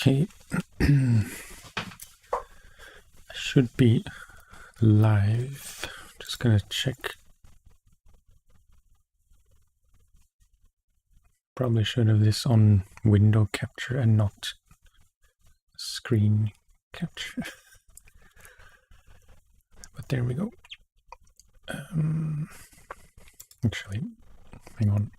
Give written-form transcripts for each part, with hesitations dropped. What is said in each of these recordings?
Okay, I should be live. Just gonna check. Probably should have this on window capture and not screen capture. But there we go. Actually, hang on.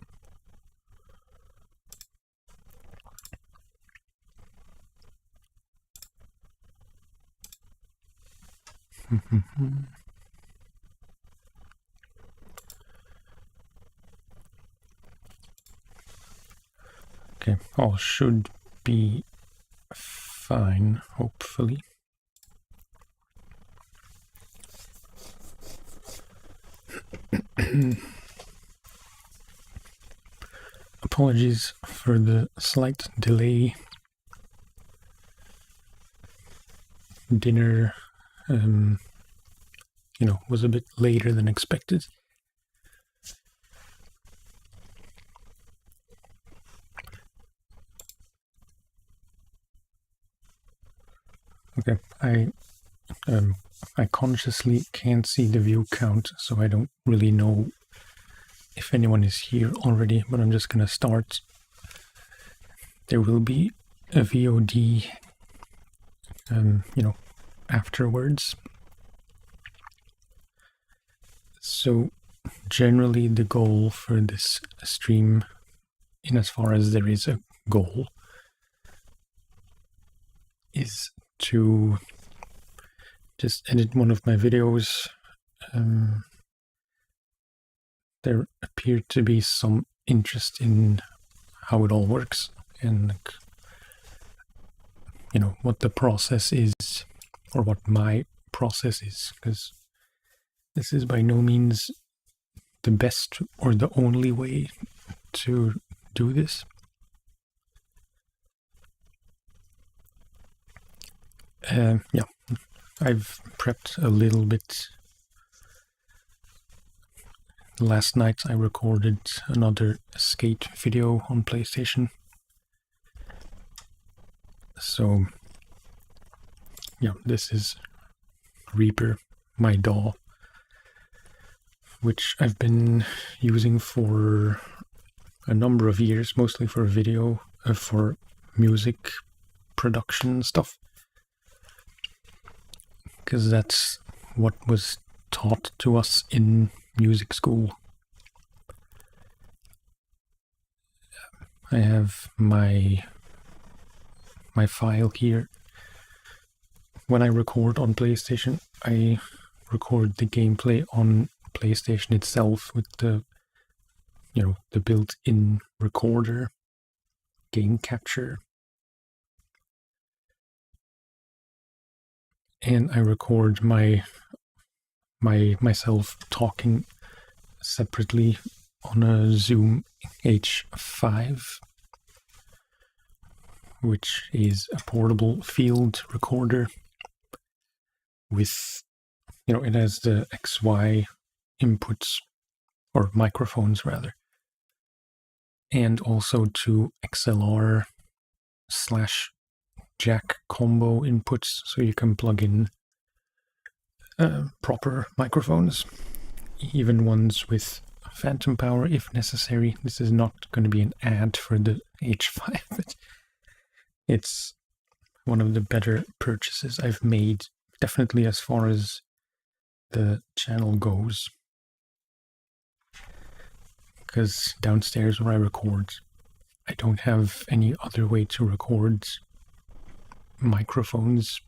Okay, all should be fine, hopefully. Apologies for the slight delay. Dinner, was a bit later than expected. Okay, I consciously can't see the view count, so I don't really know if anyone is here already, but I'm just gonna start. There will be a VOD, afterwards. So generally the goal for this stream, in as far as there is a goal, is to just edit one of my videos. There appeared to be some interest in how it all works and what the process is, or what my process is, because this is by no means the best or the only way to do this. I've prepped a little bit. Last night I recorded another skate video on PlayStation. So, yeah, this is Reaper, my DAW, which I've been using for a number of years, mostly for video, for music production stuff. Because that's what was taught to us in music school. I have my file here. When I record on PlayStation, I record the gameplay on PlayStation itself with the built-in recorder, game capture. And I record myself talking separately on a Zoom H5, which is a portable field recorder with, it has the XY inputs, or microphones rather, and also two XLR/jack combo inputs, so you can plug in proper microphones, even ones with phantom power if necessary. This is not going to be an ad for the H5, but it's one of the better purchases I've made, definitely as far as the channel goes. Because downstairs where I record, I don't have any other way to record microphones.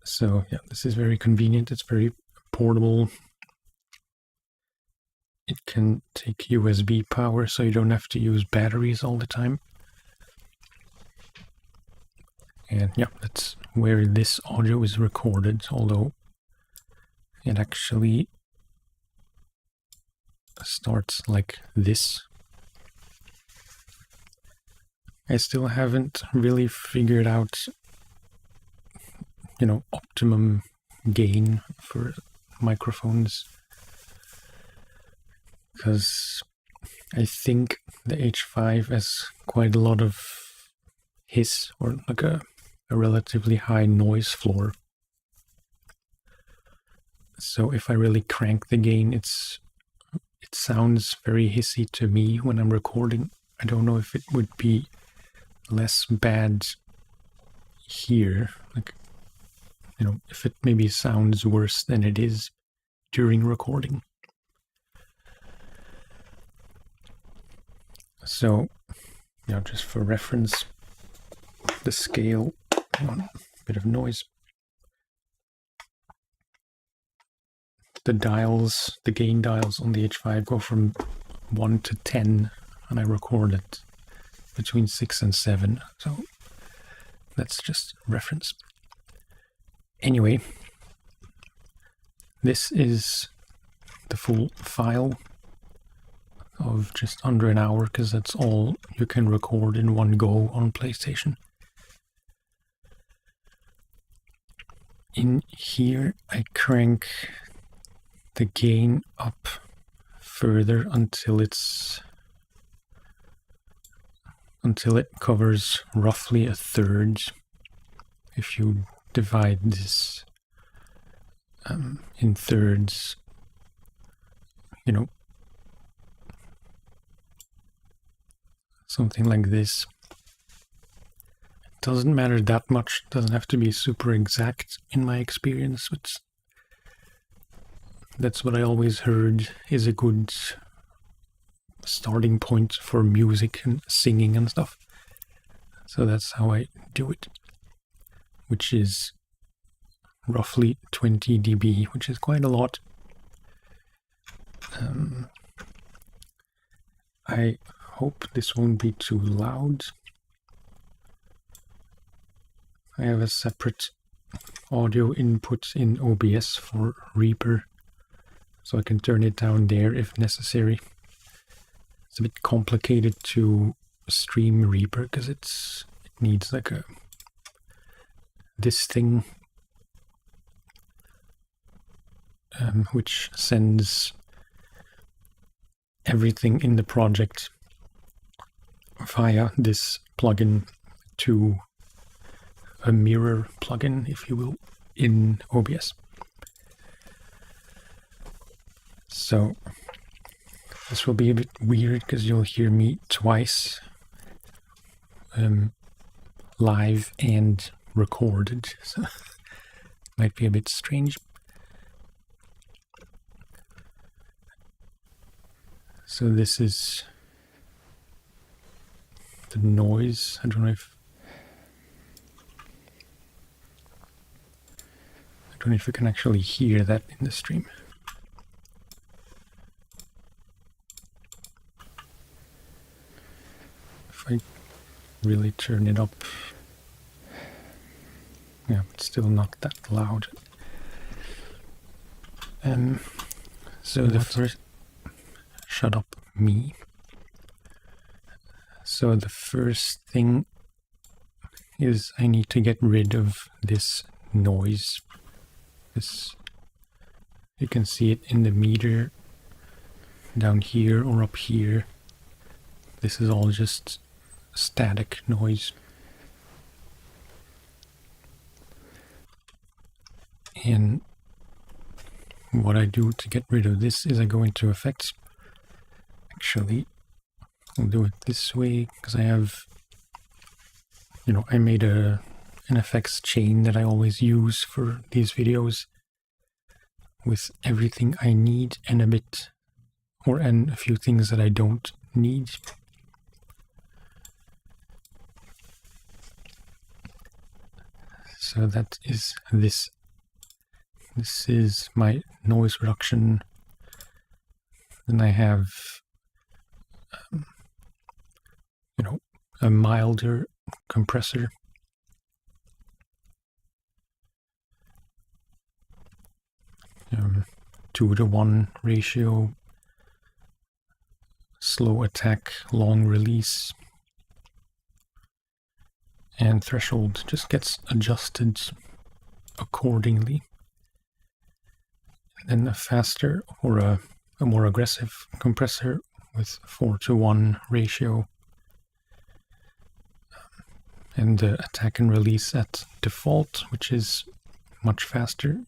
So yeah, this is very convenient. It's very portable. It can take USB power, so you don't have to use batteries all the time. And yeah, that's where this audio is recorded, although it actually starts like this. I still haven't really figured out, optimum gain for microphones, because I think the H5 has quite a lot of hiss or like a relatively high noise floor. So if I really crank the gain, it sounds very hissy to me when I'm recording. I don't know if it would be less bad here, like, you know, if it maybe sounds worse than it is during recording. So, yeah, just for reference, the scale, a bit of noise. The dials, the gain dials on the H5 go from 1 to 10, and I record it between 6 and 7, so that's just reference. Anyway, this is the full file of just under an hour, because that's all you can record in one go on PlayStation. In here, I crank the gain up further until it covers roughly a third. If you divide this in thirds, you know, something like this. It doesn't matter that much, it doesn't have to be super exact in my experience, but that's what I always heard is a good starting point for music and singing and stuff. So that's how I do it, which is roughly 20 dB, which is quite a lot. I hope this won't be too loud. I have a separate audio input in OBS for Reaper, so I can turn it down there if necessary. It's a bit complicated to stream Reaper because it needs like this thing which sends everything in the project via this plugin to a mirror plugin, if you will, in OBS. So this will be a bit weird because you'll hear me twice, live and recorded, so might be a bit strange. So this is the noise. I don't know if you can actually hear that in the stream. If I really turn it up, yeah, it's still not that loud. So the first, shut up, me. So the first thing is I need to get rid of this noise. You can see it in the meter down here or up here. This is all just static noise. And what I do to get rid of this is I go into effects. Actually, I'll do it this way because I have, I made an effects chain that I always use for these videos with everything I need and a few things that I don't need. So that is this. This is my noise reduction. Then I have, a milder compressor. 2-to-1 ratio, slow attack, long release, and threshold just gets adjusted accordingly. And then a faster or a more aggressive compressor with 4-to-1 ratio, and the attack and release at default, which is much faster.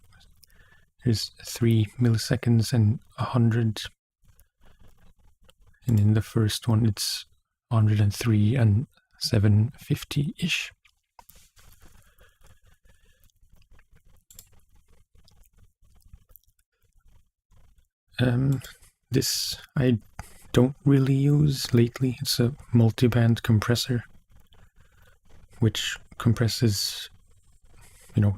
There's 3 milliseconds and 100, and in the first one it's 103 and 750-ish. This I don't really use lately. It's a multiband compressor, which compresses,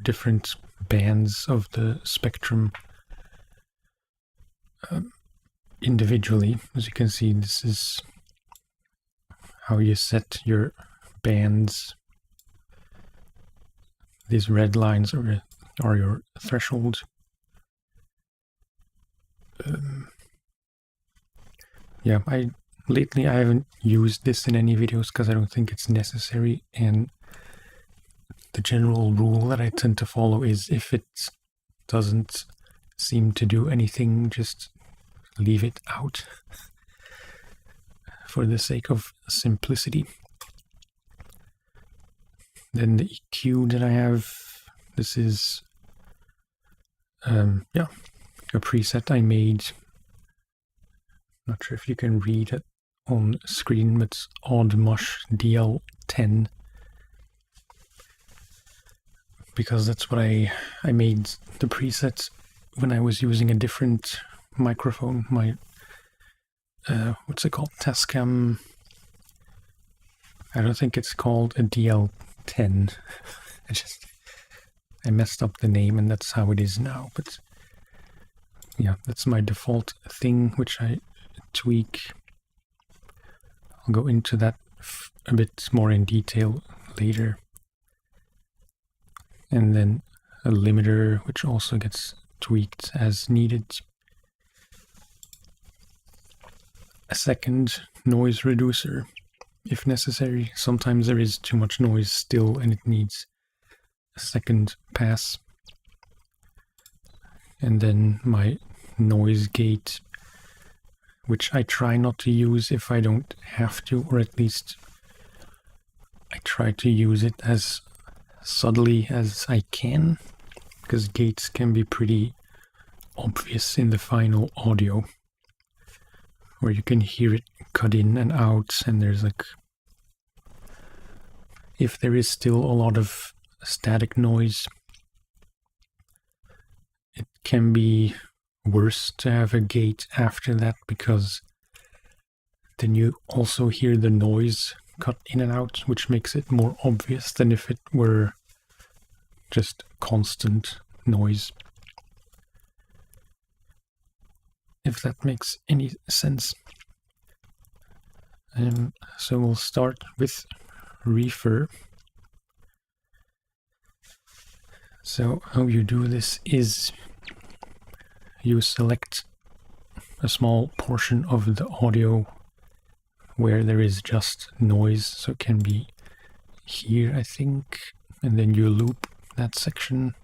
different bands of the spectrum individually. As you can see, this is how you set your bands. These red lines are your threshold. Yeah, lately I haven't used this in any videos because I don't think it's necessary, and the general rule that I tend to follow is if it doesn't seem to do anything, just leave it out for the sake of simplicity. Then the EQ that I have, this is a preset I made. Not sure if you can read it on screen, but it's Odd Mush DL10, because that's what I made the preset when I was using a different microphone, my what's it called, Tascam. I don't think it's called a DL10. I messed up the name and that's how it is now, but yeah, that's my default thing, which I tweak. I'll go into that a bit more in detail later. And then a limiter, which also gets tweaked as needed. A second noise reducer, if necessary. Sometimes there is too much noise still and it needs a second pass. And then my noise gate, which I try not to use if I don't have to, or at least I try to use it as subtly as I can, because gates can be pretty obvious in the final audio, where you can hear it cut in and out, and there's if there is still a lot of static noise, it can be worse to have a gate after that, because then you also hear the noise cut in and out, which makes it more obvious than if it were just constant noise. If that makes any sense. So we'll start with reefer. So how you do this is you select a small portion of the audio where there is just noise, so it can be here, I think, and then you loop that section.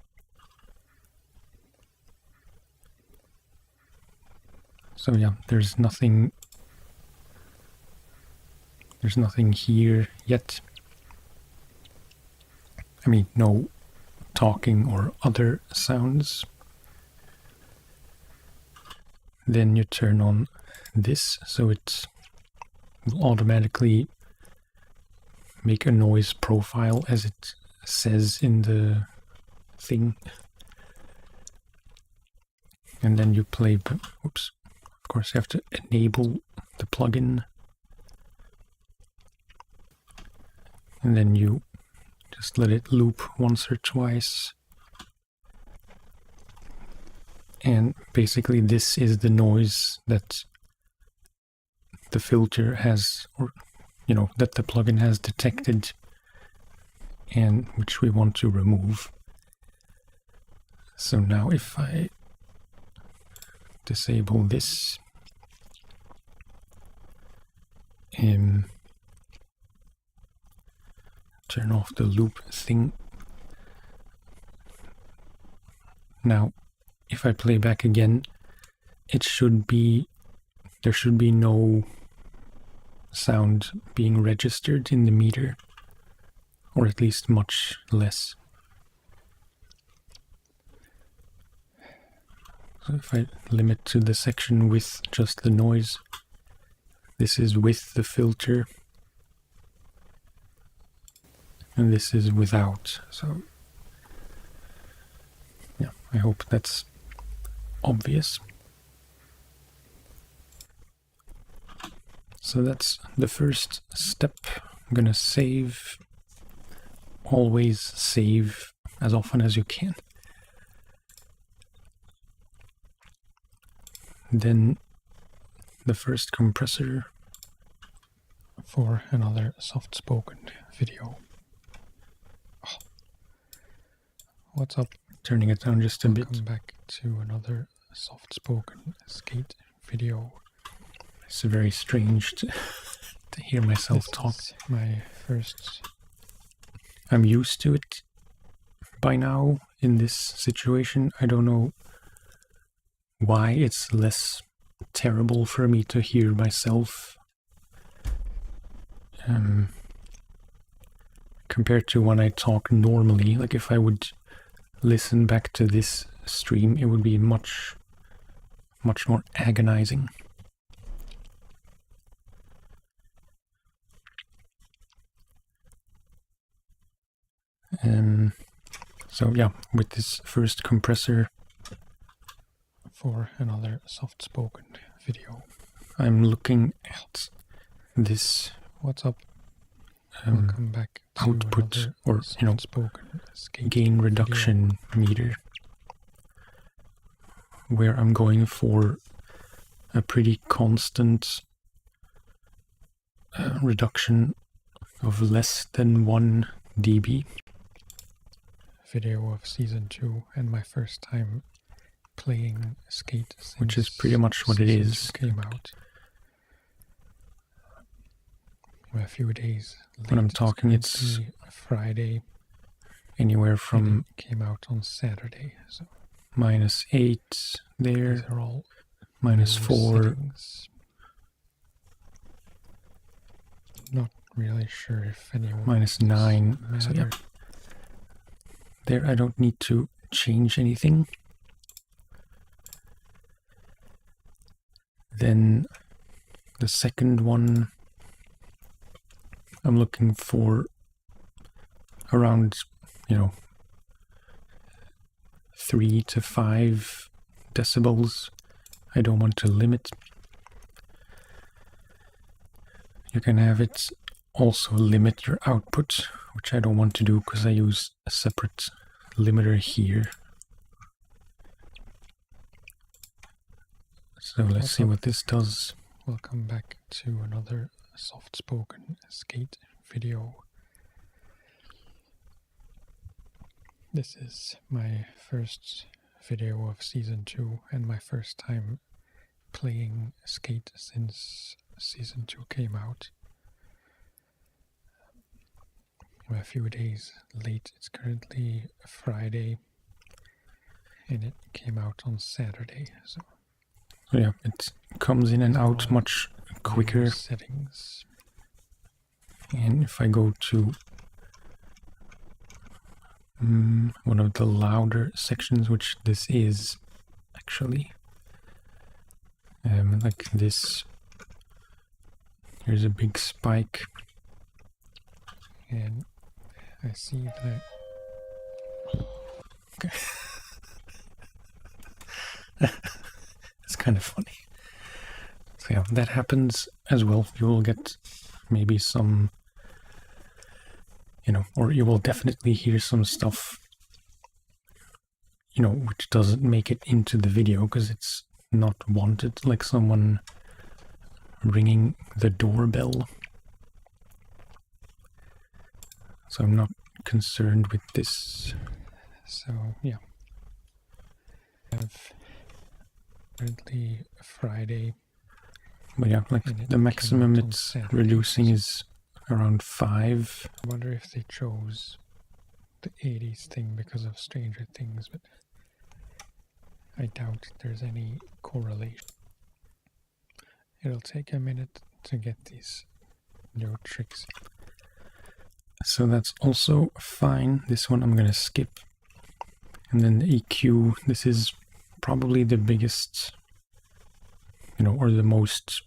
So yeah, there's nothing here yet. I mean, no talking or other sounds. Then you turn on this, so it will automatically make a noise profile as it says in the thing. And then you play, oops, of course you have to enable the plugin. And then you just let it loop once or twice. And basically this is the noise that the filter has, or that the plugin has detected, and which we want to remove. So now if I disable this, turn off the loop thing. Now if I play back again, there should be no sound being registered in the meter, or at least much less. So if I limit to the section with just the noise, this is with the filter, and this is without. So yeah, I hope that's obvious. So that's the first step. I'm gonna save. Always save as often as you can. Then the first compressor for another soft-spoken video. Oh. What's up? Turning it down just a bit. Welcome back to another soft-spoken skate video. It's very strange to hear myself talk. My first. I'm used to it by now in this situation. I don't know why it's less terrible for me to hear myself compared to when I talk normally. Like if I would listen back to this stream, it would be much more agonizing. So yeah, with this first compressor for another soft-spoken video, I'm looking at this. What's up? Welcome back to output, or gain reduction meter, where I'm going for a pretty constant reduction of less than 1 dB. Video of season 2 and my first time playing skate, which is pretty much what it is. Came out a few days late. When I'm talking, it's Friday. Anywhere from came out on Saturday. So -8 there. These are all -4. Settings. Not really sure if anyone. -9. So yeah. There, I don't need to change anything. Then the second one, I'm looking for around, 3 to 5 decibels. I don't want to limit. You can have it also limit your output, which I don't want to do because I use a separate limiter here. So let's see what this does. Welcome back to another soft-spoken skate video. This is my first video of season 2 and my first time playing skate since season 2 came out. A few days late. It's currently Friday and it came out on Saturday. So yeah, it comes in and out much quicker. Settings. And if I go to one of the louder sections, which this is actually, like this, here's a big spike, and I see that. Okay. It's kind of funny. So yeah, that happens as well. You will get maybe some, or you will definitely hear some stuff, which doesn't make it into the video because it's not wanted, like someone ringing the doorbell. So I'm not concerned with this. So yeah, I have currently Friday. But yeah, like the maximum it's reducing is around 5. I wonder if they chose the 80s thing because of Stranger Things, but I doubt there's any correlation. It'll take a minute to get these new tricks. So that's also fine. This one I'm gonna skip. And then the EQ, this is probably the biggest, or the most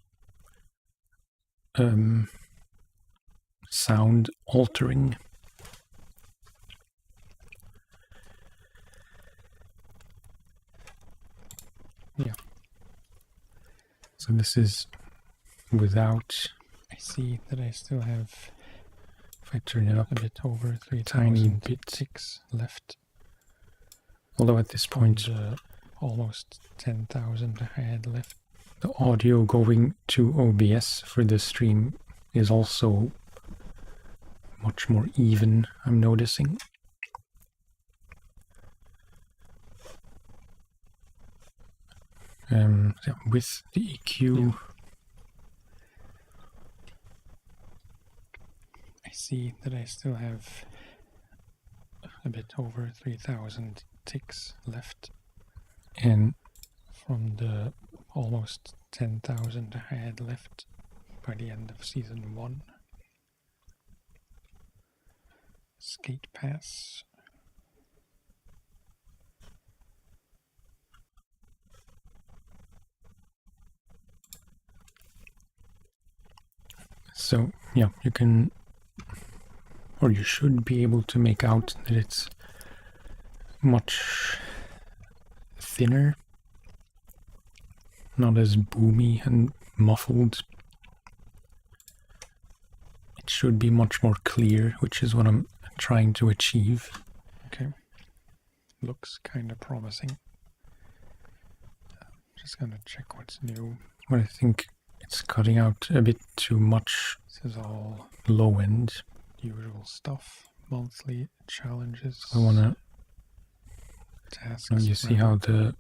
sound altering. Yeah. So this is without. I see that I still have, if I turn it up a bit, over 3,000 tiny bit ticks left. Although at this point, almost 10,000 I had left. The audio going to OBS for the stream is also much more even, I'm noticing. So with the EQ, I see that I still have a bit over 3,000 ticks left. And from the almost 10,000 I had left by the end of season 1. Skate pass. So yeah, you can, or you should be able to make out that it's much thinner, not as boomy and muffled. It should be much more clear, which is what I'm trying to achieve. Okay, looks kind of promising. Just gonna check what's new. But I think it's cutting out a bit too much. This is all low end, usual stuff, monthly challenges. I wanna tasks. You see how the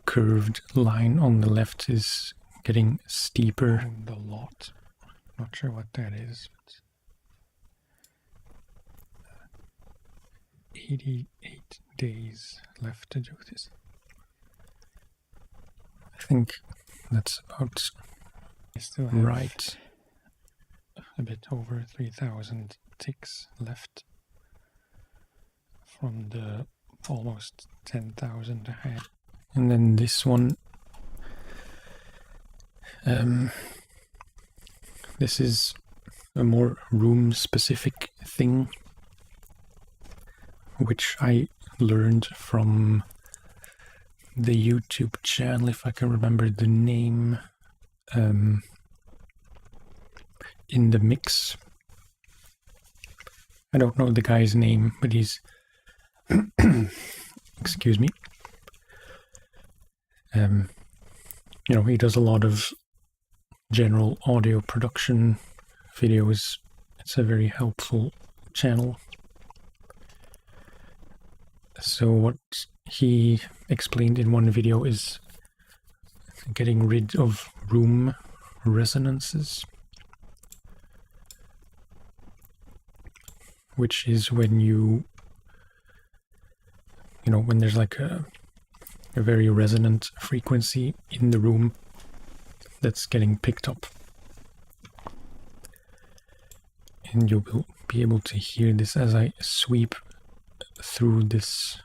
curved line on the left is getting steeper. And a lot. Not sure what that is. But 88 days left to do this. I think that's about right. A bit over 3,000 ticks left from the almost 10,000 I had. And then this one, this is a more room-specific thing, which I learned from the YouTube channel, if I can remember the name, In the Mix. I don't know the guy's name, but he's excuse me. He does a lot of general audio production videos. It's a very helpful channel. So what he explained in one video is getting rid of room resonances, which is when when there's like a very resonant frequency in the room that's getting picked up. And you will be able to hear this as I sweep through this,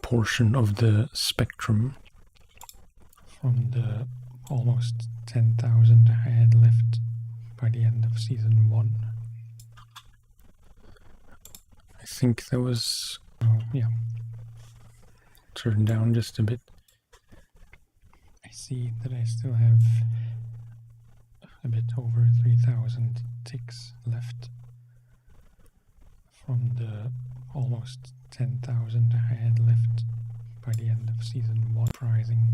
portion of the spectrum. From the almost 10,000 I had left by the end of season 1. I think there was, turn down just a bit. I see that I still have a bit over 3,000 ticks left from the almost 10,000 I had left by the end of season 1. Surprising.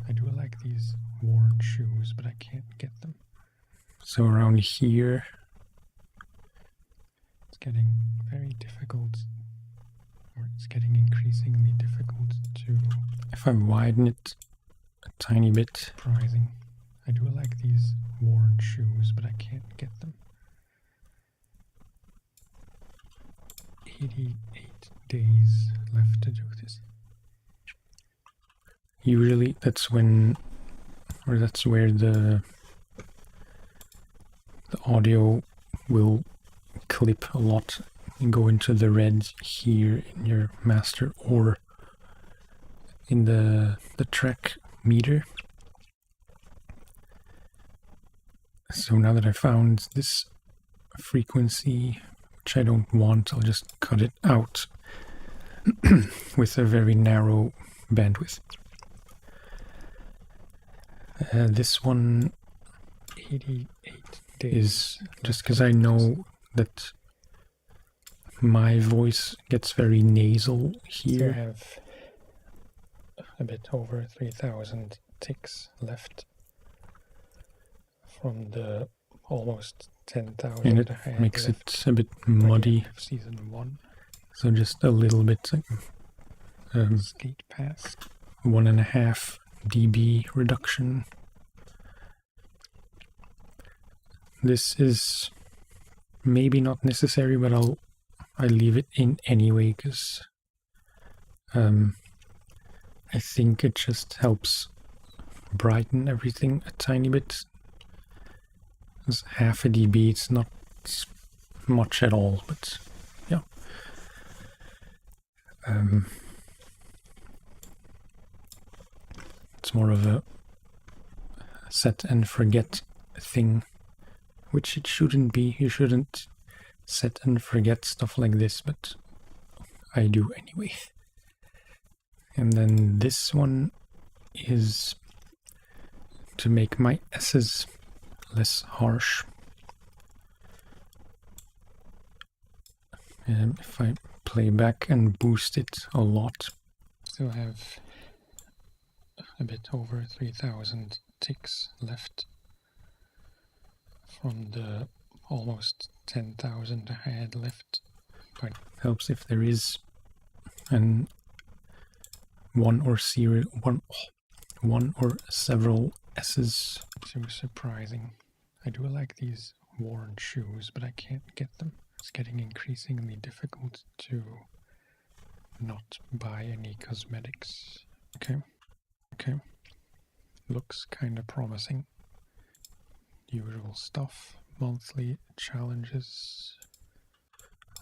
I do like these worn shoes, but I can't get them. So around here, it's getting very difficult, or it's getting increasingly difficult to... If I widen it a tiny bit... Surprising. I do like these worn shoes, but I can't get them. 88 days left to do this. Usually that's when, or that's where the audio will clip a lot and go into the red here in your master or in the track meter. So now that I found this frequency, which I don't want, I'll just cut it out with a very narrow bandwidth. This one 88 is just because I know that my voice gets very nasal here. I have a bit over 3,000 ticks left from the almost 10,000, and it makes it a bit muddy. Season 1. So just a little bit skate past 1.5 dB reduction. This is maybe not necessary, but I leave it in anyway because I think it just helps brighten everything a tiny bit. It's 0.5 dB, it's not much at all, but yeah. It's more of a set and forget thing, which it shouldn't be. You shouldn't set and forget stuff like this, but I do anyway. And then this one is to make my S's less harsh. And if I play back and boost it a lot, still have a bit over 3,000 ticks left from the almost 10,000 I had left. But it helps if there is an one or several S's. So surprising. I do like these worn shoes, but I can't get them. It's getting increasingly difficult to not buy any cosmetics. Okay. Looks kind of promising. Usual stuff. Monthly challenges.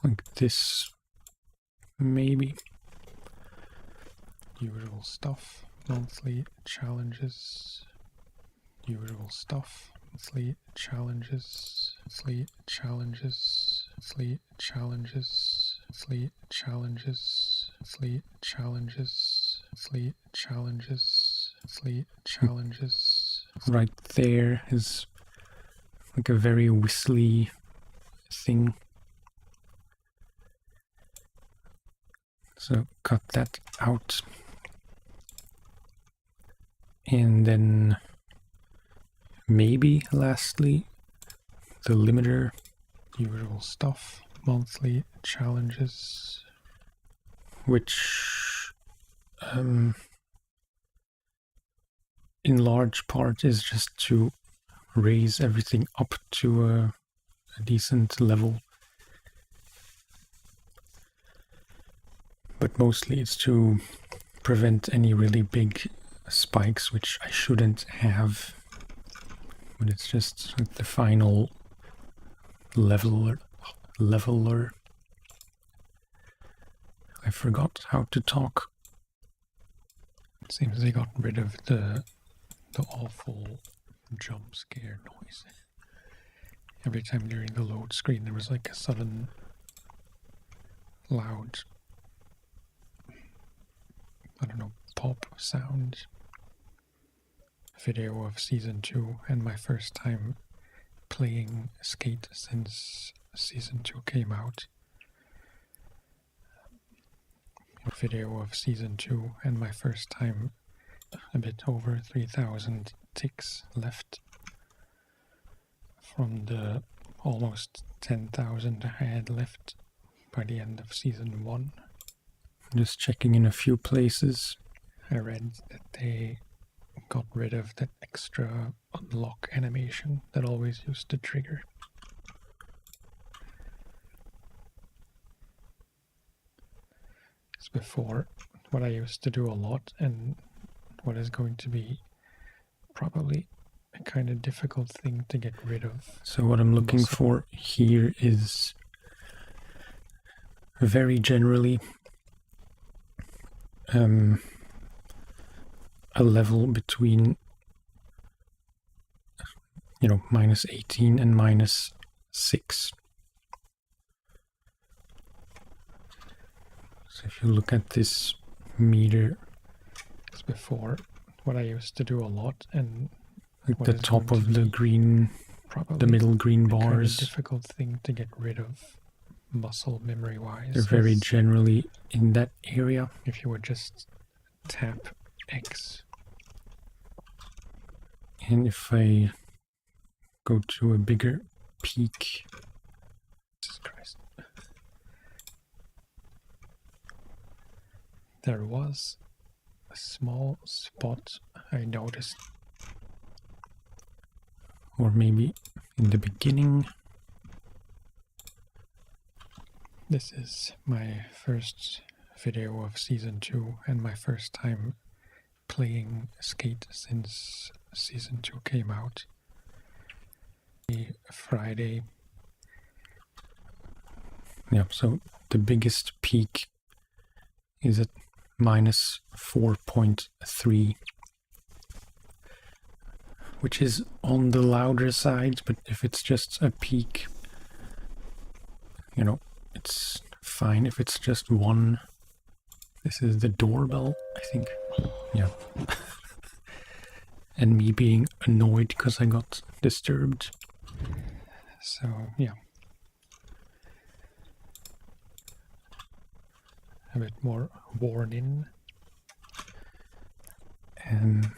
Like this, maybe. Usual stuff. Monthly challenges. Usual stuff. Monthly challenges. Monthly challenges. Monthly challenges. Monthly challenges. Monthly challenges. Monthly challenges. Monthly challenges. Right there is like a very whistly thing. So cut that out. And then maybe lastly, the limiter, usual stuff, monthly challenges, which in large part is just to raise everything up to a decent level. But mostly it's to prevent any really big spikes, which I shouldn't have. But it's just like the final leveler. I forgot how to talk. It seems they got rid of the awful jump scare noise. Every time during the load screen there was like a sudden loud, I don't know, pop sound. Video of season 2 and my first time playing Skate since season 2 came out. Video of season 2 and my first time, a bit over 3,000 ticks left from the almost 10,000 I had left by the end of season 1. Just checking in a few places. I read that they got rid of that extra unlock animation that always used to trigger. It's before what I used to do a lot and what is going to be probably a kind of difficult thing to get rid of. So what I'm looking for here is very generally a level between, you know, -18 and -6. So if you look at this meter, It's before what I used to do a lot, and like the top of the green, probably the middle green kind of bars, difficult thing to get rid of muscle memory wise. they're very generally in that area. If you would just tap X, and if I go to a bigger peak, Jesus Christ, there was a small spot I noticed, or maybe in the beginning. This is my first video of season 2 and my first time playing Skate since season 2 came out. Friday. Yeah, so the biggest peak is at -4.3, which is on the louder side, but if it's just a peak, you know, it's fine. If it's just one, this is the doorbell, I think. Yeah. And me being annoyed because I got disturbed. So, yeah. A bit more worn in. And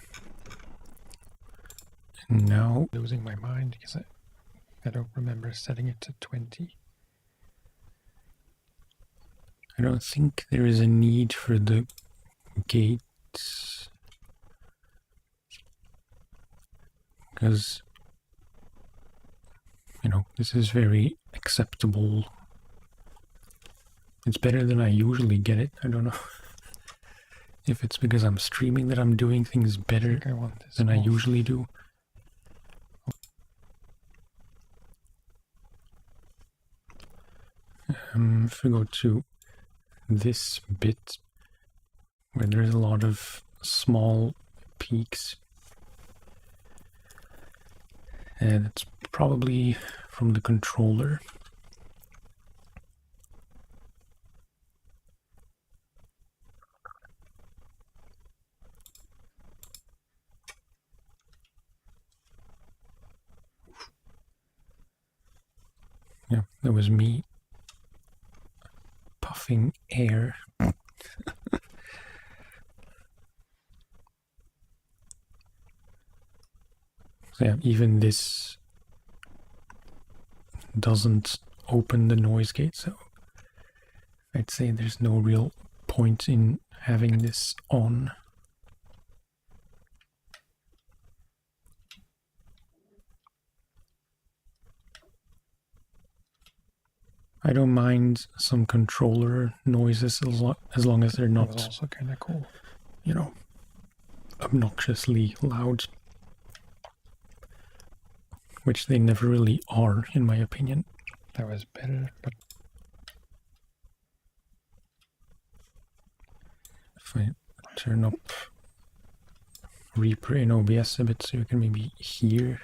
now Losing my mind because I don't remember setting it to 20. I don't think there is a need for the gates, because, you know, this is very acceptable. It's better than I usually get it. I don't know if it's because I'm streaming that I'm doing things better than I usually do. If we go to this bit where there's a lot of small peaks, and it's probably from the controller. Yeah, that was me puffing air. So yeah, even this doesn't open the noise gate, so I'd say there's no real point in having this on. I don't mind some controller noises as long as they're not also kind of cool, you know, obnoxiously loud, which they never really are, in my opinion. That was better, but if I turn up Reaper in OBS a bit so you can maybe hear.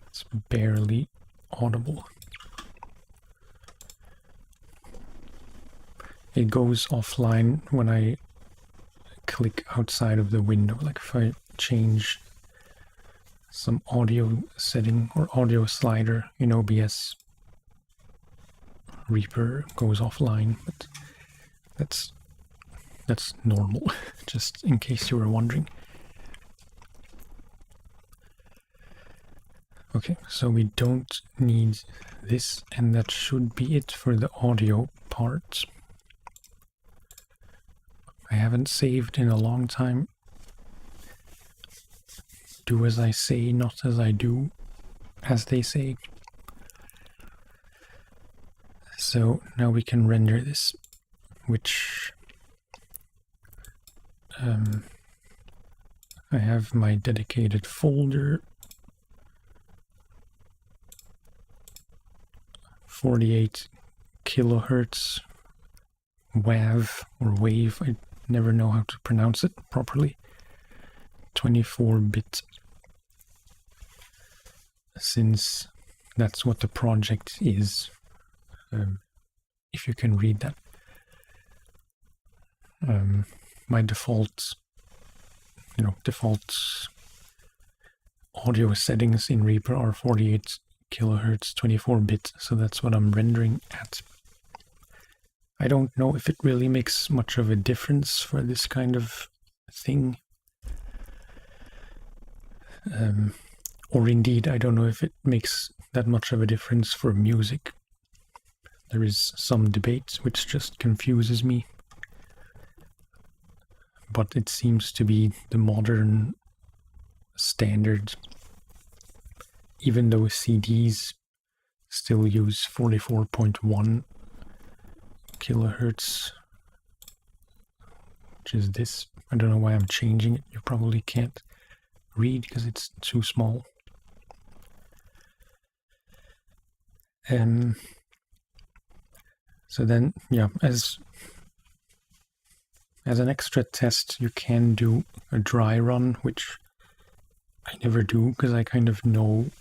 It's barely audible. It goes offline when I click outside of the window, like if I change some audio setting or audio slider in OBS, Reaper goes offline, but that's normal, just in case you were wondering. Okay, so we don't need this, and that should be it for the audio part. I haven't saved in a long time. Do as I say, not as I do, as they say. So now we can render this, which I have my dedicated folder, 48 kilohertz WAV or wave, I never know how to pronounce it properly, 24-bit, since that's what the project is, if you can read that. My default audio settings in Reaper are 48 kilohertz 24-bit, so that's what I'm rendering at. I don't know if it really makes much of a difference for this kind of thing. Or indeed, I don't know if it makes that much of a difference for music. There is some debate which just confuses me. But it seems to be the modern standard, even though CDs still use 44.1 kilohertz, which is this. I don't know why I'm changing it. You probably can't read because it's too small. So then, yeah, as an extra test, you can do a dry run, which I never do because I kind of know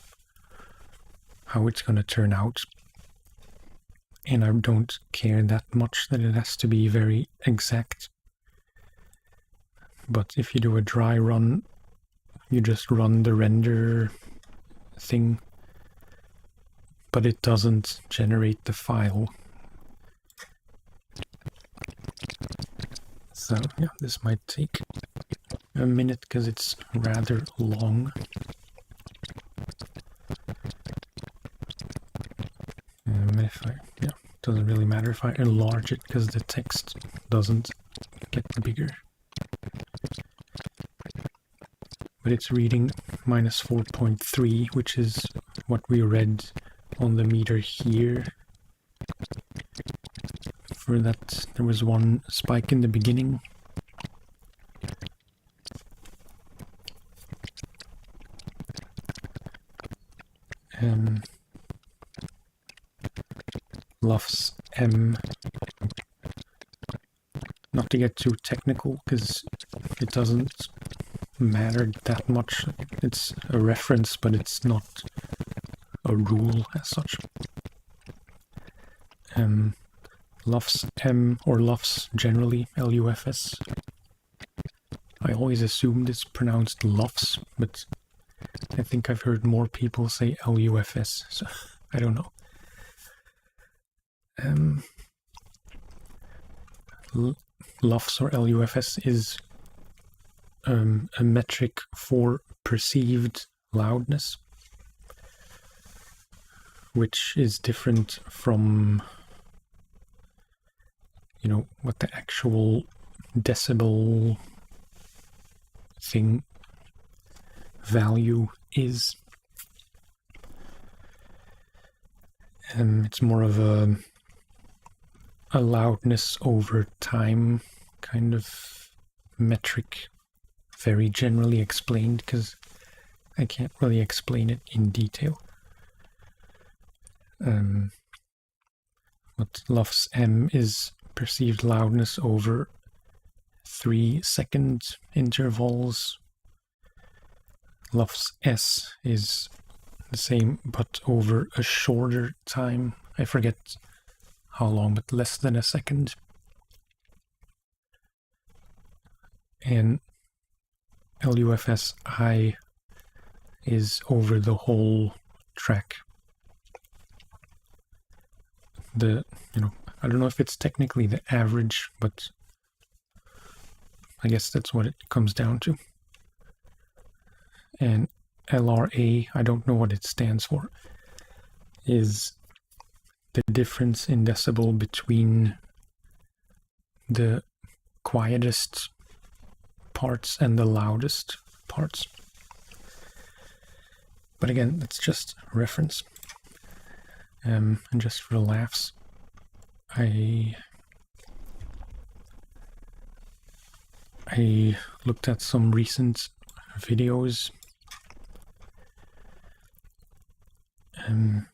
how it's going to turn out. And I don't care that much that it has to be very exact. But if you do a dry run, you just run the render thing, but it doesn't generate the file. So yeah, this might take a minute because it's rather long. Doesn't really matter if I enlarge it because the text doesn't get bigger. But it's reading minus 4.3, which is what we read on the meter here. For that, there was one spike in the beginning. LUFS M. Not to get too technical, because it doesn't matter that much. It's a reference, but it's not a rule as such. LUFS M, or LUFS generally, LUFS. I always assumed it's pronounced LUFS, but I think I've heard more people say LUFS, so I don't know. LUFS or LUFS is a metric for perceived loudness, which is different from, what the actual decibel thing value is. It's more of a loudness over time kind of metric, very generally explained, because I can't really explain it in detail. What LUFS M is perceived loudness over 3-second intervals. LUFS S is the same, but over a shorter time. I forget how long, but less than a second. And LUFSI is over the whole track. I don't know if it's technically the average, but I guess that's what it comes down to. And LRA, I don't know what it stands for, is the difference in decibel between the quietest parts and the loudest parts. But again, that's just reference. And just for laughs, I looked at some recent videos,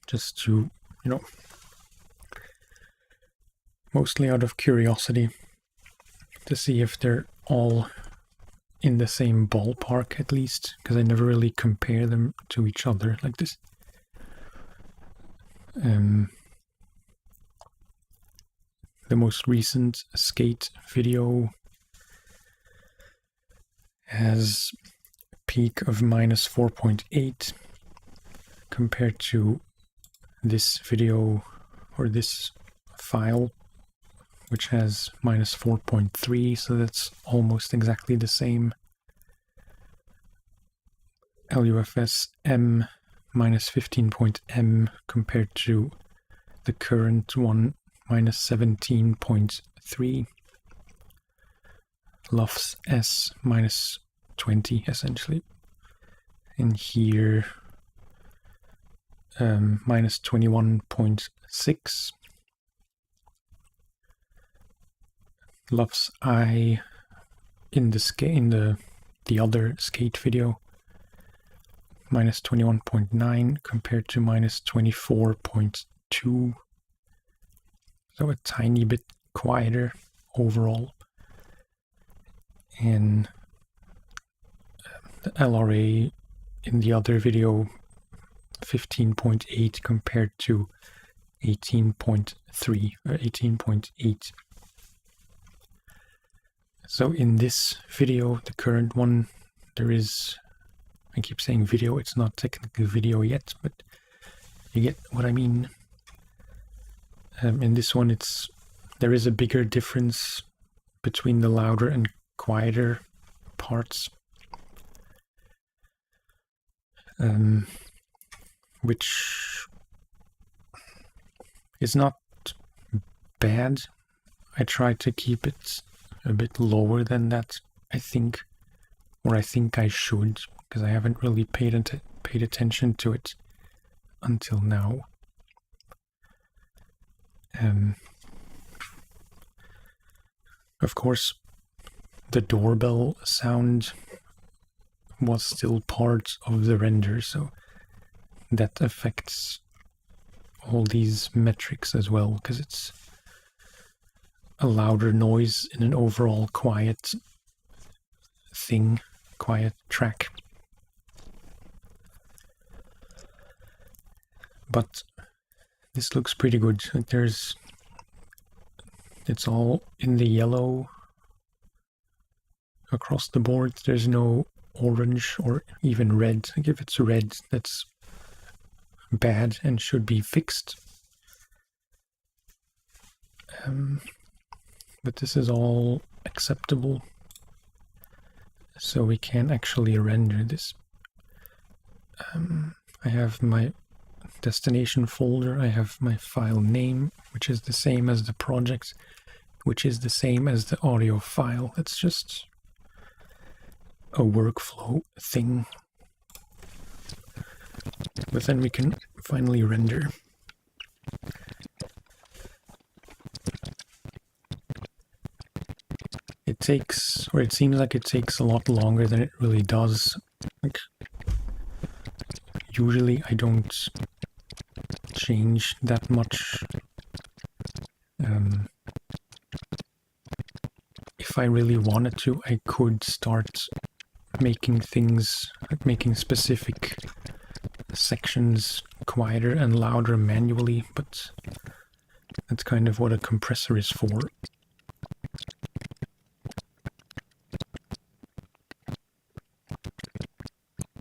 just to, mostly out of curiosity, to see if they're all in the same ballpark at least, because I never really compare them to each other like this. The most recent skate video has a peak of minus 4.8 compared to this video, or this file, which has minus 4.3, so that's almost exactly the same. LUFS M minus 15.m compared to the current one, minus 17.3. LUFS S minus 20, essentially. And here, minus 21.6. LUFS I in the other skate video, minus 21.9 compared to minus 24.2. So a tiny bit quieter overall. And the LRA in the other video, 15.8 compared to 18.3 or 18.8. So in this video, the current one, there is, I keep saying video, it's not technically video yet, but you get what I mean. In this one, there is a bigger difference between the louder and quieter parts, which is not bad. I try to keep it a bit lower than that, I think, or I think I should, because I haven't really paid attention to it until now. Of course, the doorbell sound was still part of the render, so that affects all these metrics as well, because it's a louder noise in an overall quiet thing, quiet track. But this looks pretty good. It's all in the yellow across the board. There's no orange or even red. Like if it's red, that's bad and should be fixed. But this is all acceptable, so we can actually render this. I have my destination folder, I have my file name, which is the same as the project, which is the same as the audio file. It's just a workflow thing. But then we can finally render. It takes, or it seems like it takes a lot longer than it really does. Like, usually I don't change that much. If I really wanted to, I could start making things, like making specific sections quieter and louder manually, but that's kind of what a compressor is for.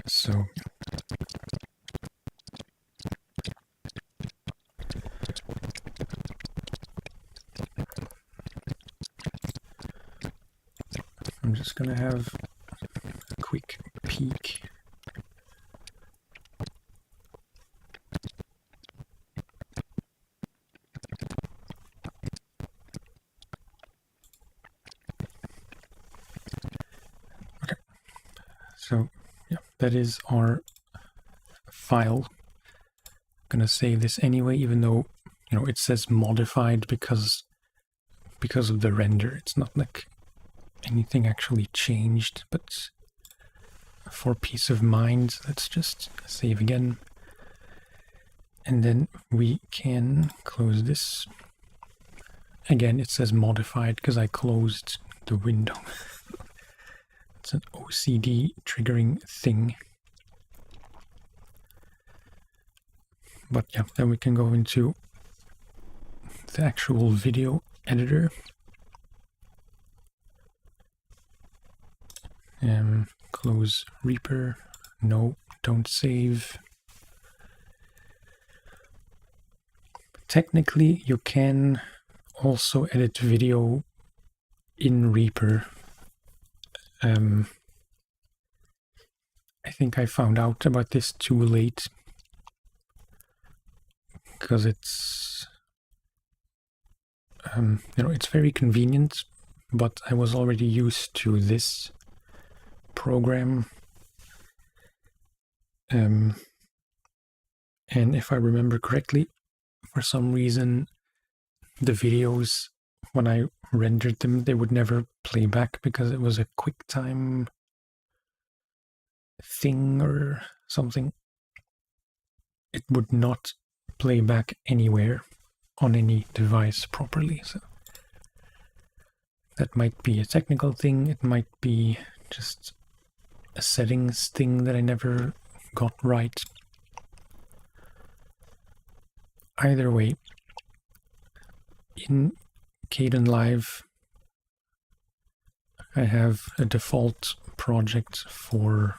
So I'm just gonna have a quick peek. Okay, so yeah, that is our file. I'm gonna save this anyway, even though, it says modified because of the render. It's not like anything actually changed, but for peace of mind, let's just save again. And then we can close this. Again, it says modified because I closed the window. It's an OCD triggering thing. But yeah, then we can go into the actual video editor. Close Reaper. No, don't save. Technically, you can also edit video in Reaper. I think I found out about this too late, because it's it's very convenient, but I was already used to this program, and if I remember correctly, for some reason the videos, when I rendered them, they would never play back because it was a QuickTime thing or something. It would not play back anywhere on any device properly. So that might be a technical thing. It might be just a settings thing that I never got right. Either way, in Kdenlive, I have a default project for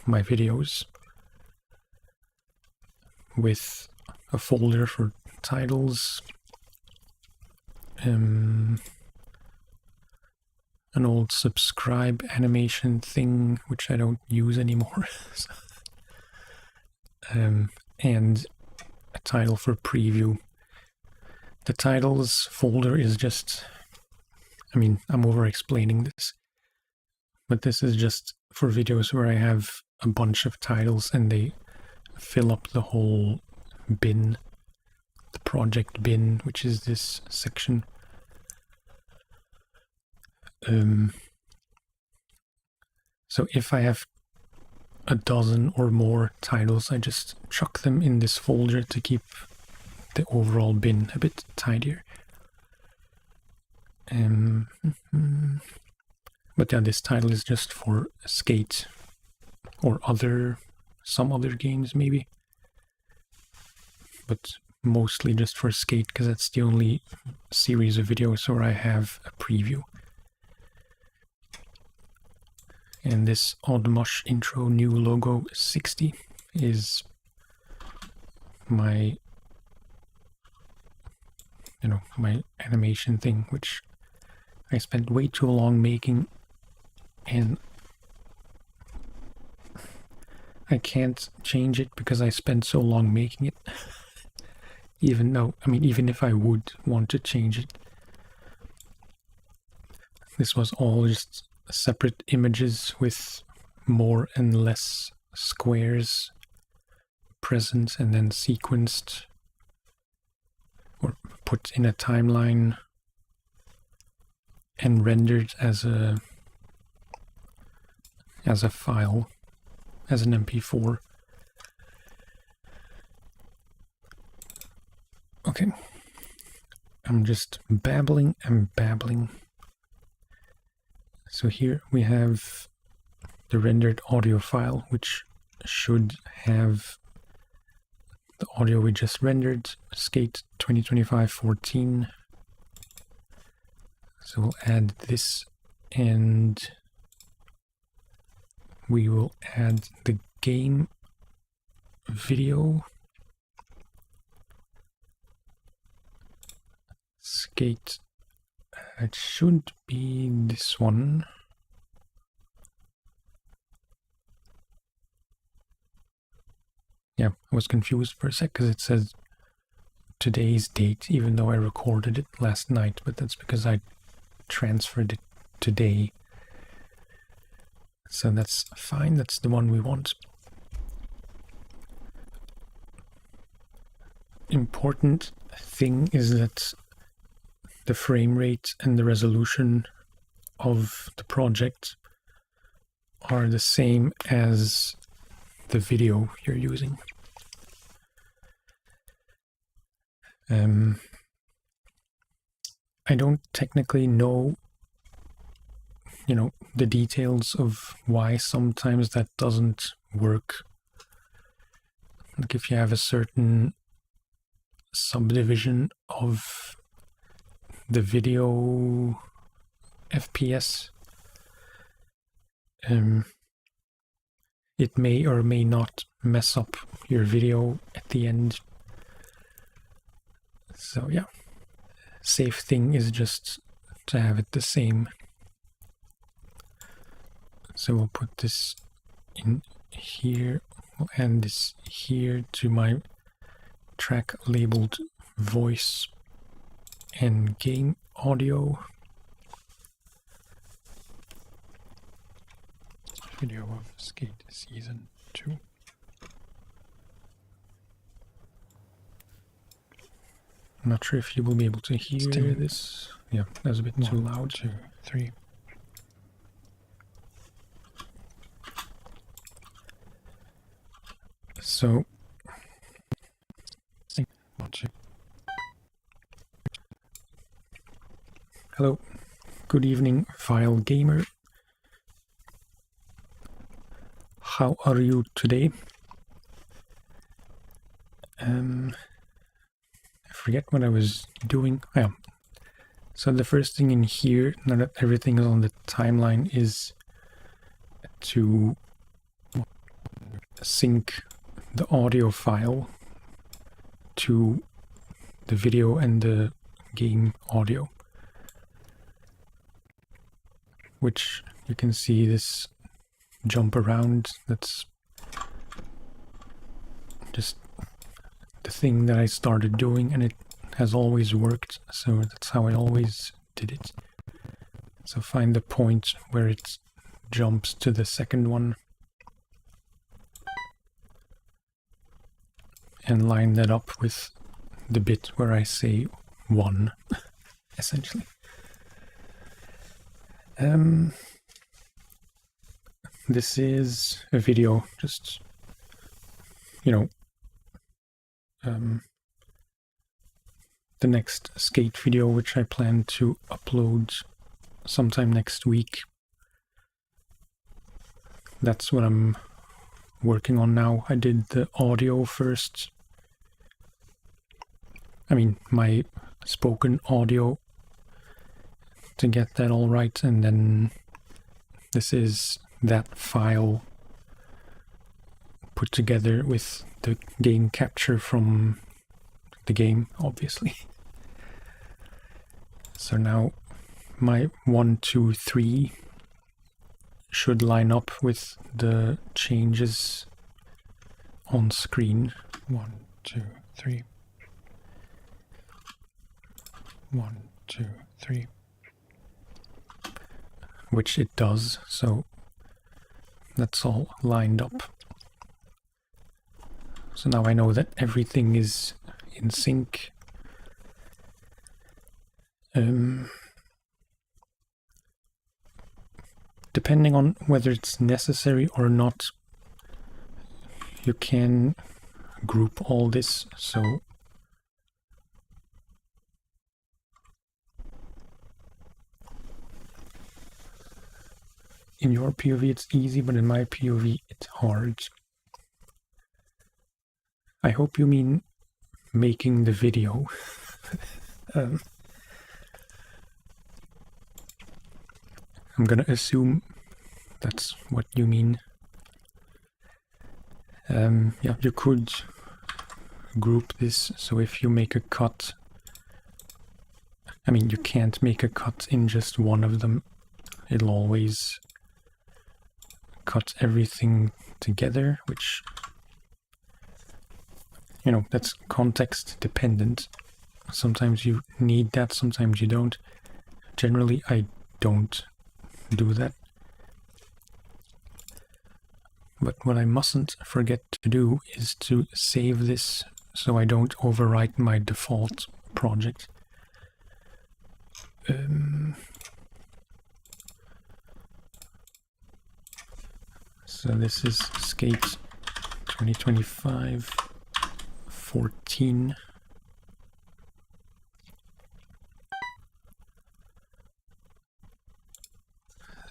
my videos with a folder for titles, an old subscribe animation thing which I don't use anymore, and a title for preview. The titles folder is just, I'm over explaining this, but this is just for videos where I have a bunch of titles and they fill up the whole bin, the project bin, which is this section. So if I have a dozen or more titles, I just chuck them in this folder to keep the overall bin a bit tidier. But yeah, this title is just for Skate or some other games maybe, but mostly just for Skate because that's the only series of videos where I have a preview. And this Odd Mush intro new logo 60 is my my animation thing, which I spent way too long making, and I can't change it because I spent so long making it. Even if I would want to change it. This was all just separate images with more and less squares present and then sequenced or put in a timeline and rendered as a file, as an MP4. Okay, I'm just babbling and babbling. So here we have the rendered audio file, which should have the audio we just rendered, Skate 2025-14. So we'll add this, and we will add the game video. Skate, it should be this one. Yeah, I was confused for a sec because it says today's date, even though I recorded it last night, but that's because I transferred it today. So that's fine, that's the one we want. Important thing is that the frame rate and the resolution of the project are the same as the video you're using. I don't technically know, the details of why sometimes that doesn't work. Like if you have a certain subdivision of the video FPS, it may or may not mess up your video at the end. So yeah, safe thing is just to have it the same. So we'll put this in here, we'll add this here to my track labeled voice and game audio. Video of Skate Season 2. I'm not sure if you will be able to hear this. Yeah, that's a bit too loud. 1, 2, 3. So, 1, 2. hello, good evening, File Gamer. How are you today? I forget what I was doing. Yeah. So the first thing in here, now that everything is on the timeline, is to sync the audio file to the video and the game audio, which you can see this jump around. That's just the thing that I started doing, and it has always worked, so that's how I always did it. So find the point where it jumps to the second one and line that up with the bit where I say 1, essentially. This is a video, just, the next skate video, which I plan to upload sometime next week. That's what I'm working on now. I did the audio first. I mean, my spoken audio, to get that all right, and then this is that file put together with the game capture from the game, obviously. So now my 1, 2, 3 should line up with the changes on screen. 1, 2, 3. 1, 2, 3. Which it does, so that's all lined up. So now I know that everything is in sync. Depending on whether it's necessary or not, you can group all this. So in your POV it's easy, but in my POV it's hard. I hope you mean making the video. I'm gonna assume that's what you mean. Yeah, you could group this, so if you make a cut, I mean, you can't make a cut in just one of them. It'll always cut everything together, which, that's context dependent. Sometimes you need that, sometimes you don't. Generally, I don't do that. But what I mustn't forget to do is to save this so I don't overwrite my default project. So this is Skate 2025 14.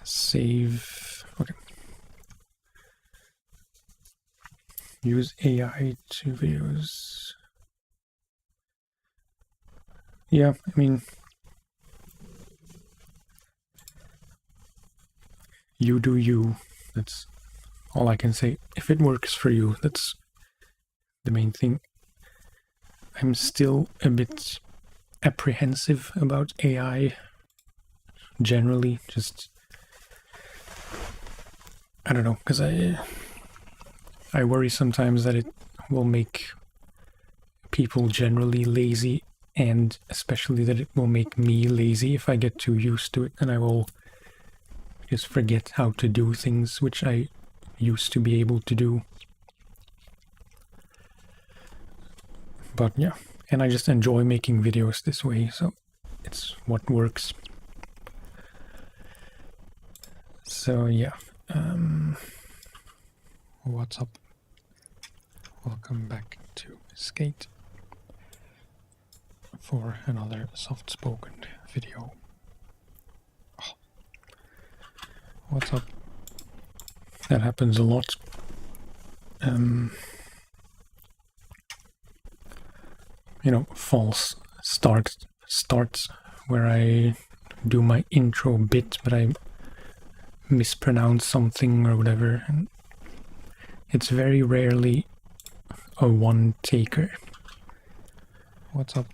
Save. Okay. Use AI to videos. Yeah, I mean, you do you. That's all I can say. If it works for you, that's the main thing. I'm still a bit apprehensive about AI generally. Just, I don't know, because I worry sometimes that it will make people generally lazy, and especially that it will make me lazy if I get too used to it, and I will just forget how to do things which I used to be able to do. But yeah, and I just enjoy making videos this way, so it's what works. So yeah, what's up? Welcome back to Skate for another soft-spoken video. Oh. What's up? That happens a lot. You know, false starts where I do my intro bit, but I mispronounce something or whatever, and it's very rarely a one-taker. What's up?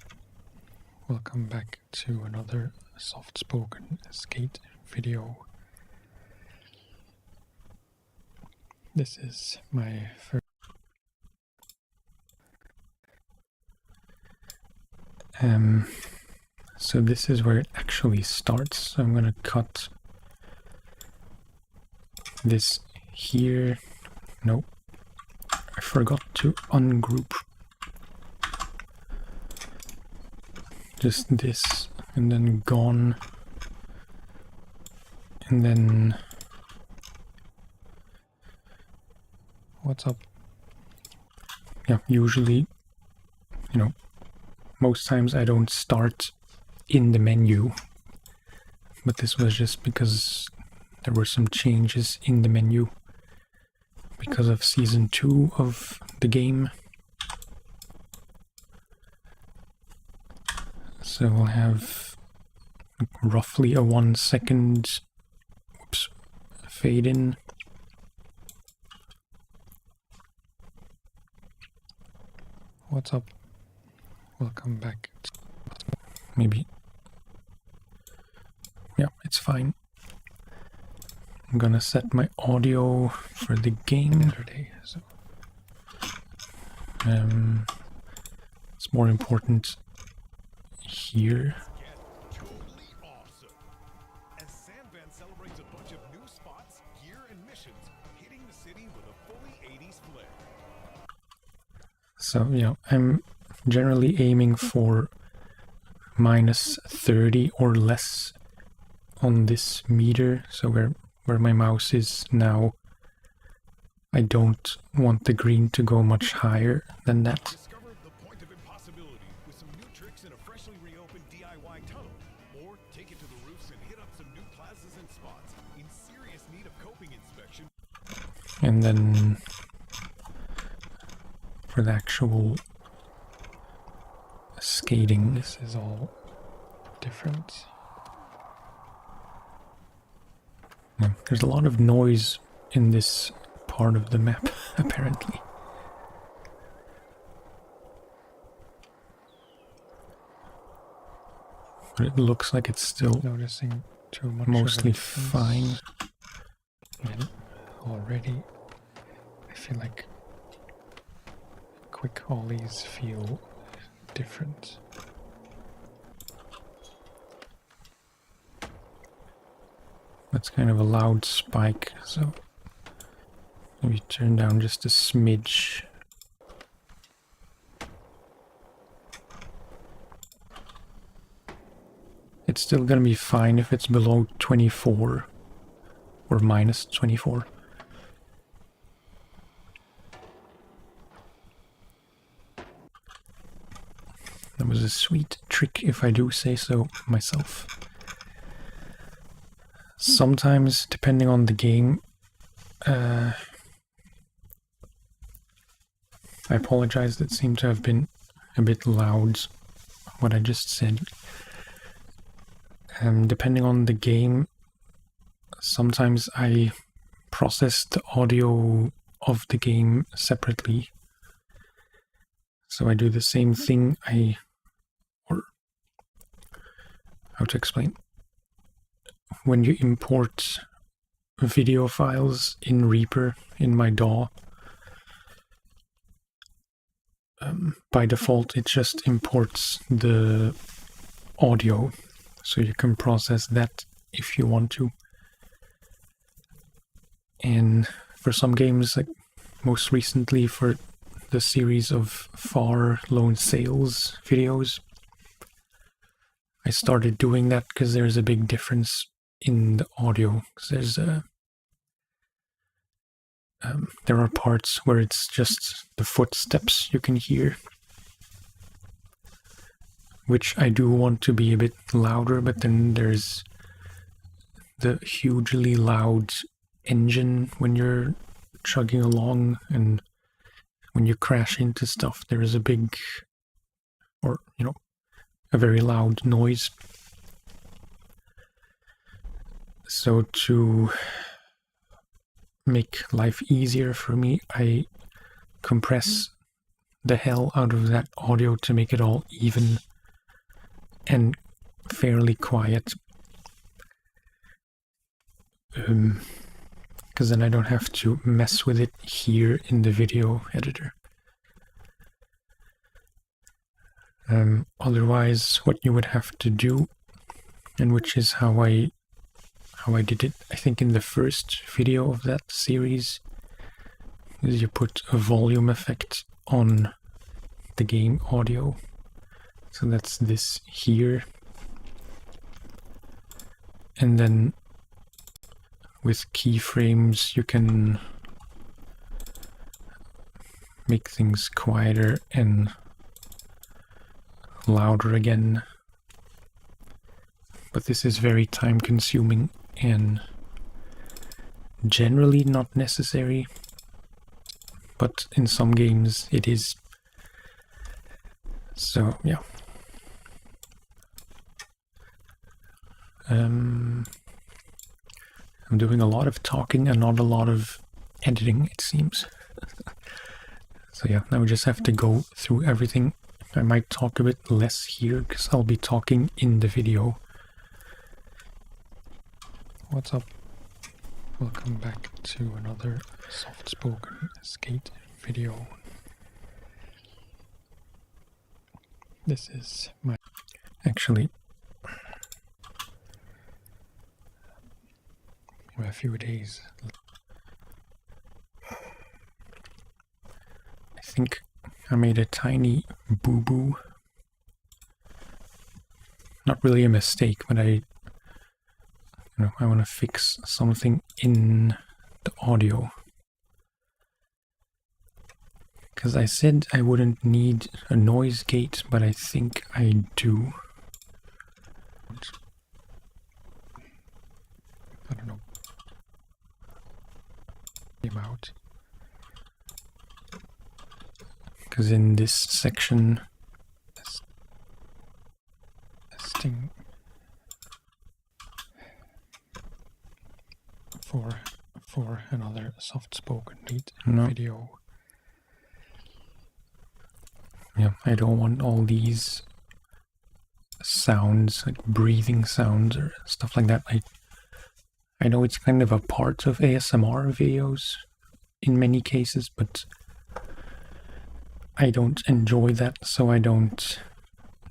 Welcome back to another soft-spoken Skate video. This is my first. So this is where it actually starts. So I'm gonna cut this here. Nope. I forgot to ungroup. Just this, and then gone. And then... What's up? Yeah, usually, you know, most times I don't start in the menu, but this was just because there were some changes in the menu because of season 2 of the game. So we'll have roughly a 1 second fade in. What's up? Welcome back. Maybe. Yeah, it's fine. I'm gonna set my audio for the game. Saturday, so. It's more important here. Totally awesome. As Sandvan celebrates a bunch of new spots, gear, and missions, hitting the city with a fully 80s flair. So, yeah, I'm generally aiming for minus 30 or less on this meter. So where my mouse is now, I don't want the green to go much higher than that. Discover the point of impossibility with some new tricks in a freshly reopened DIY tunnel. Or take it to the roofs and hit up some new plazas and spots in serious need of coping inspection. And then for the actual skating, This is all different. yeah, there's a lot of noise in this part of the map, apparently. But it looks like it's still Noticing too much mostly of a difference. fine. And already I feel like quick ollies feel different. That's kind of a loud spike, so maybe turn down just a smidge. It's still gonna be fine if it's below 24 or minus 24. sweet trick, if I do say so myself. Sometimes, depending on the game, I apologize, that seemed to have been a bit loud, what I just said. Depending on the game, sometimes I process the audio of the game separately. So I do the same thing, or how to explain? When you import video files in Reaper, in my DAW, by default it just imports the audio, so you can process that if you want to. And for some games, like most recently for the series of Far Lone Sails videos, I started doing that because there's a big difference in the audio. There's there are parts where it's just the footsteps you can hear, which I do want to be a bit louder, but then there's the hugely loud engine when you're chugging along, and when you crash into stuff, there is a big, or, a very loud noise. So to make life easier for me, I compress the hell out of that audio to make it all even and fairly quiet. Because then I don't have to mess with it here in the video editor. Otherwise, what you would have to do, and which is how I did it, I think in the first video of that series, is you put a volume effect on the game audio. So that's this here. And then with keyframes you can make things quieter and louder again. But this is very time consuming and generally not necessary, but in some games it is. So yeah. I'm doing a lot of talking and not a lot of editing, it seems. So yeah, now we just have to go through everything. I might talk a bit less here because I'll be talking in the video. What's up? Welcome back to another soft-spoken skate video. This is my... Actually, a few days. I think I made a tiny boo-boo. Not really a mistake, but I want to fix something in the audio. Because I said I wouldn't need a noise gate, but I think I do. I don't know. Came out. Because in this section, Testing for another soft-spoken video. Yeah, I don't want all these sounds, like breathing sounds or stuff like that. I know it's kind of a part of ASMR videos in many cases, but I don't enjoy that, so I don't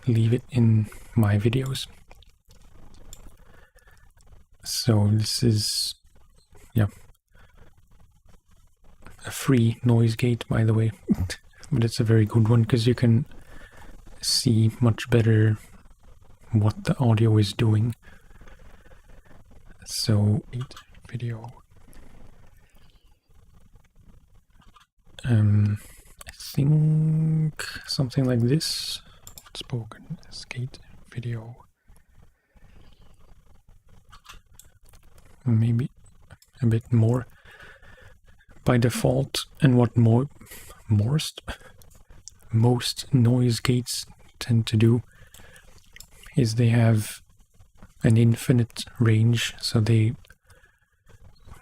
leave it in my videos. So this is, yeah, a free noise gate, by the way. But it's a very good one because you can see much better what the audio is doing. So video. I think something like this. outspoken skate video. Maybe a bit more. By default, and what most noise gates tend to do is they have an infinite range, so they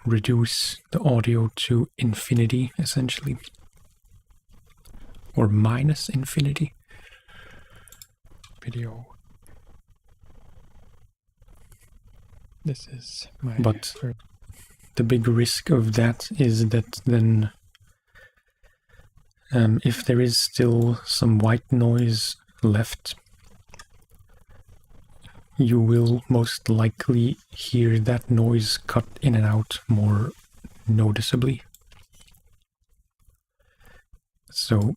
reduce the audio to infinity, essentially, or minus infinity. Video. This is my But first. the big risk of that is that then if there is still some white noise left, you will most likely hear that noise cut in and out more noticeably. So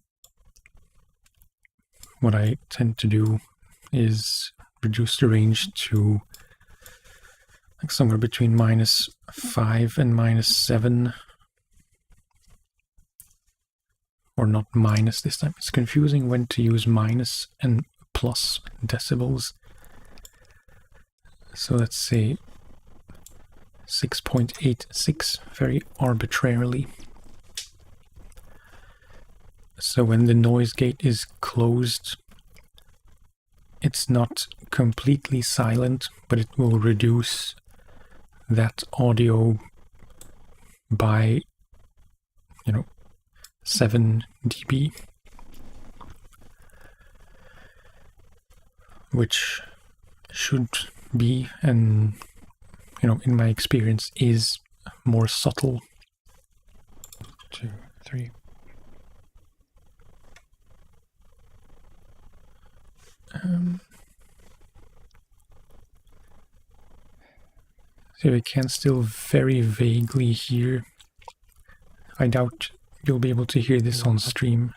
what I tend to do is reduce the range to like somewhere between -5 and -7. Or not minus this time. It's confusing when to use minus and plus decibels. So let's say 6.86 very arbitrarily. So when the noise gate is closed, it's not completely silent, but it will reduce that audio by, 7 dB, which should be, and in my experience, is more subtle. 2, 3. So we can still very vaguely hear. I doubt you'll be able to hear this on stream,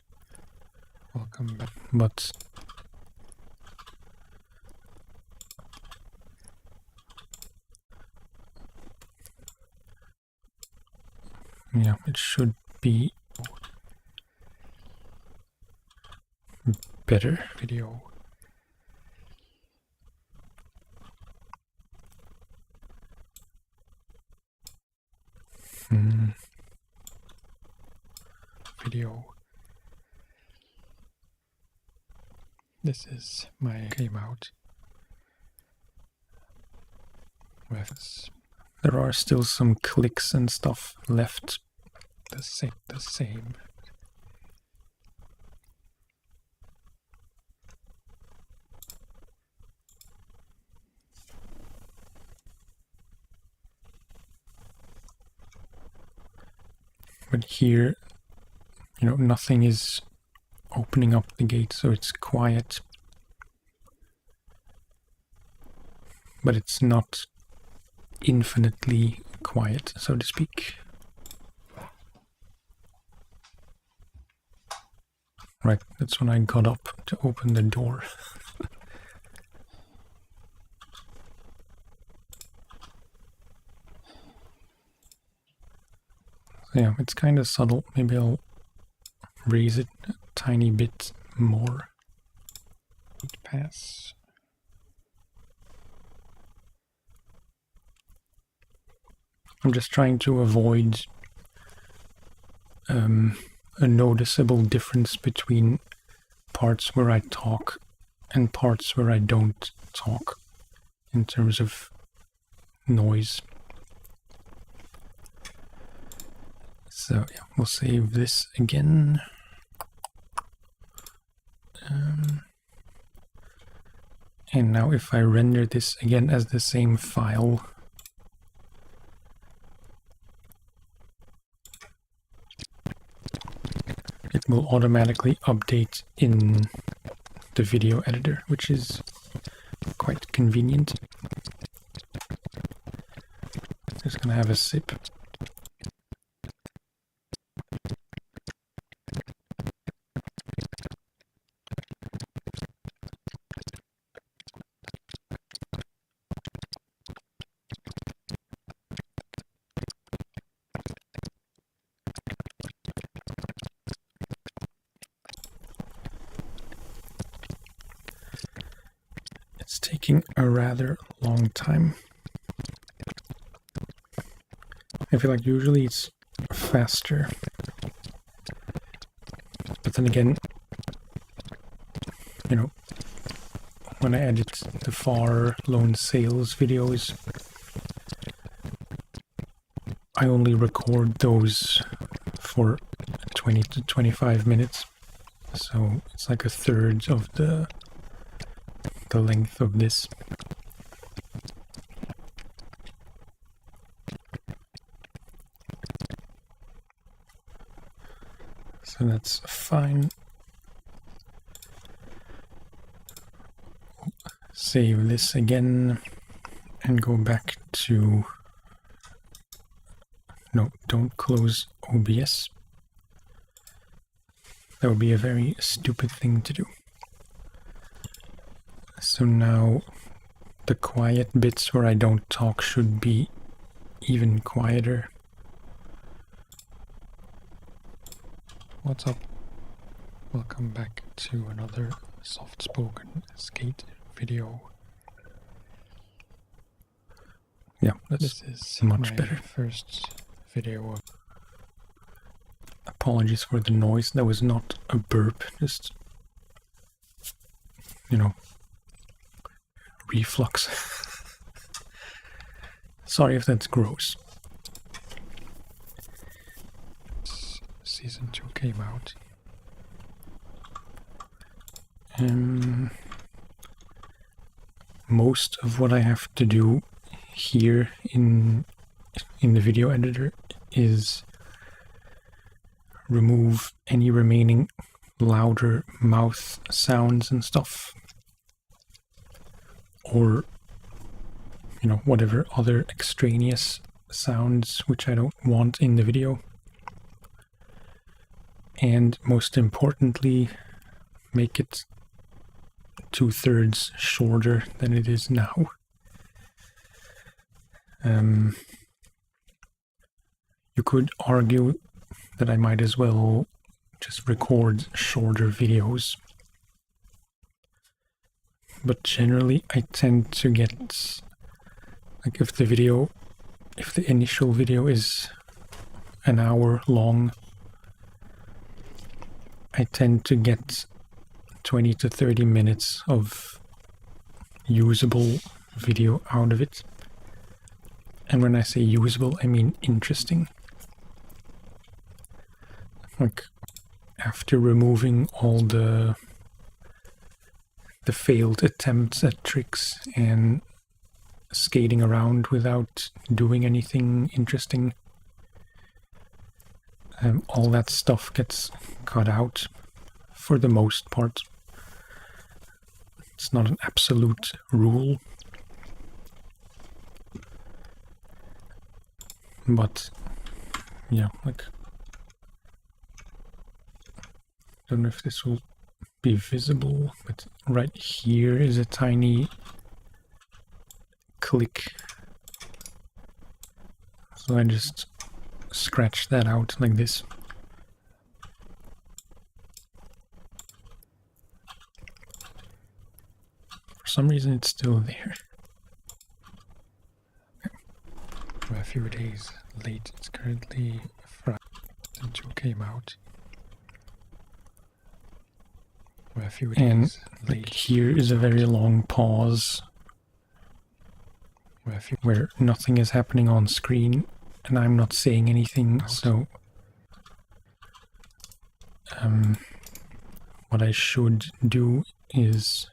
Welcome back. but yeah, it should be better. Video. Video. This is my came out. There are still some clicks and stuff left. The same. But here, nothing is opening up the gate, so it's quiet. But it's not infinitely quiet, so to speak. Right, that's when I got up to open the door. Yeah, it's kind of subtle. Maybe I'll raise it a tiny bit more. Pass. I'm just trying to avoid a noticeable difference between parts where I talk and parts where I don't talk in terms of noise. So yeah, we'll save this again. And now if I render this again as the same file, it will automatically update in the video editor, which is quite convenient. Just gonna have a sip. taking a rather long time. I feel like usually it's faster. But then again, you know, when I edit the far lone sales videos, I only record those for 20 to 25 minutes. So it's like a third of the length of this. So that's fine. Save this again and go back to... No, don't close OBS. That would be a very stupid thing to do. So now the quiet bits where I don't talk should be even quieter. What's up? Welcome back to another soft-spoken skate video. Yeah, that's this is much my better. First video of... Apologies for the noise. That was not a burp, just, you know, reflux. Sorry if that's gross. Season 2 came out. Most of what I have to do here in the video editor is remove any remaining louder mouth sounds and stuff, or you know, whatever other extraneous sounds which I don't want in the video, and most importantly make it 2/3 shorter than it is now. You could argue that I might as well just record shorter videos, but generally I tend to get, like, if the initial video is an hour long, I tend to get 20 to 30 minutes of usable video out of it. And when I say usable, I mean interesting. Like, after removing all the failed attempts at tricks and skating around without doing anything interesting, all that stuff gets cut out for the most part. It's not an absolute rule, but yeah, like, I don't know if this will be visible, but right here is a tiny click. So I just scratch that out like this. For some reason it's still there. We're a few days late. It's currently Friday. Season 2 came out. We're a few days late. Here is a very long pause where nothing is happening on screen and I'm not saying anything. So what I should do is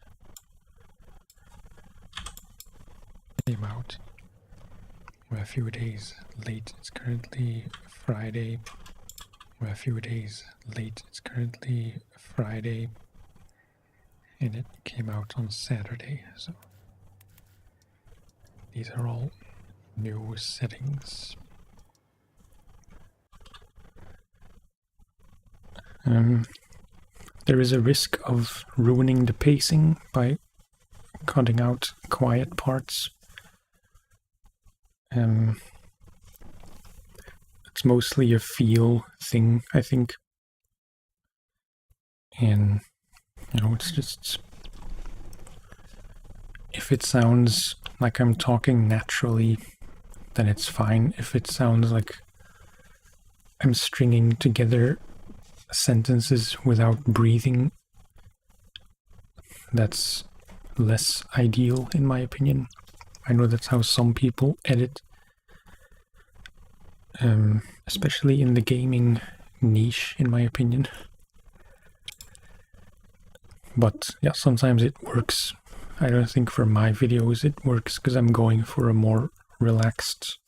came out. We're a few days late. It's currently Friday. We're a few days late. It's currently Friday. And it came out on Saturday. So these are all new settings. There is a risk of ruining the pacing by cutting out quiet parts. It's mostly a feel thing, I think. And, you know, it's just... If it sounds like I'm talking naturally, then it's fine. If it sounds like I'm stringing together sentences without breathing, that's less ideal in my opinion. I know that's how some people edit, especially in the gaming niche, in my opinion. But yeah, sometimes it works. I don't think for my videos it works because I'm going for a more relaxed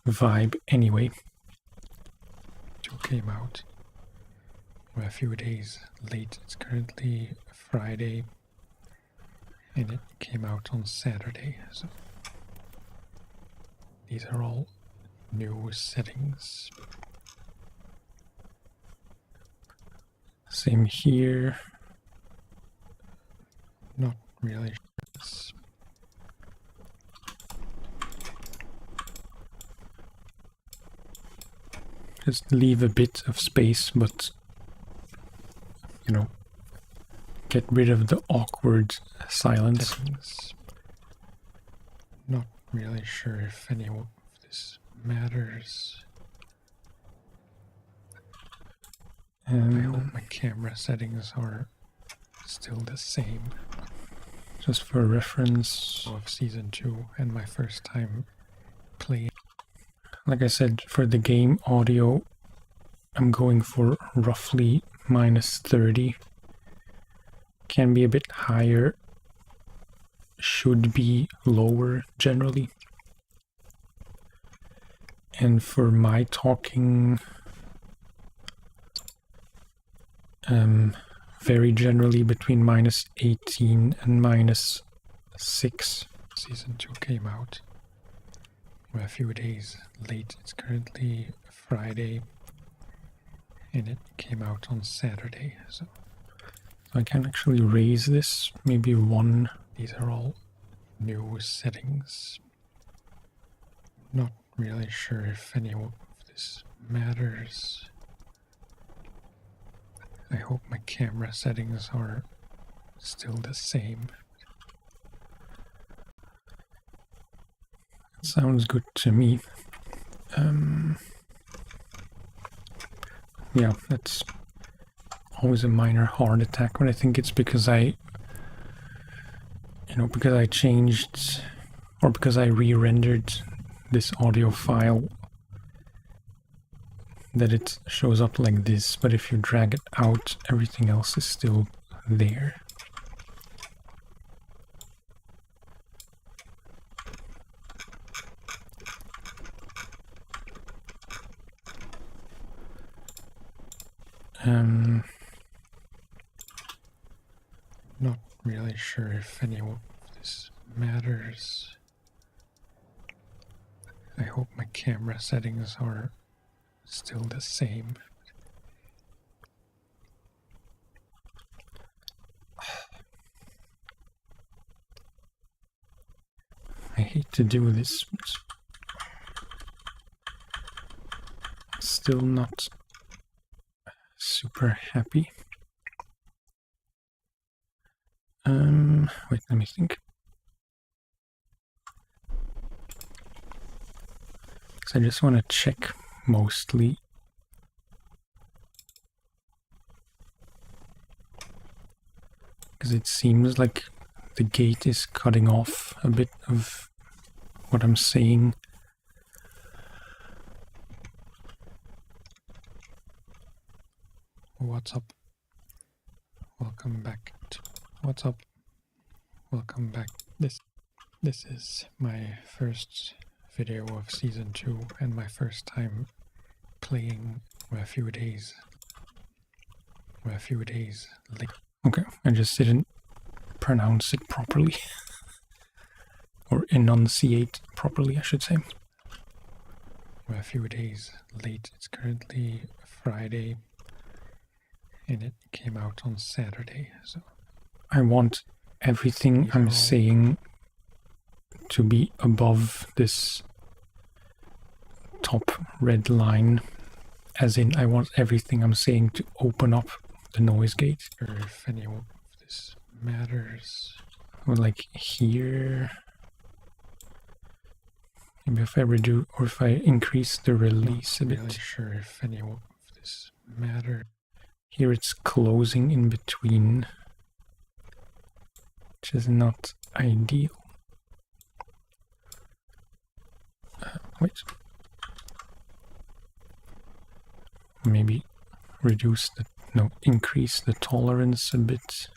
vibe anyway. It came out. We're a few days late. It's currently Friday, and it came out on Saturday. So these are all new settings. Same here. Not really sure. Just leave a bit of space, but you know, get rid of the awkward silence. Settings. Not really sure if any of this matters. I hope my camera settings are still the same. Just for reference, Of season 2 and my first time playing. like I said, for the game audio, I'm going for roughly -30. Can be a bit higher, should be lower generally. And for my talking, very generally between -18 and -6. Season 2 came out. We're a few days late. It's currently Friday, and it came out on Saturday. So I can actually raise this, maybe 1. these are all new settings. Not really sure if any of this matters. I hope my camera settings are still the same. Sounds good to me. Yeah, that's always a minor heart attack, but I think it's because because I changed, or because I re-rendered this audio file, that it shows up like this, but if you drag it out, everything else is still there. Not really sure if any of this matters. I hope my camera settings are still the same. I hate to do this, but still not super happy. Wait, let me think. So I just want to check mostly. Because it seems like the gate is cutting off a bit of what I'm saying. What's up? Welcome back. What's up? Welcome back. This is my first video of season 2 and my first time playing. We're a few days late. Okay, I just didn't pronounce it properly. Or enunciate properly, I should say. We're a few days late. It's currently Friday, and it came out on Saturday. So I want everything I'm saying to be above this top red line, as in I want everything I'm saying to open up the noise gate. if any of this matters. or like here. Maybe if I reduce, or if I increase the release a bit. Not really sure if any of this matters. Here it's closing in between, which is not ideal. Wait. Maybe reduce the, no, increase the tolerance a bit.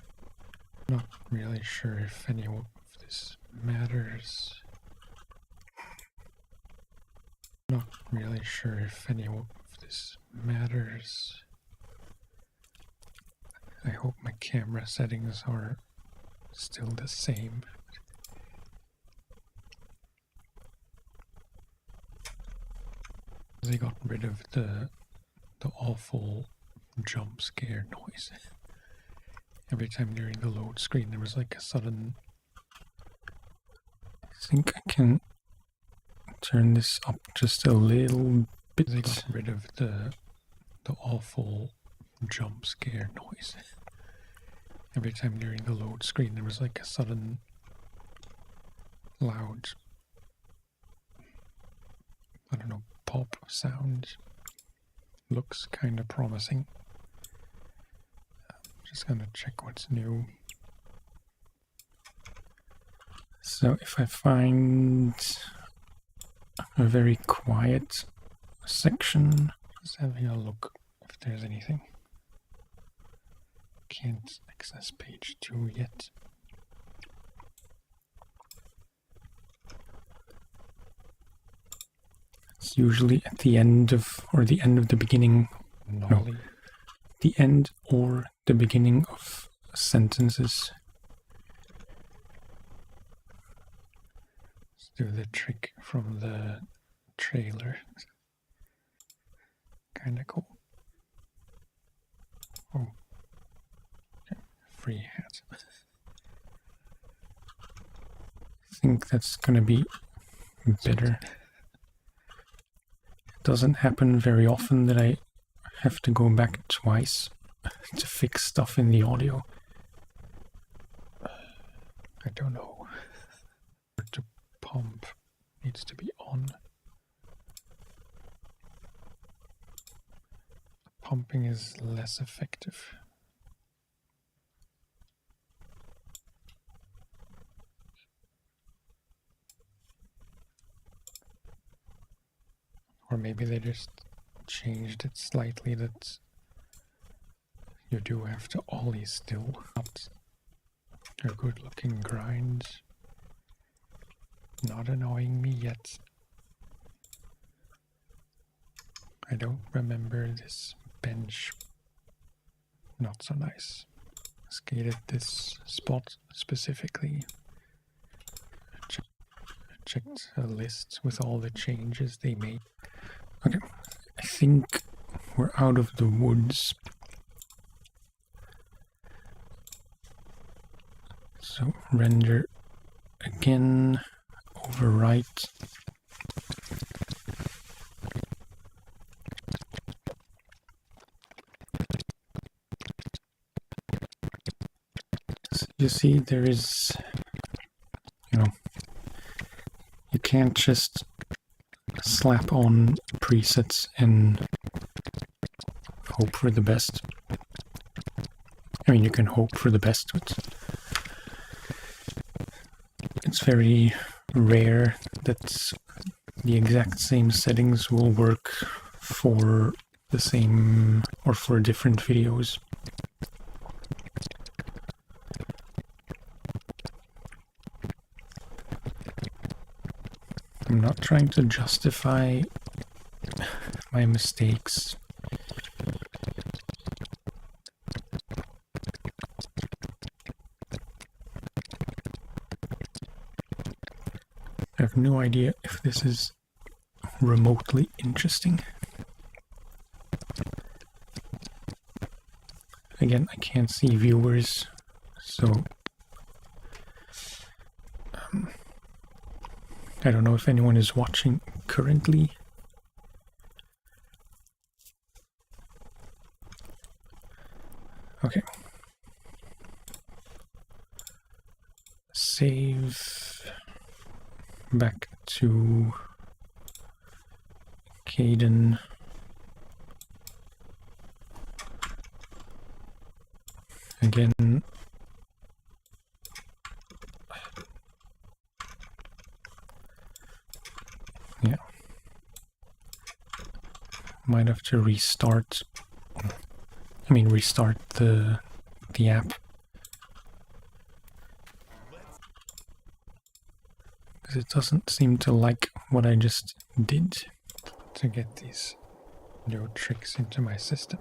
Not really sure if any of this matters. Not really sure if any of this matters. I hope my camera settings are still the same. They got rid of the awful jump scare noise. Every time during the load screen there was like a sudden... I think I can turn this up just a little bit. They got rid of the awful jump scare noise. Every time during the load screen there was like a sudden loud, I don't know, pop sound. Looks kind of promising. Just gonna check what's new. So if I find a very quiet section, Just having a look if there's anything. Can't access page 2 yet. it's usually at the end of, or the end of the beginning, Nolly. the end or the beginning of sentences. Let's do the trick from the trailer. Kinda cool. Oh. Okay. Free hat. I think that's gonna be better. It doesn't happen very often that I have to go back twice to fix stuff in the audio. I don't know. The pump needs to be on. Pumping is less effective. Or maybe they just changed it slightly that you do have to ollie still. Not a good looking grind. Not annoying me yet. I don't remember this bench. Not so nice. Skated this spot specifically. Checked a list with all the changes they made. Okay, I think we're out of the woods. So render again, overwrite. So you see there is, you can't just slap on presets and hope for the best. I mean, you can hope for the best, but it's very rare that the exact same settings will work for the same or for different videos. I'm not trying to justify my mistakes. I have no idea if this is remotely interesting. Again, I can't see viewers, so I don't know if anyone is watching currently. Okay. save back to Caden. Again, yeah, might have to restart. I mean, restart the app, because it doesn't seem to like what I just did to get these new tricks into my system.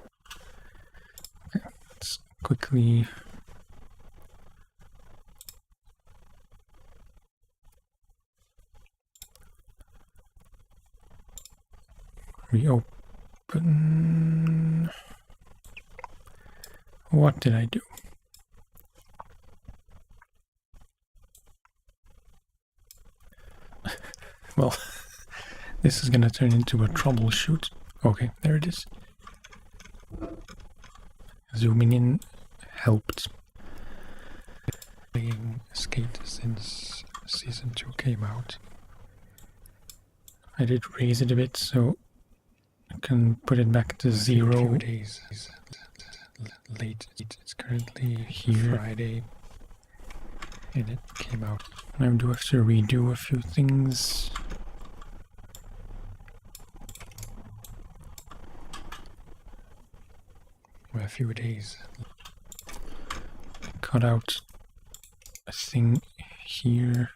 Okay, let's quickly reopen. What did I do? Well, this is gonna turn into a troubleshoot. Okay, there it is. Zooming in helped. Playing Skate since Season 2 came out. I did raise it a bit so I can put it back to 0. A few days late. It's currently Here. Friday, and it came out. I do have to redo a few things. A few days. Cut out a thing here.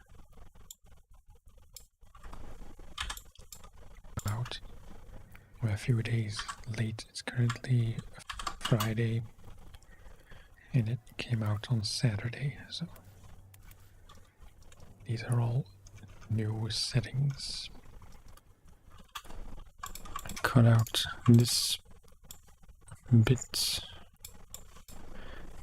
Out. A few days late. It's currently Friday, and it came out on Saturday. So these are all new settings. Cut out this bit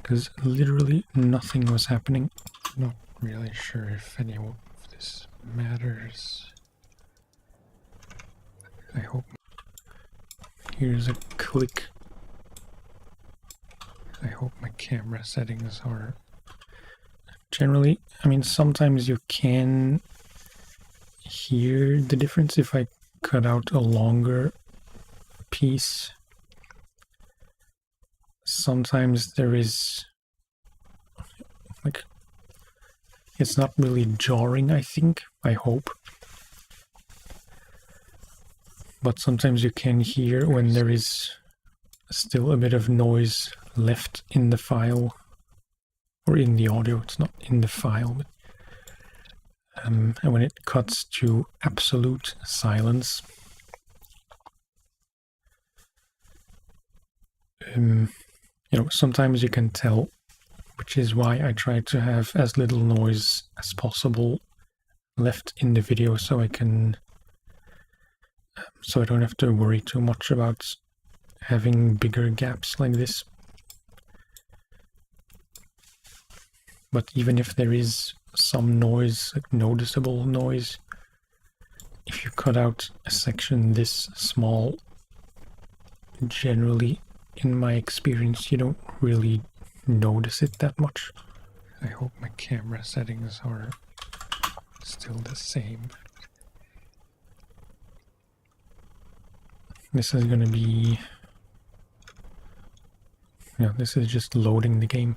because literally nothing was happening. Not really sure if any of this matters. I hope. Here's a click. I hope my camera settings are. Generally, I mean, sometimes you can hear the difference if I cut out a longer piece. Sometimes there is, like, it's not really jarring, I think, I hope. But sometimes you can hear when there is still a bit of noise left in the file, or in the audio. It's not in the file, but and when it cuts to absolute silence, you know, sometimes you can tell, which is why I try to have as little noise as possible left in the video, so I can, so I don't have to worry too much about having bigger gaps like this. But even if there is some noise, like noticeable noise, if you cut out a section this small, generally, in my experience, you don't really notice it that much. I hope my camera settings are still the same. This is gonna be... yeah, this is just loading the game.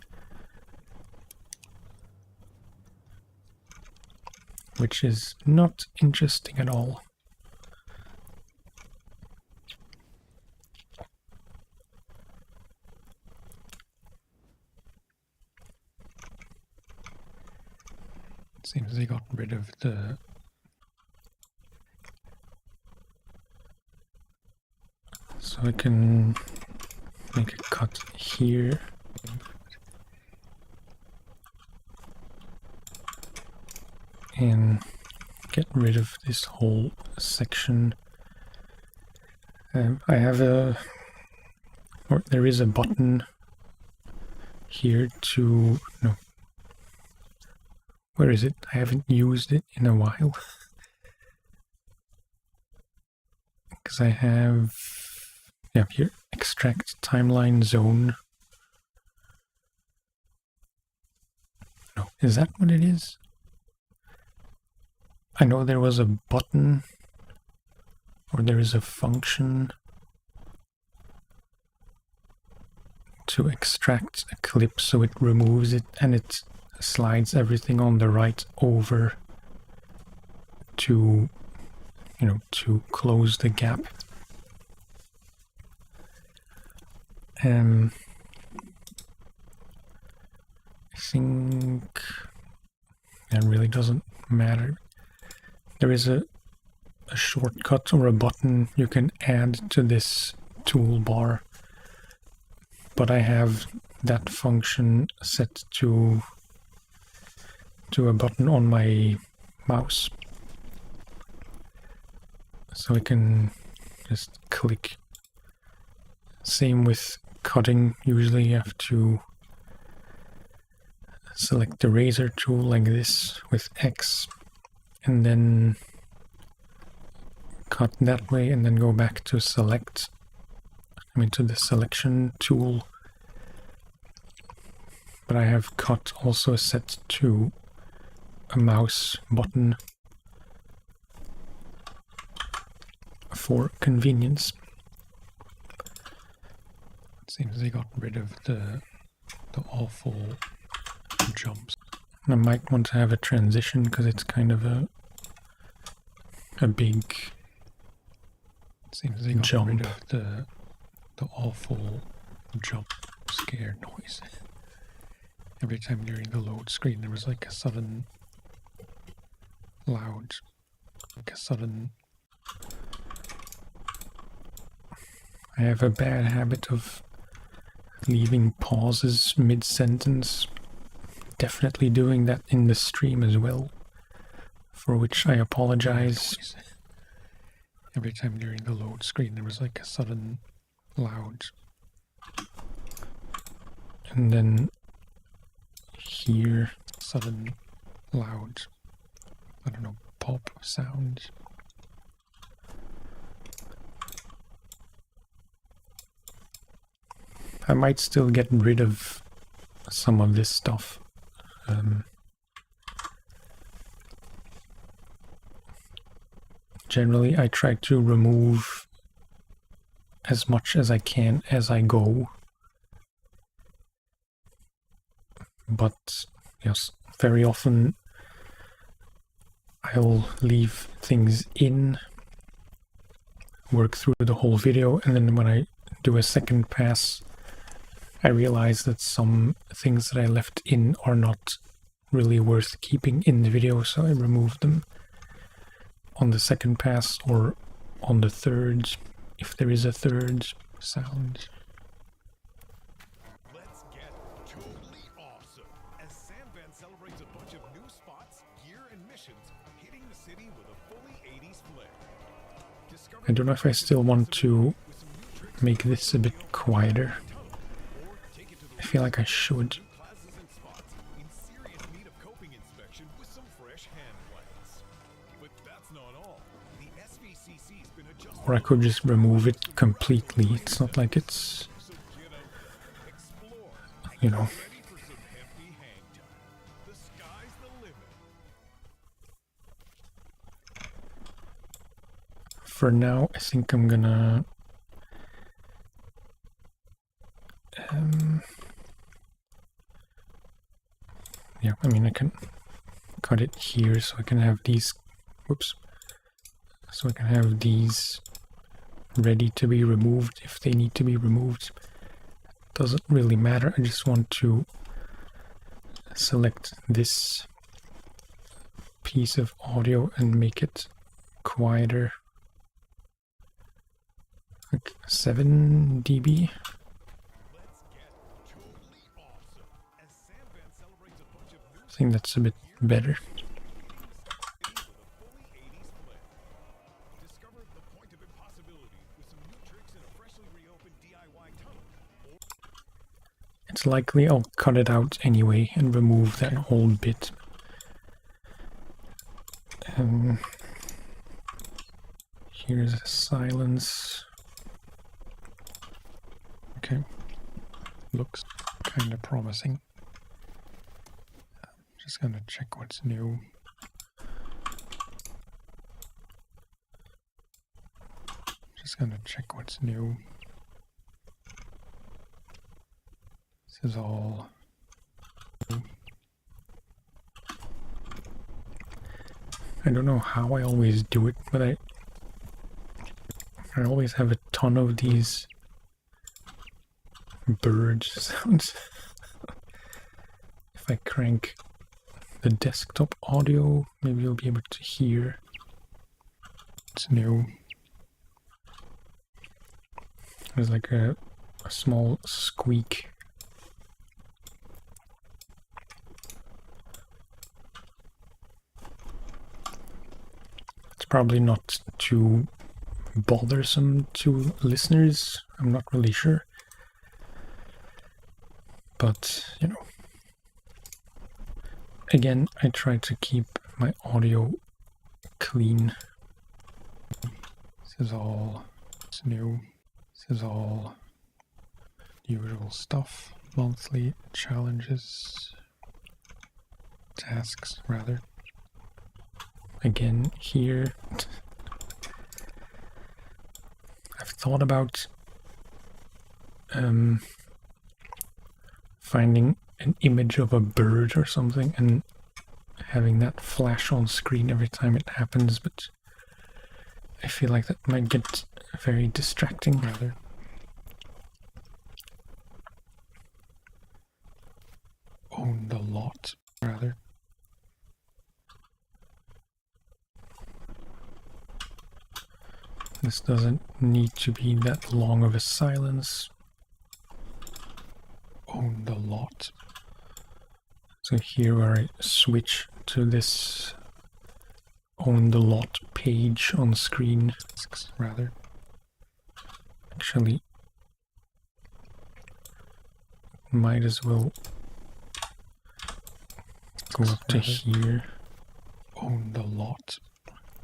Which is not interesting at all. It seems they got rid of the So I can make a cut here. And get rid of this whole section. I have a, or there is a button here to, no, where is it? I haven't used it in a while. Because I have, yeah, here, extract timeline zone. No, is that what it is? I know there was a button, or there is a function to extract a clip, so it removes it and it slides everything on the right over to, you know, to close the gap. I think that really doesn't matter. There is a shortcut or a button you can add to this toolbar, but I have that function set to a button on my mouse, so I can just click. Same with cutting. Usually you have to select the razor tool like this with X, and then cut that way, and then go back to select, to the selection tool. But I have cut also set to a mouse button for convenience. It seems they got rid of the awful jumps. I might want to have a transition because it's kind of a big It seems they got jump. rid of the awful jump scare noise. Every time during the load screen there was like a sudden loud, I have a bad habit of leaving pauses mid-sentence. Definitely doing that in the stream as well, for which I apologize. noise. Every time during the load screen there was like a sudden loud, And then here, sudden loud, I don't know, pop sound. I might still get rid of some of this stuff. Generally, I try to remove as much as I can as I go. But yes, very often I'll leave things in, work through the whole video, and then when I do a second pass, I realize that some things that I left in are not really worth keeping in the video, so I remove them on the second pass or on the third, if there is a third sound. Let's get totally awesome as Sandvan celebrates a bunch of new spots, gear, and missions, hitting the city with a fully 80s flair. I don't know if I still want to make this a bit quieter. I feel like I should. Classes and spots in serious need of coping inspection with some fresh hand lights. But that's not all. The SVCC's been adjusting. Or I could just remove it completely. It's not like it's, So get out, explore, you know. ready for some hefty hang time. The sky's the limit. For now, I think I'm gonna yeah, I mean, I can cut it here so I can have these, whoops, so I can have these ready to be removed if they need to be removed. Doesn't really matter, I just want to select this piece of audio and make it quieter, like 7 dB. Let's get totally awesome as Sandvan celebrates a bunch of new I think that's a bit better. with a fully 80s flair. Discover the point of impossibility with some new tricks in a freshly reopened DIY tunnel. It's likely I'll cut it out anyway and remove that whole bit. Here's a silence. Okay, looks kind of promising. Just gonna check what's new. Just gonna check what's new. This is all new. I don't know how I always do it, but I always have a ton of these bird sounds. If I crank the desktop audio, maybe you'll be able to hear. It's new. There's like a small squeak. It's probably not too bothersome to listeners, I'm not really sure. But, you know, again, I try to keep my audio clean. This is all new. This is all usual stuff. Monthly challenges. Tasks, rather. Again, here, I've thought about finding an image of a bird or something and having that flash on screen every time it happens, but I feel like that might get very distracting. Rather. Own the lot, rather. This doesn't need to be that long of a silence. Own the lot. So here where I switch to this own the lot page on screen, Tasks, rather. actually might as well go up to Rather. here. Own the lot.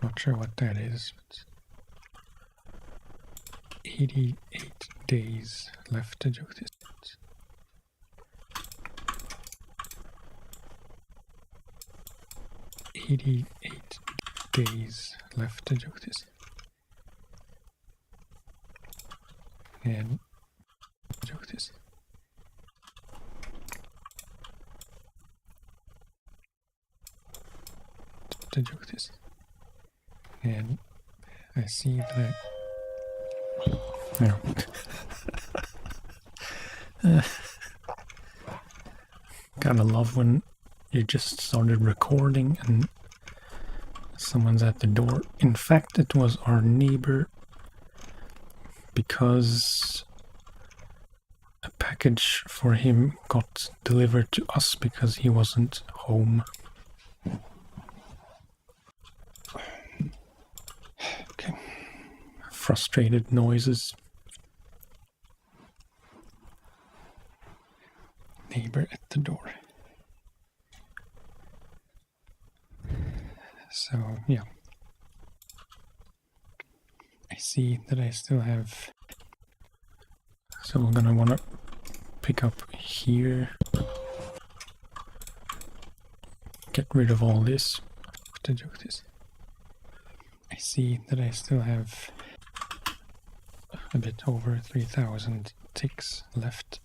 Not sure what that is, but 88 days left to do this. 88 days left to do this. And do this. To do this. And I see that Yeah. Gotta love when you just started recording and someone's at the door. In fact, it was our neighbor, because a package for him got delivered to us because he wasn't home. okay. Frustrated noises. Neighbor at the door. So, yeah. I see that I still have... So we're gonna wanna pick up here. Get rid of all this. to do this. I see that I still have a bit over 3,000 ticks left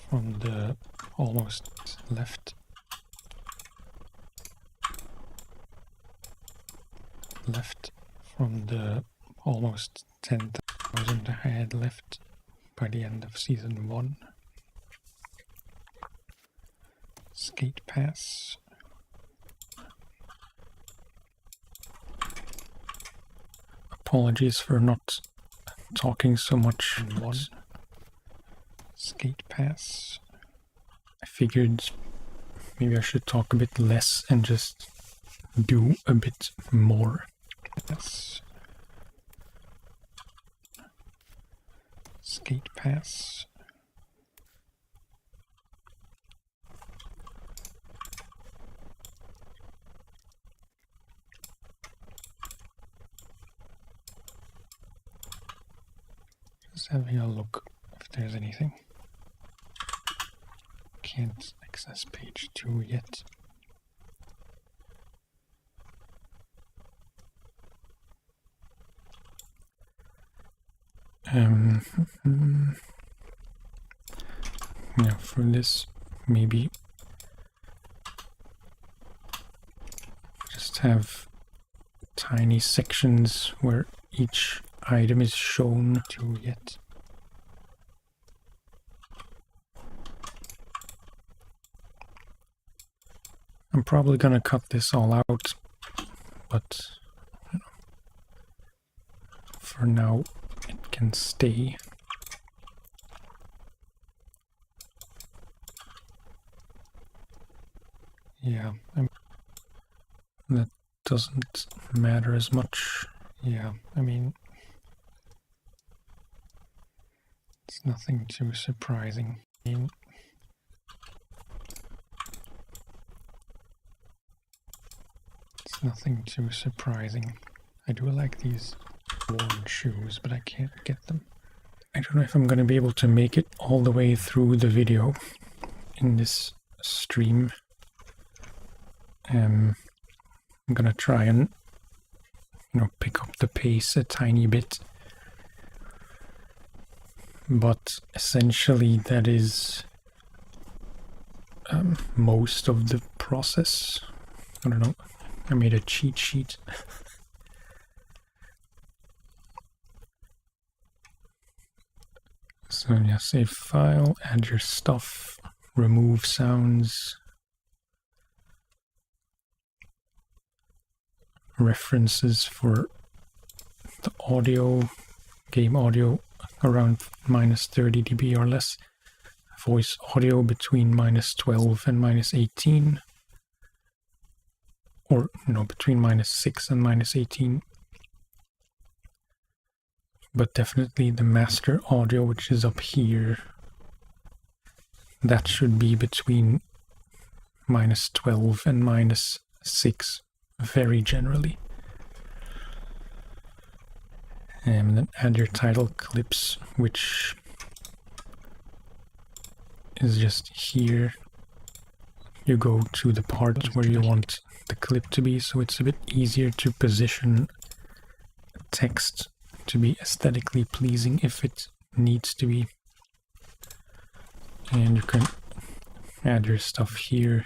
from the almost left from the almost 10,000 I had left by the end of season 1. Skate pass. Apologies for not talking so much. One. Skate pass. I figured maybe I should talk a bit less and just do a bit more. Pass. Skate pass. Just having a look if there's anything. Can't access page 2 yet. Yeah, for this, maybe just have tiny sections where each item is shown to yet. I'm probably gonna cut this all out, but you know, for now it can stay. Yeah, that doesn't matter as much. Yeah, I mean, it's nothing too surprising. I mean, it's nothing too surprising. I do like these worn shoes, but I can't get them. I don't know if I'm going to be able to make it all the way through the video in this stream. I'm going to try and, pick up the pace a tiny bit. But essentially that is most of the process. I don't know. I made a cheat sheet. So yeah, save file, add your stuff, remove sounds, references for the audio, game audio around -30 dB or less, voice audio between -12 and -18, or between -6 and -18. But definitely the master audio, which is up here, that should be between -12 and -6, very generally. And then add your title clips, which is just here. You go to the part where you want the clip to be, so it's a bit easier to position text to be aesthetically pleasing if it needs to be. And you can add your stuff here.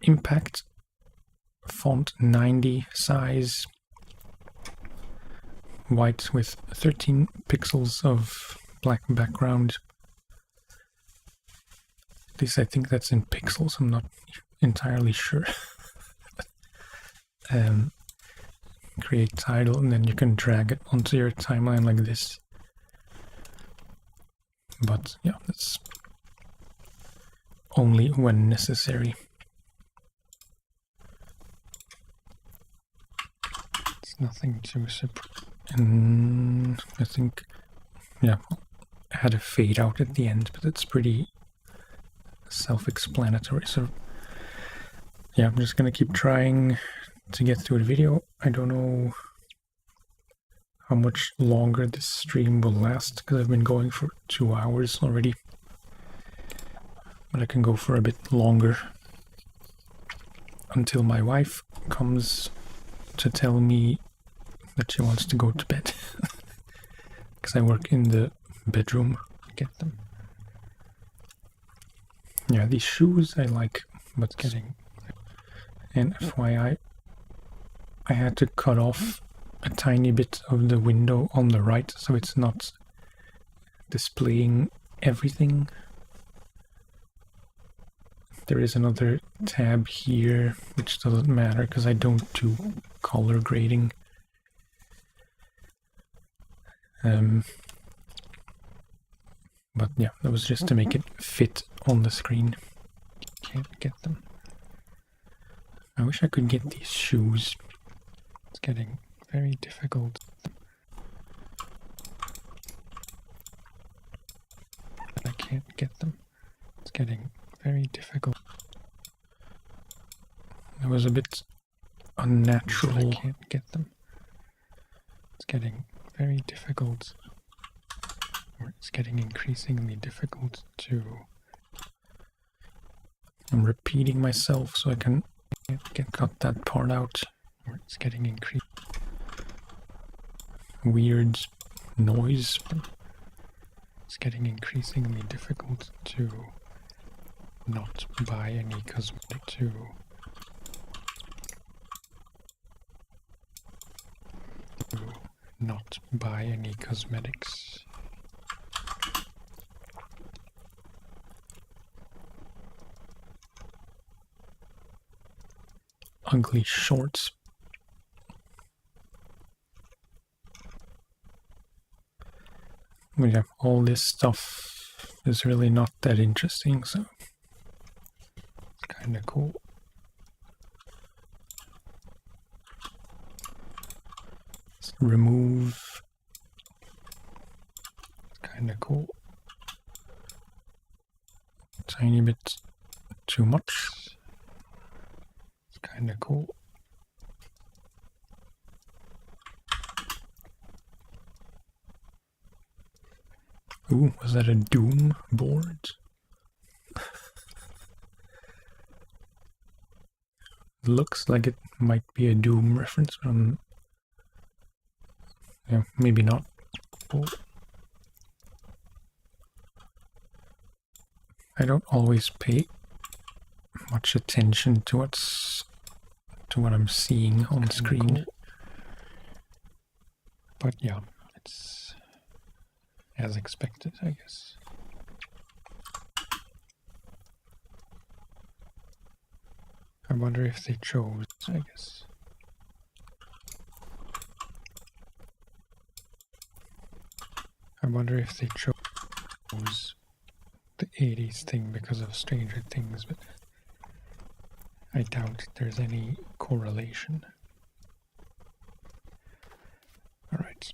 Impact, font 90 size, white with 13 pixels of black background. At least I think that's in pixels, I'm not entirely sure. Create title, and then you can drag it onto your timeline like this. But yeah, that's only when necessary. It's nothing too surprising. And I think, yeah, I had a fade out at the end, but it's pretty self-explanatory. So yeah, I'm just gonna keep trying to get through the video. I don't know how much longer this stream will last, because I've been going for 2 hours already. But I can go for a bit longer until my wife comes to tell me that she wants to go to bed. Because I work in the bedroom. Get them. Yeah, these shoes I like, but getting... And FYI, I had to cut off a tiny bit of the window on the right, so it's not displaying everything. There is another tab here, which doesn't matter because I don't do color grading. But yeah, that was just to make it fit on the screen. Can't get them. I wish I could get these shoes. It's getting very difficult. I can't get them. It's getting very difficult. It was a bit unnatural. I can't get them. It's getting very difficult. Or it's getting increasingly difficult to... I'm repeating myself so I can cut that part out. It's getting increased. Weird noise. It's getting increasingly difficult to not buy any cosmetic to not buy any cosmetics. Ugly shorts. Yeah, all this stuff is really not that interesting, so it's kind of cool. Let's remove. It's kind of cool. Tiny bit too much. It's kind of cool. Ooh, was that a Doom board? Looks like it might be a Doom reference, but yeah, maybe not. Cool. I don't always pay much attention to what I'm seeing on screen. Cool. But yeah, it's as expected, I guess. I wonder if they chose, I guess. I wonder if they chose the 80s thing because of Stranger Things, but I doubt there's any correlation. Alright.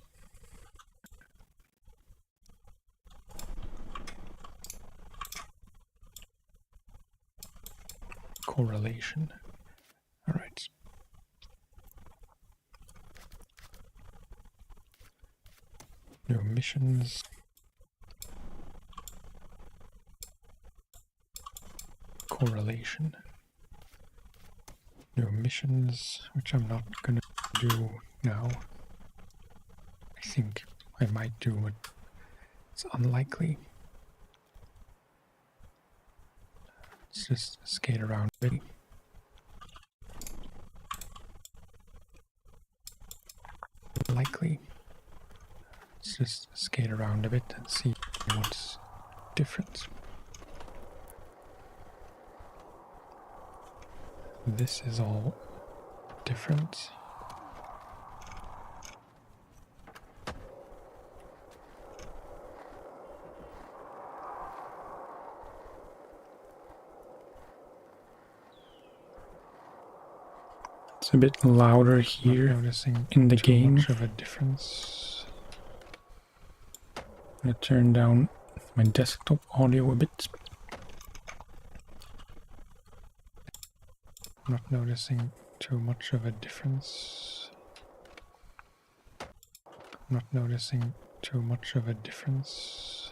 Correlation. Alright. New missions. Correlation. New missions, which I'm not gonna do now. I think I might do, but it's unlikely. Let's just skate around a bit. Likely. Let's just skate around a bit and see what's different. This is all different. It's a bit louder here in the game. Much of a difference. I'm gonna turn down my desktop audio a bit. Not noticing too much of a difference. Not noticing too much of a difference.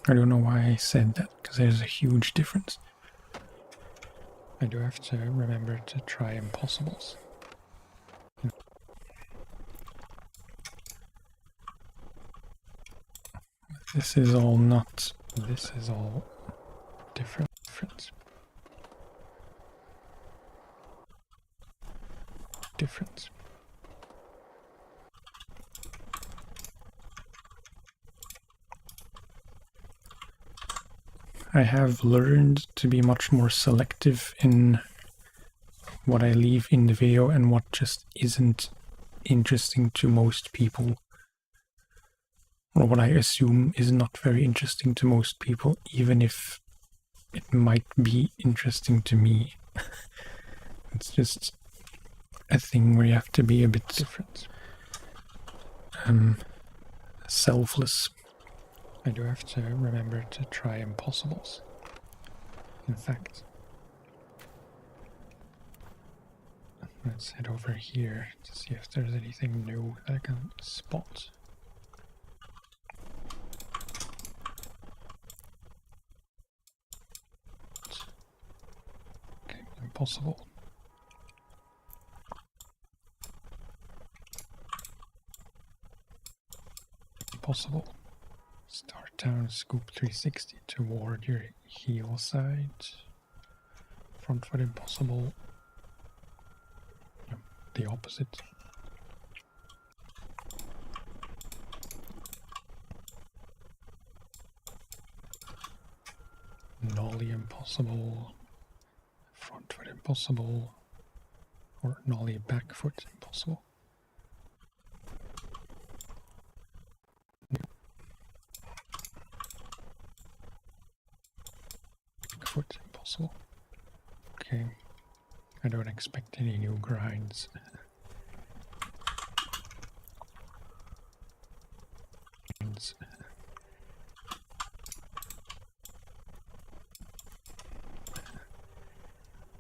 I don't know why I said that, because there's a huge difference. I do have to remember to try impossibles. This is all not. This is all different. Different. I have learned to be much more selective in what I leave in the video and what just isn't interesting to most people. Or what I assume is not very interesting to most people, even if it might be interesting to me. It's just a thing where you have to be a bit different. Selfless. I do have to remember to try impossibles. In fact, let's head over here to see if there's anything new that I can spot. Okay, impossible. impossible. Start down, scoop 360 toward your heel side. Front foot impossible. The opposite. Nollie impossible. Front foot impossible. Or nollie back foot impossible. Back foot impossible. Okay. I don't expect any new grinds.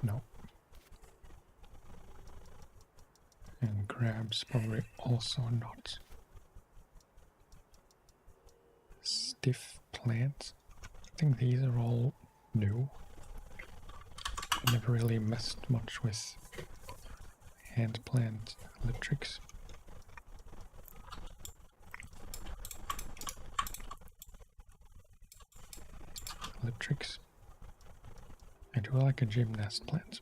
No. And grabs probably also not. Stiff plant. I think these are all new. I never really messed much with hand plant lip tricks. Lip tricks. I do like a gymnast plant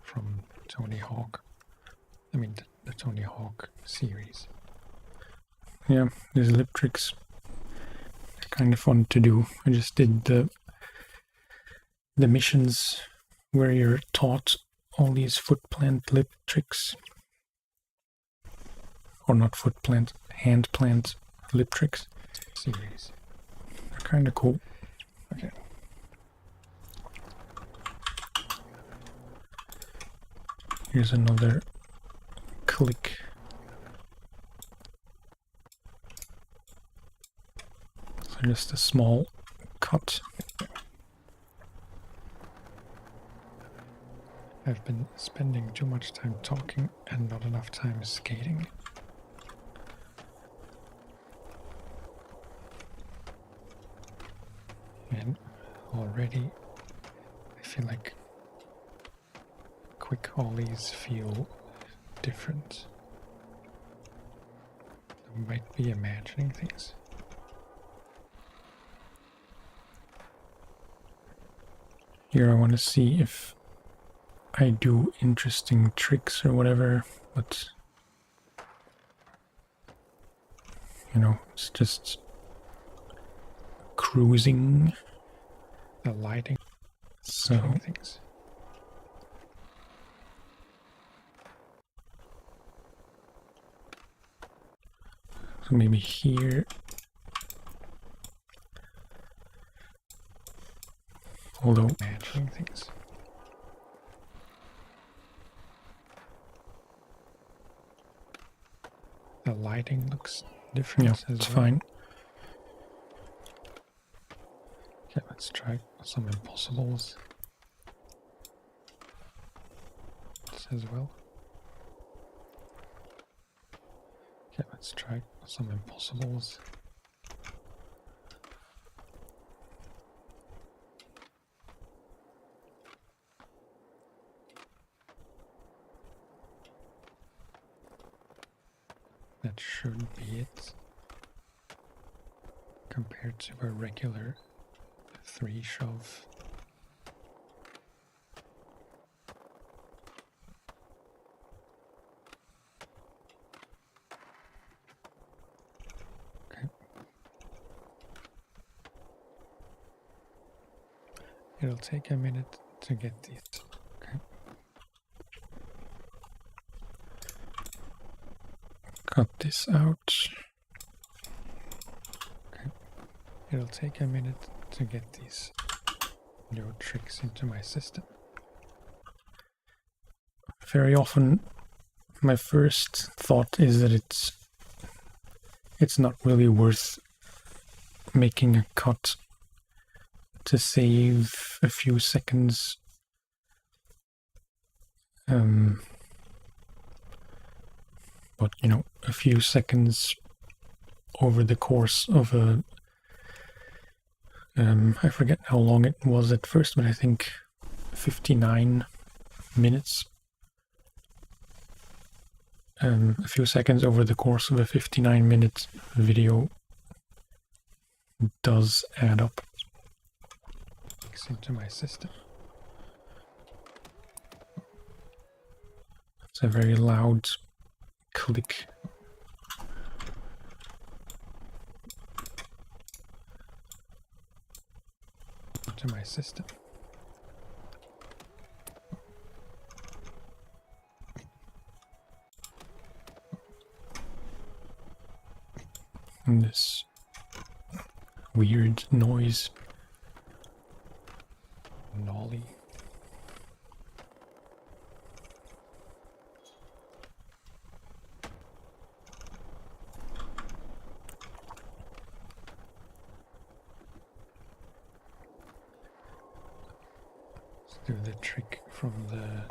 from Tony Hawk. I mean the Tony Hawk series. Yeah, these lip tricks are kind of fun to do. I just did the missions where you're taught all these foot plant lip tricks. Or not foot plant, hand plant lip tricks Series. They're kind of cool. Okay. Here's another click. So just a small cut. I've been spending too much time talking and not enough time skating. And already I feel like quick ollies feel different. I might be imagining things. Here I want to see if I do interesting tricks or whatever, but you know, it's just cruising. The lighting, So things. maybe here. Although Imagining things. The lighting looks different yeah, as it's well. fine. Okay, let's try some impossibles as well. Okay, let's try some impossibles. That should be it. Compared to a regular 3 shove. Okay. It'll take a minute to get these. Okay. Cut this out. It'll take a minute to get these new tricks into my system. Very often my first thought is that it's not really worth making a cut to save a few seconds. But you know, a few seconds over the course of a I forget how long it was at first, but I think 59 minutes. A few seconds over the course of a 59-minute video does add up. Into my system. It's a very loud click. Into my system. And this weird noise. Nolly. Let's do the trick from the...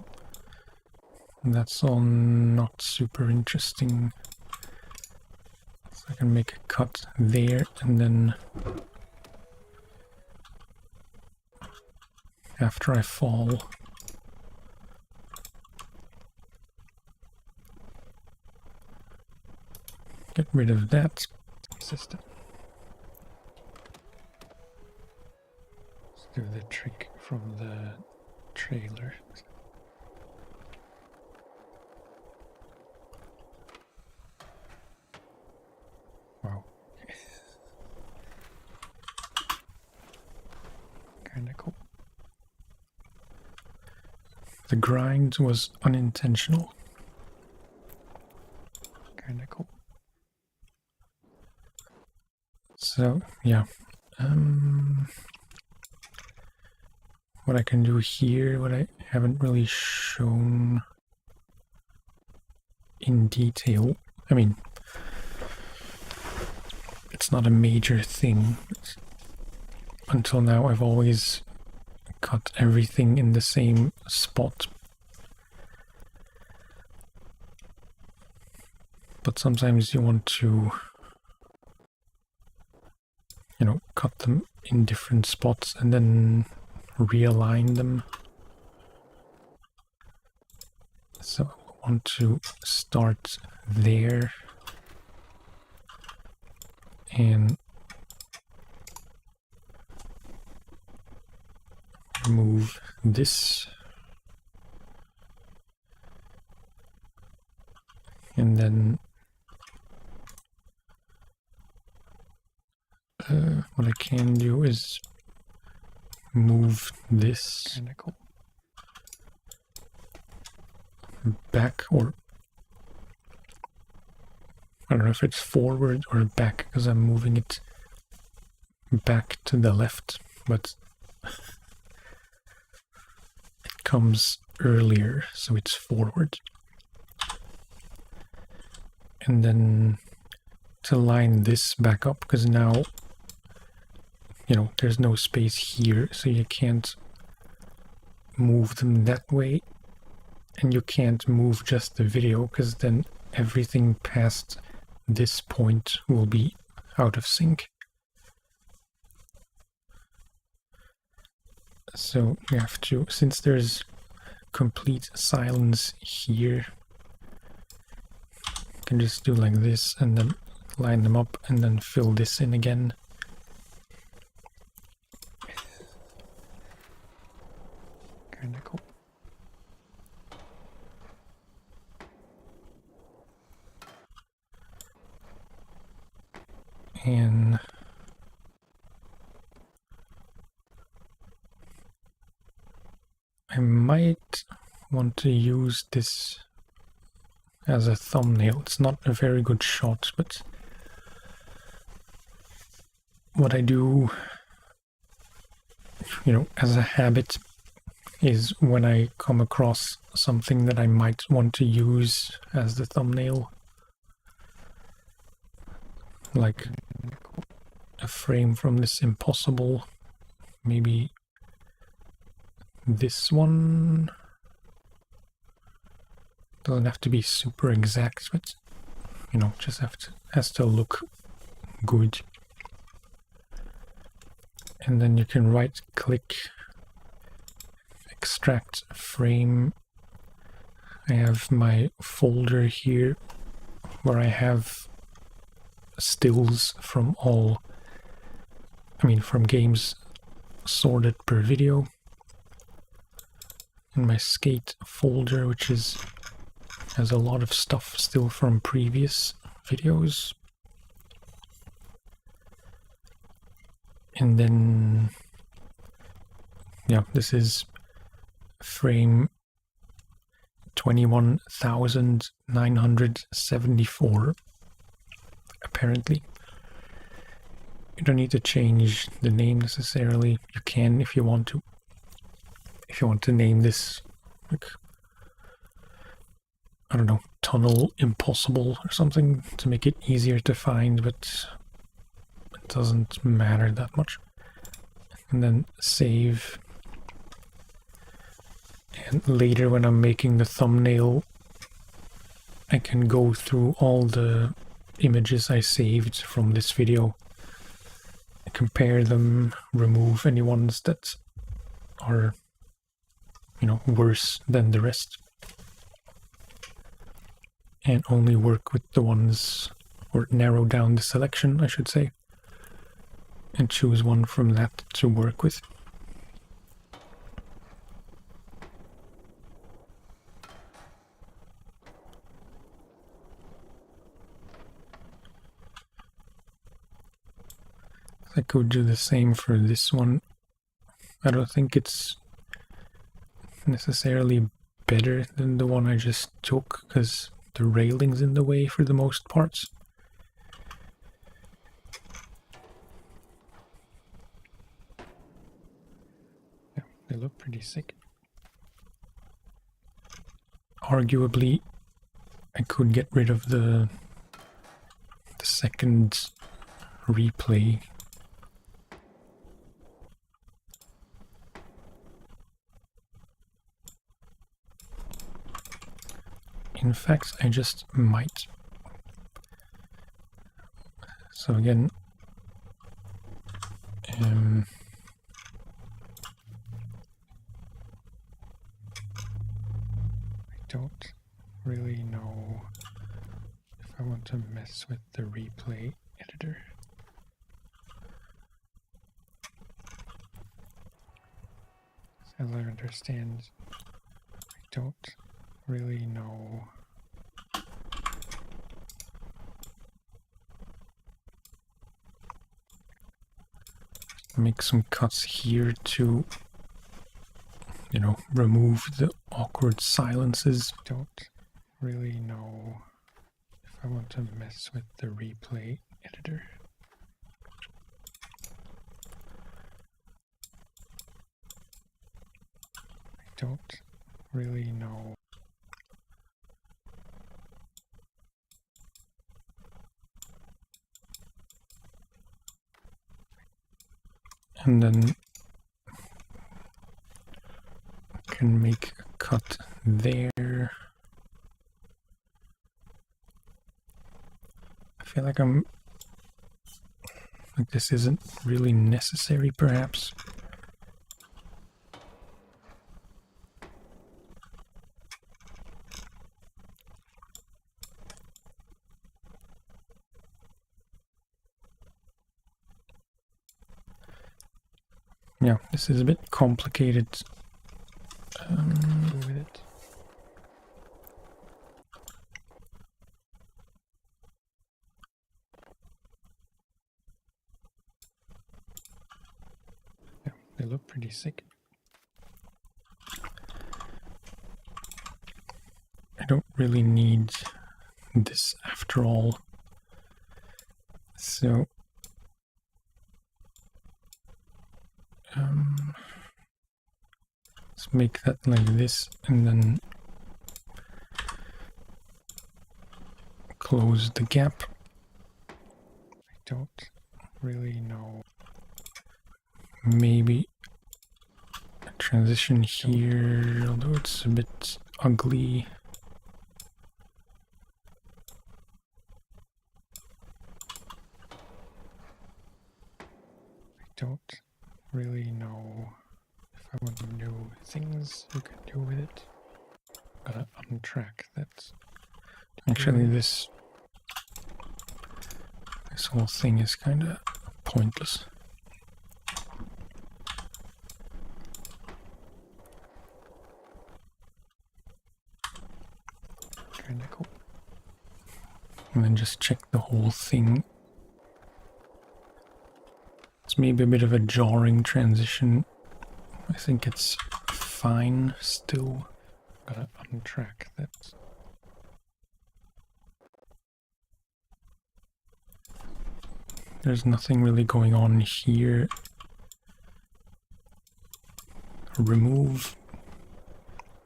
That's all not super interesting. So I can make a cut there and then after I fall, get rid of that system. Let's do the trick from the trailer. Wow. Kinda cool. The grind was unintentional. Kinda cool. So, yeah. What I can do here, what I haven't really shown in detail. I mean, it's not a major thing. Until now, I've always cut everything in the same spot. But sometimes you want to, cut them in different spots and then realign them. So I want to start there and remove this, and then what I can do is move this Kinda cool. back, or I don't know if it's forward or back because I'm moving it back to the left, but it comes earlier, so it's forward. And then to line this back up, because now, there's no space here, so you can't move them that way. And you can't move just the video, because then everything past this point will be out of sync. So you have to, since there's complete silence here, you can just do like this and then line them up and then fill this in again. Kinda cool. And I might want to use this as a thumbnail. It's not a very good shot, but what I do, as a habit is when I come across something that I might want to use as the thumbnail, like a frame from this Impossible, maybe this one. Doesn't have to be super exact, but just has to look good. And then you can right click, extract frame. I have my folder here where I have stills from all from games sorted per video. In my skate folder, which has a lot of stuff still from previous videos. And then, yeah, this is frame 21,974, apparently. You don't need to change the name necessarily. You can if you want to. If you want to name this, like, I don't know, Tunnel Impossible or something to make it easier to find, but it doesn't matter that much. And then save. And later when I'm making the thumbnail, I can go through all the images I saved from this video, compare them, remove any ones that are, worse than the rest, and only work with the ones, or narrow down the selection, I should say, and choose one from that to work with. I could do the same for this one. I don't think it's necessarily better than the one I just took, because the railing's in the way for the most parts. Yeah, they look pretty sick. Arguably, I could get rid of the second replay. In fact, I just might. So again, I don't really know if I want to mess with the replay editor. As I understand, I don't really know make some cuts here to, remove the awkward silences. Don't really know if I want to mess with the replay editor. I don't really know. And then I can make a cut there. I feel like this isn't really necessary, perhaps. Yeah, this is a bit complicated. With it. Yeah, they look pretty sick. I don't really need this after all. So let's make that like this, and then close the gap. I don't really know. Maybe a transition here, although it's a bit ugly. I don't really know if I want to know things you can do with it. Gotta untrack that. Actually, this whole thing is kind of pointless. kinda cool. And then just check the whole thing. It's maybe a bit of a jarring transition. I think it's fine still. Gotta untrack that. There's nothing really going on here. Remove.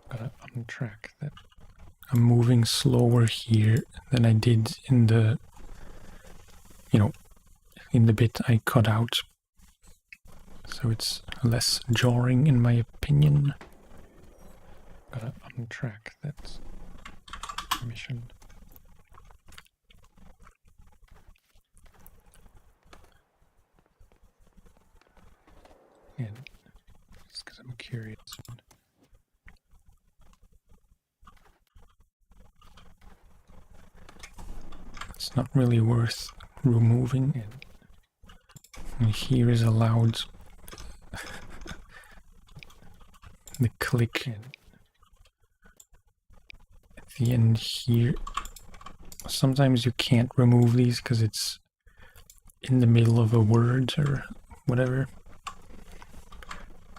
Gotta untrack that. I'm moving slower here than I did in the, in the bit I cut out. So it's less jarring in my opinion. Gotta untrack that mission. And just because I'm curious. It's not really worth removing. And here is allowed the click at the end here. Sometimes you can't remove these because it's in the middle of a word or whatever.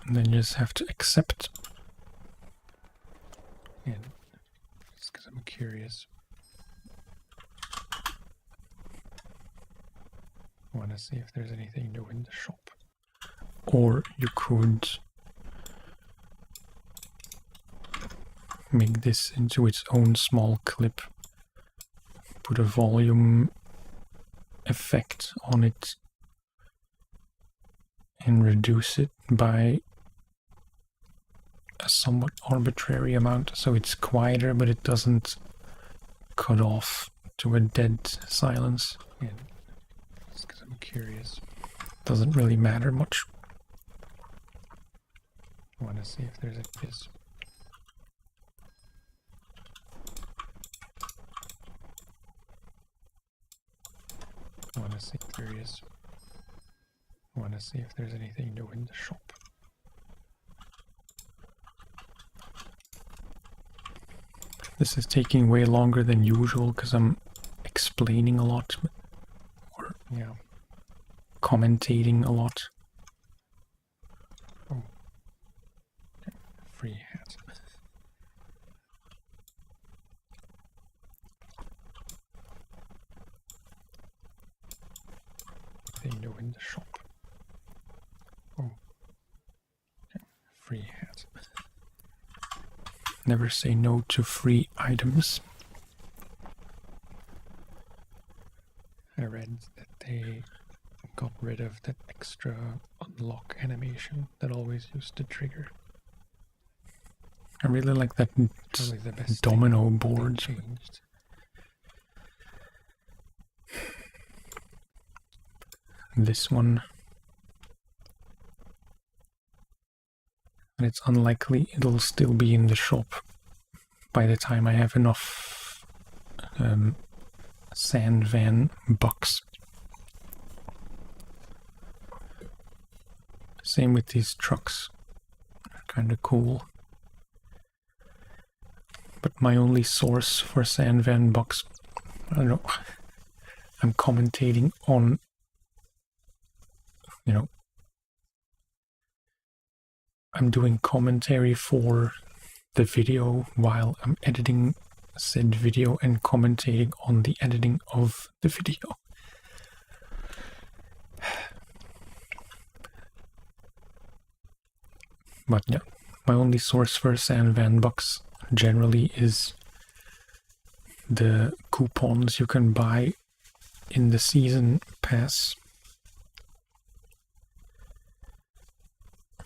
And then you just have to accept. And just because I'm curious. I want to see if there's anything new in the shop. Or you could make this into its own small clip. Put a volume effect on it and reduce it by a somewhat arbitrary amount so it's quieter but it doesn't cut off to a dead silence. And just because I'm curious. Doesn't really matter much. I want to see if there's this. I want to see if there is. I want to see if there's anything new in the shop. This is taking way longer than usual because I'm explaining a lot or commentating a lot. Oh. Free hat. They know in the shop. Oh. Free hat. Never say no to free items. I read that they got rid of that extra unlock animation that always used to trigger. I really like that Probably the best domino thing board. they changed. This one. And it's unlikely it'll still be in the shop by the time I have enough sand van bucks. Same with these trucks. Kinda cool. But my only source for sand van bucks, I don't know, I'm commentating on, I'm doing commentary for the video while I'm editing said video and commentating on the editing of the video. But yeah, my only source for sand van bucks generally is the coupons you can buy in the season pass,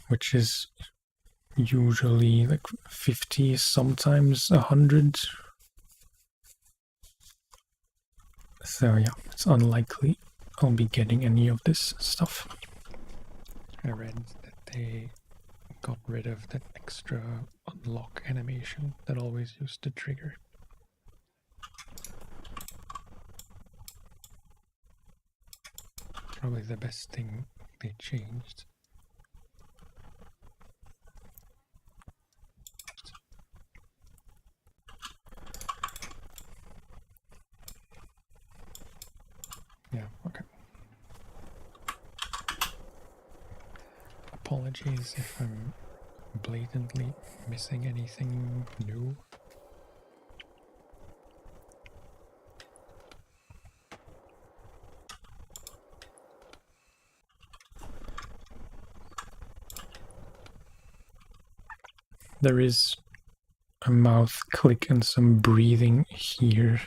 which is usually like 50, sometimes 100. So yeah, it's unlikely I'll be getting any of this stuff. I read that they got rid of that extra unlock animation that always used to trigger. Probably the best thing they changed. apologies if I'm blatantly missing anything new. There is a mouth click and some breathing here.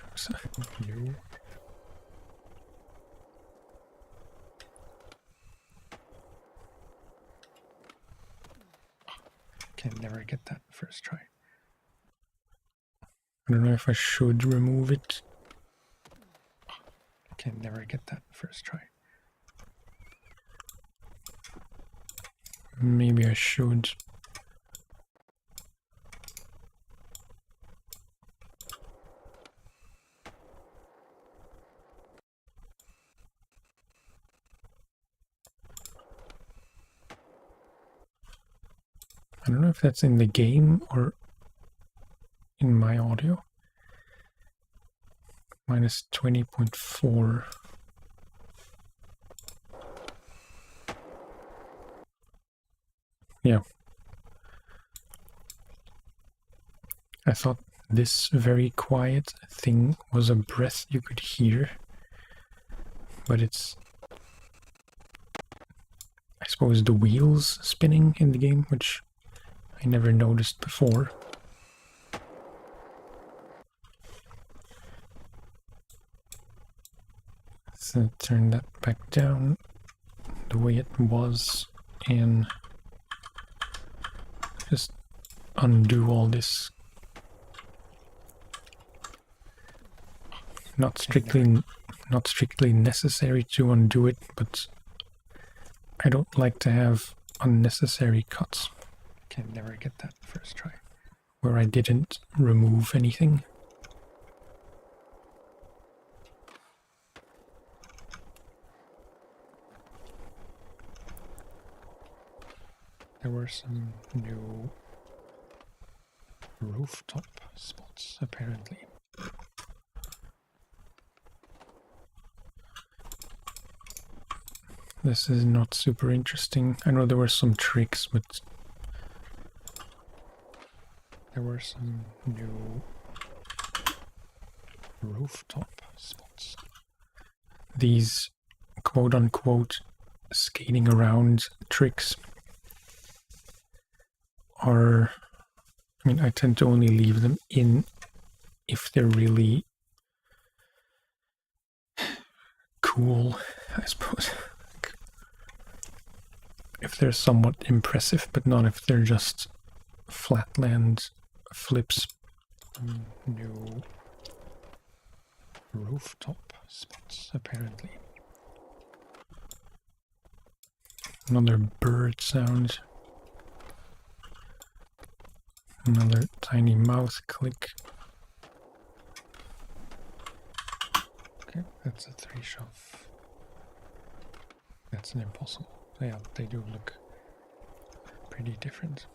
New. Can never get that first try. I don't know if I should remove it. Can never get that first try. Maybe I should. I don't know if that's in the game or in my audio. Minus 20.4. Yeah. I thought this very quiet thing was a breath you could hear. But it's, I suppose, the wheels spinning in the game, which I never noticed before. So turn that back down the way it was and just undo all this. Not strictly necessary to undo it, but I don't like to have unnecessary cuts. Can never get that first try. Where I didn't remove anything. There were some new rooftop spots, apparently. This is not super interesting. I know there were some tricks, but there were some new rooftop spots. These quote-unquote skating around tricks are, I mean, I tend to only leave them in if they're really cool, I suppose. If they're somewhat impressive, but not if they're just flatland flips. New rooftop spots, apparently. Another bird sound. Another tiny mouth click. Okay, that's a 3-shove. That's an impossible. Yeah, they do look pretty different.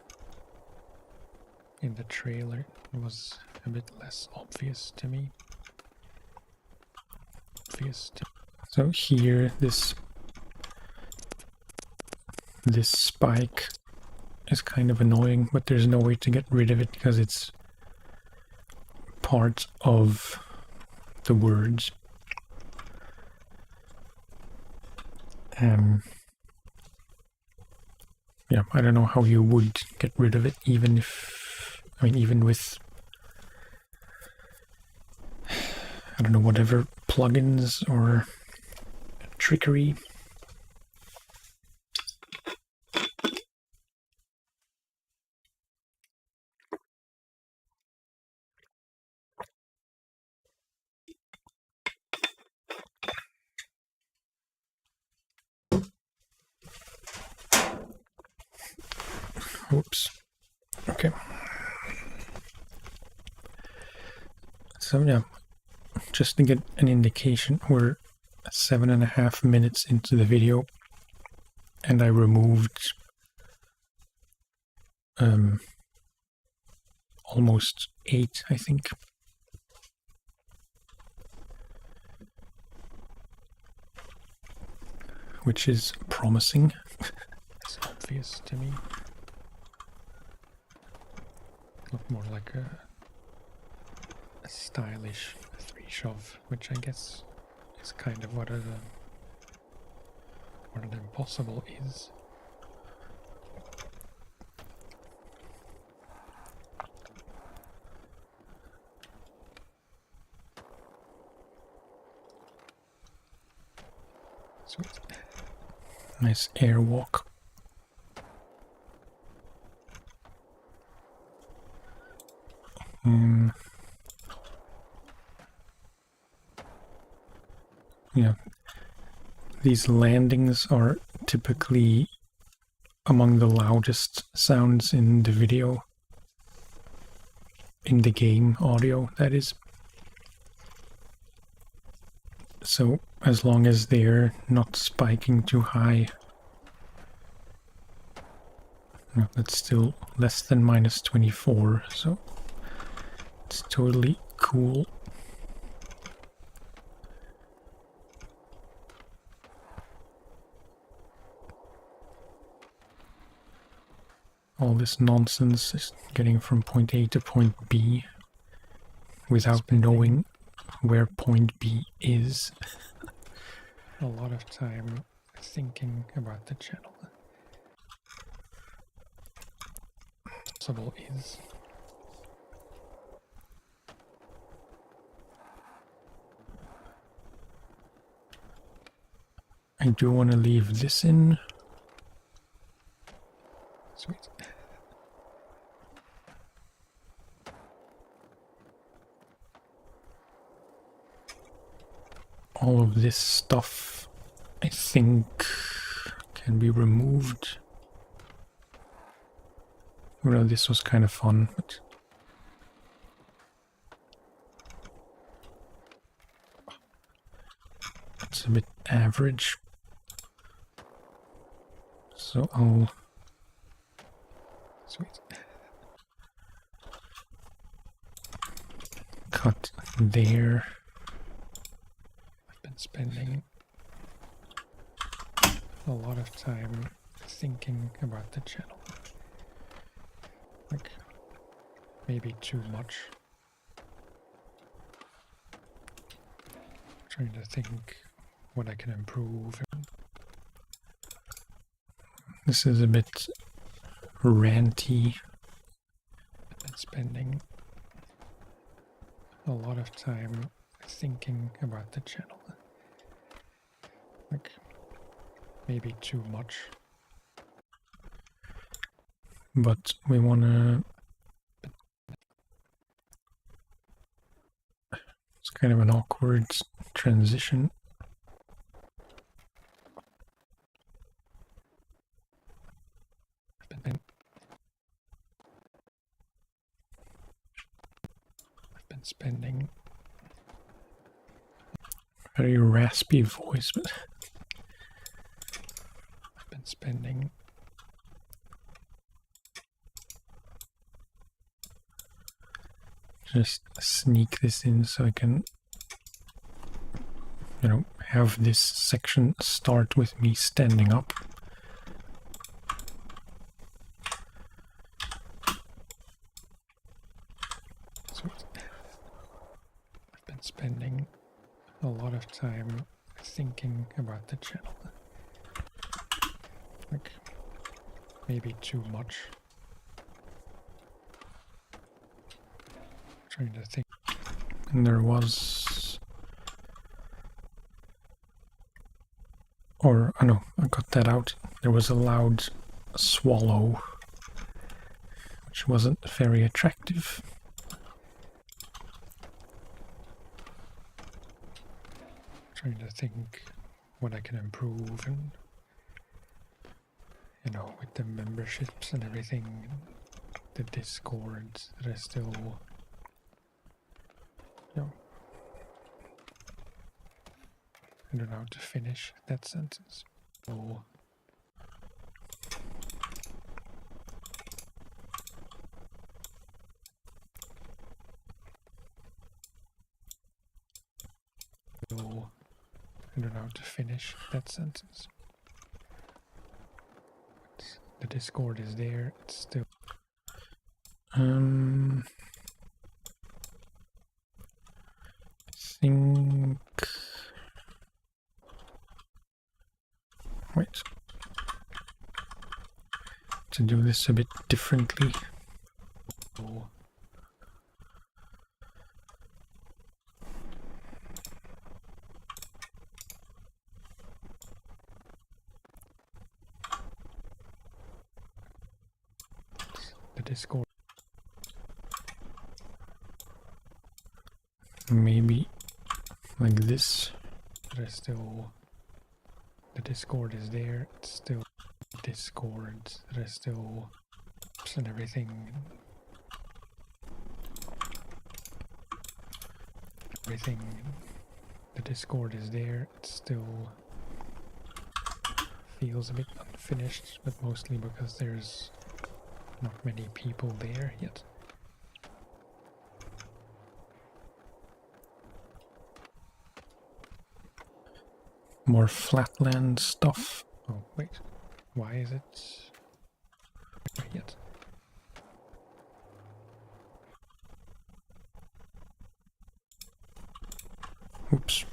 In the trailer, it was a bit less obvious to me. So here, this spike is kind of annoying, but there's no way to get rid of it because it's part of the words. Yeah, I don't know how you would get rid of it, even with, I don't know, whatever plugins or trickery. Oops. Okay. So yeah, just to get an indication, we're 7.5 minutes into the video, and I removed almost 8, I think. Which is promising. obvious to me. Look more like a stylish 3-shove, which I guess is kind of what an impossible is. Sweet. Nice airwalk. Yeah, these landings are typically among the loudest sounds in the video, in the game audio, that is. So as long as they're not spiking too high, no, that's still less than -24, so it's totally cool. All this nonsense is getting from point A to point B without knowing where point B is. A lot of time thinking about the channel. Possible is. I do want to leave this in. Sweet. All of this stuff, I think, can be removed. Well, this was kind of fun, but it's a bit average. So I'll Sweet. cut there. I've been spending a lot of time thinking about the channel. Like, maybe too much. Trying to think what I can improve. This is a bit ranty. I've been spending a lot of time thinking about the channel. Like, maybe too much. But we want to... It's kind of an awkward transition. I've been spending Very raspy voice, but I've been spending just sneak this in so I can, you know, have this section start with me standing up. Sweet. I've been spending a lot of time thinking about the channel. Like, maybe too much. Trying to think. And there was... Or, oh no, I got that out. There was a loud swallow, which wasn't very attractive. Trying to think what I can improve, and you know, with the memberships and everything, the discords that I still, you know, I don't know how to finish that sentence. So I don't know how to finish that sentence. the Discord is there. It's still. Think. Wait. To do this a bit differently. Oh. The Discord. Maybe like this. There's still. The Discord is there. It's still Discord. There's still and everything. The Discord is there. It still feels a bit unfinished, but mostly because there's not many people there yet. More flatland stuff. Oh, wait. Why is it yet? Oops.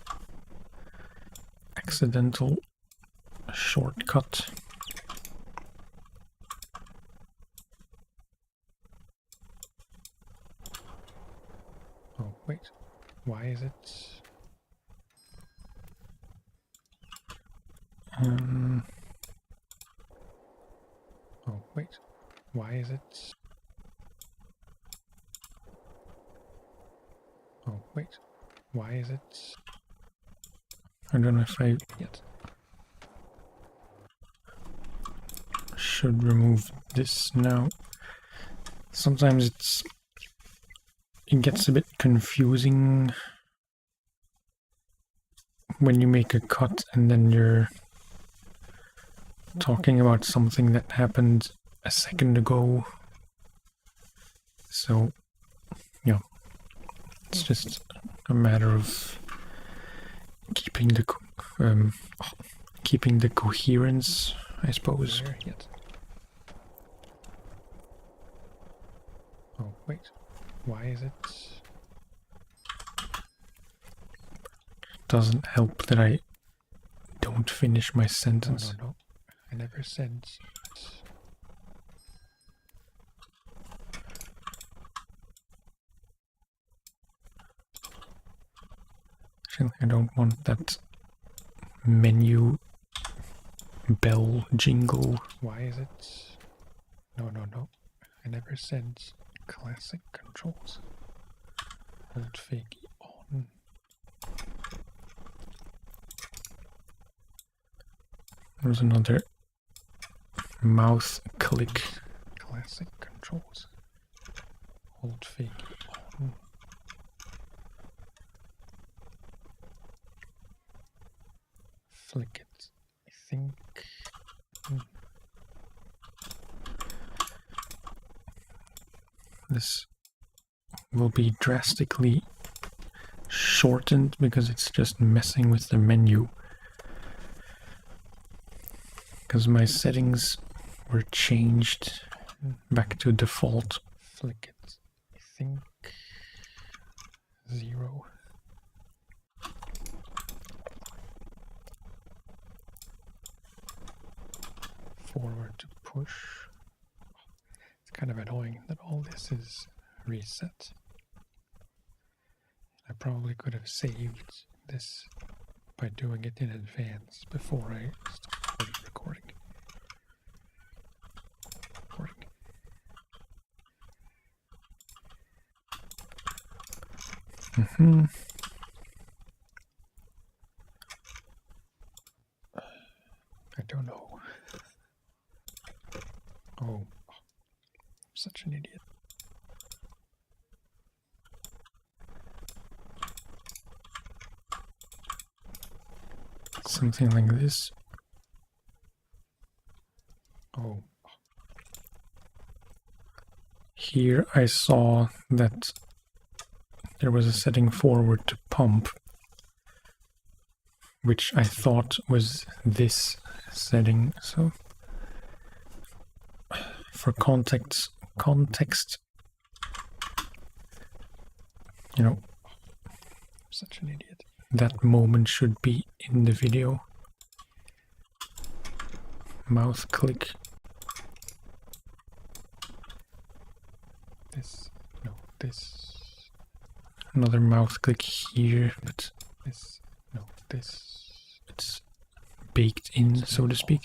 Accidental shortcut. Oh, wait. Why is it? Oh, wait. Why is it? Oh, wait. Why is it? I don't know if I Yet. should remove this now. Sometimes it gets a bit confusing when you make a cut and then you're talking about something that happened a second ago. So, yeah, it's just a matter of keeping the coherence, I suppose. There yet. Oh, wait. Why is it? Doesn't help that I don't finish my sentence. No. I never said. Actually, I don't want that menu bell jingle. Why is it? No. I never said classic controls. Hold fake on. There's another mouth click. Classic controls. Hold fake on. Flick it. I think. This will be drastically shortened because it's just messing with the menu. Because my settings were changed back to default. Flick it. I think 0. Forward to push. It's kind of annoying that all this is reset. I probably could have saved this by doing it in advance before I started recording. I don't know. Oh, such an idiot. Something like this. Oh. Here I saw that there was a setting forward to pump, which I thought was this setting, so for context, you know, Such an idiot. that moment should be in the video. Mouse click. This, no, this, Another mouse click here, but this, no, this. it's baked in, so to speak.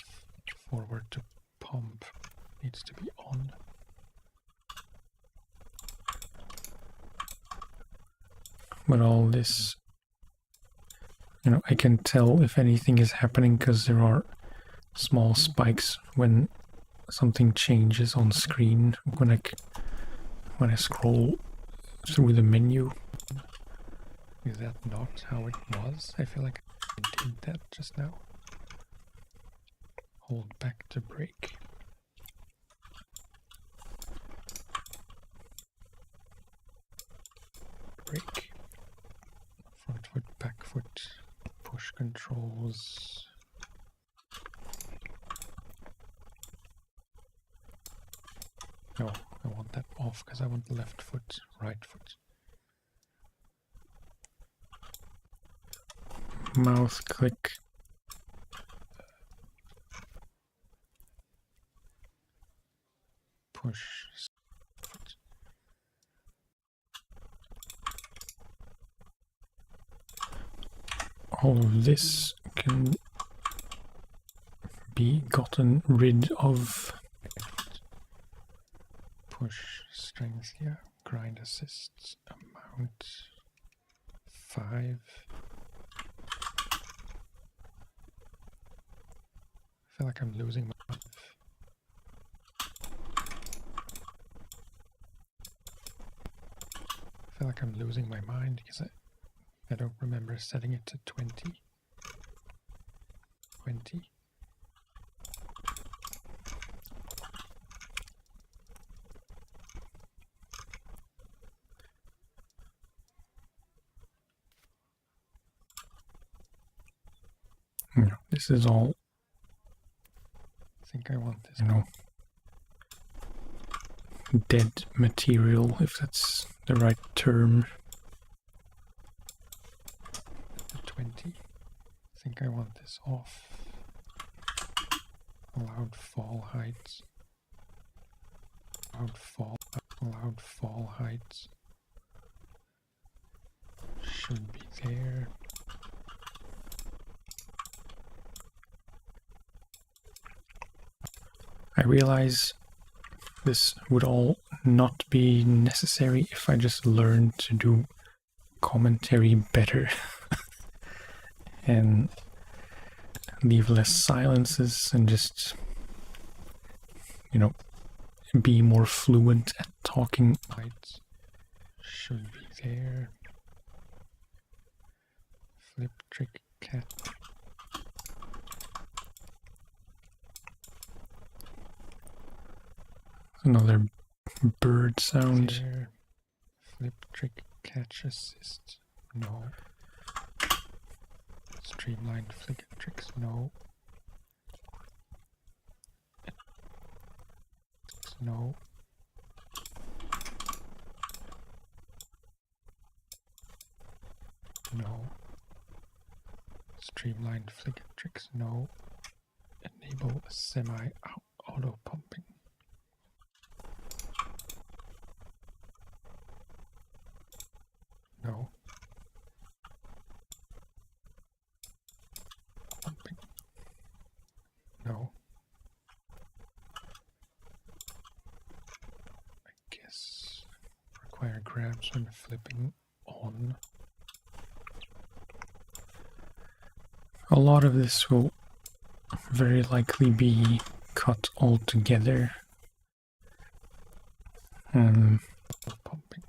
Forward to pump needs to be on. But all this, you know, I can tell if anything is happening because there are small spikes when something changes on screen when I scroll through the menu. Is that not how it was? I feel like I did that just now. Hold back to brake. Brake. Front foot, back foot, push controls. No, I want that off because I want left foot, right foot. Mouse click. Push foot. All of this can be gotten rid of. Push strength here. Grind assists. Amount 5. I feel like I'm losing my life. I feel like I'm losing my mind because I don't remember setting it to 20. 20. No, this is all, I think I want this. you know, dead material, if that's the right term. 20. I think I want this off. Allowed fall heights. Allowed fall heights. Should be there. I realize this would all not be necessary if I just learned to do commentary better and leave less silences and just, you know, be more fluent at talking. Heights should be there. Flip trick cat. Another bird sound. There. Flip trick catch assist. No. Streamlined flick tricks. No. No. No. Streamlined flick tricks. No. Enable semi-auto pumping. No. Pumping. No. I guess require grabs when flipping on. A lot of this will very likely be cut altogether. Pumping.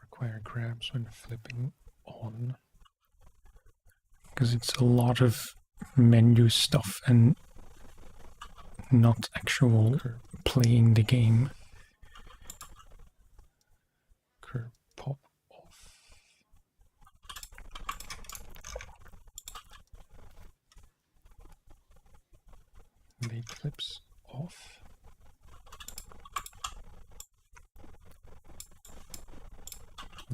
Require grabs when flipping on. Because it's a lot of menu stuff and not actual playing the game. Curve pop off. Late flips off.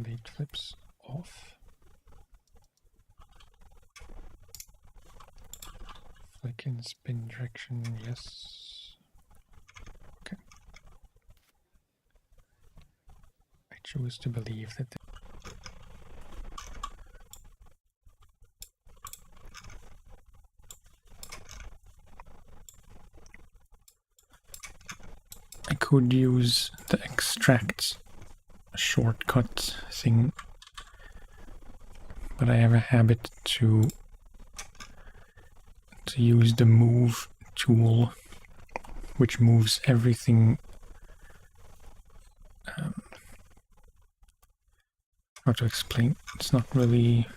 Lead flips off. Flick in spin direction, yes. Okay. I choose to believe that I could use the extract shortcut thing, but I have a habit to use the move tool, which moves everything. How to explain? It's not really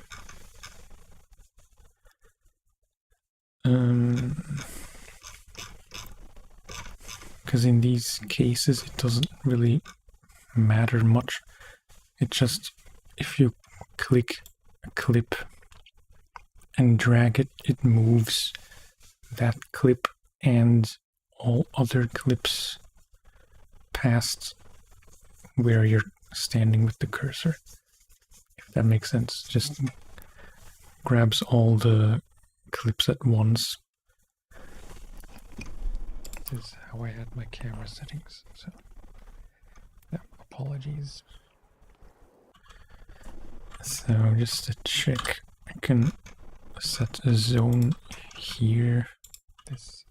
because in these cases it doesn't really matter much. It just, if you click a clip and drag it, it moves that clip and all other clips past where you're standing with the cursor. If that makes sense. Just grabs all the clips at once. this is how I had my camera settings, so yeah, apologies. So just to check, I can set a zone here. This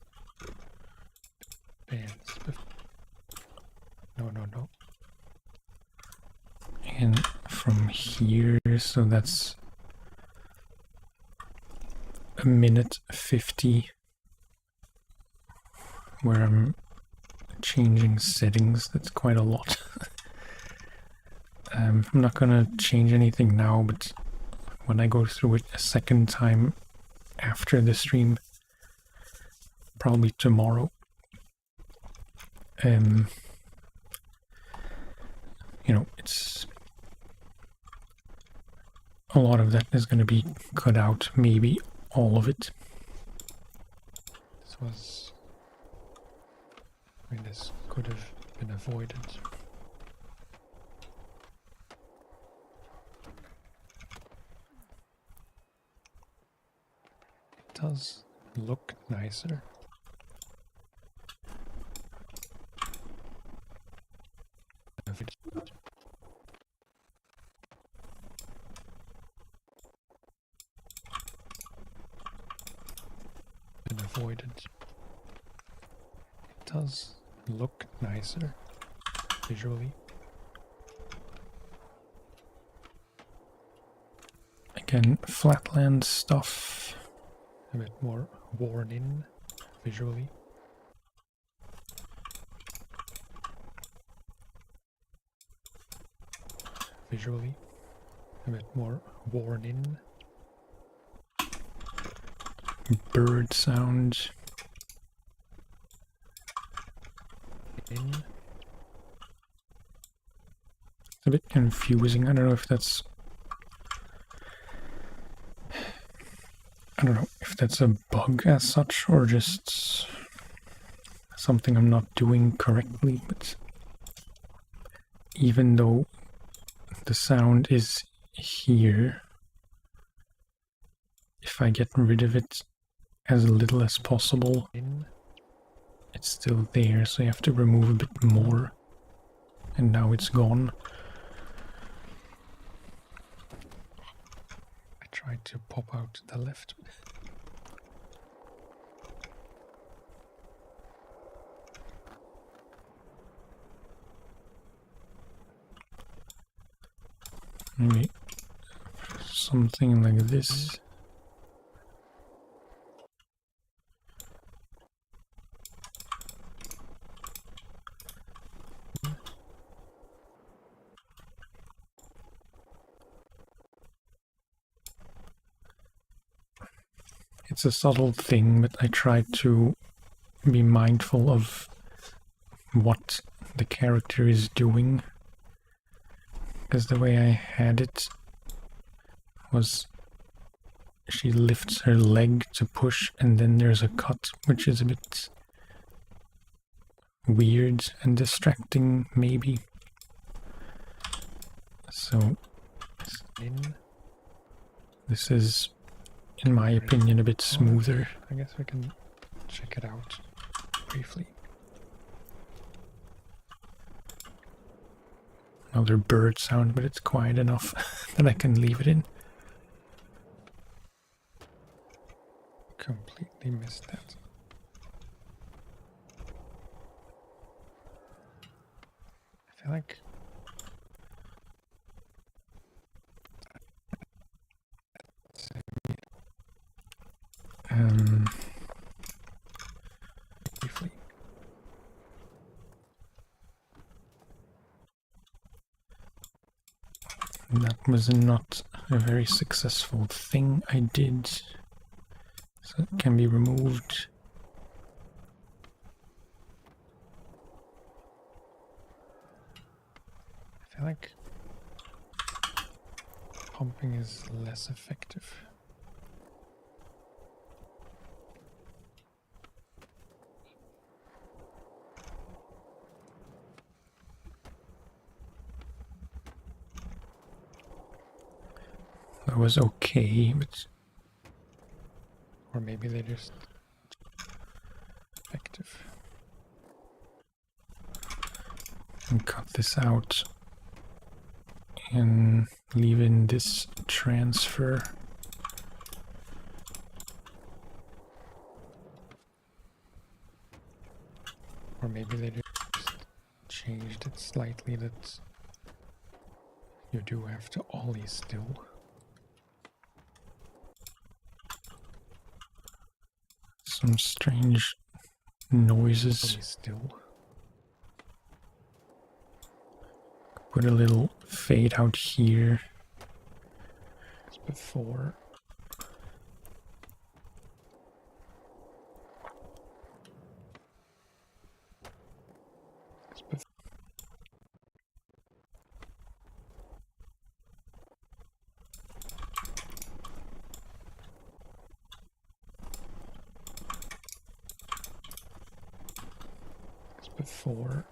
bands. No. And from here, so that's a minute 50 where I'm changing settings. That's quite a lot. I'm not gonna change anything now, but when I go through it a second time after the stream, probably tomorrow, you know, it's a lot of that is going to be cut out, maybe all of it. This could have been avoided. It does look nicer. Been avoided. It does look nicer visually. Again, flatland stuff. A bit more worn in visually. A bit more worn in. Bird sound. In. It's a bit confusing. I don't know if that's a bug as such or just something I'm not doing correctly, but even though the sound is here, if I get rid of it as little as possible, it's still there, so you have to remove a bit more, and now it's gone. I tried to pop out to the left. Maybe something like this. It's a subtle thing, but I try to be mindful of what the character is doing. Because the way I had it was she lifts her leg to push and then there's a cut, which is a bit weird and distracting maybe. So In. this is, in my opinion, a bit smoother. I guess we can check it out briefly. Another bird sound, but it's quiet enough that I can leave it in. Completely missed that. I feel like briefly. That was not a very successful thing I did. So it can be removed. I feel like pumping is less effective. That was okay, but Or maybe they're just effective. I'll cut this out and leave in this transfer. Or maybe they just changed it slightly that you do have to ollie still. Some strange noises. Ollie still. Put a little fade out here. As before. As before. As before.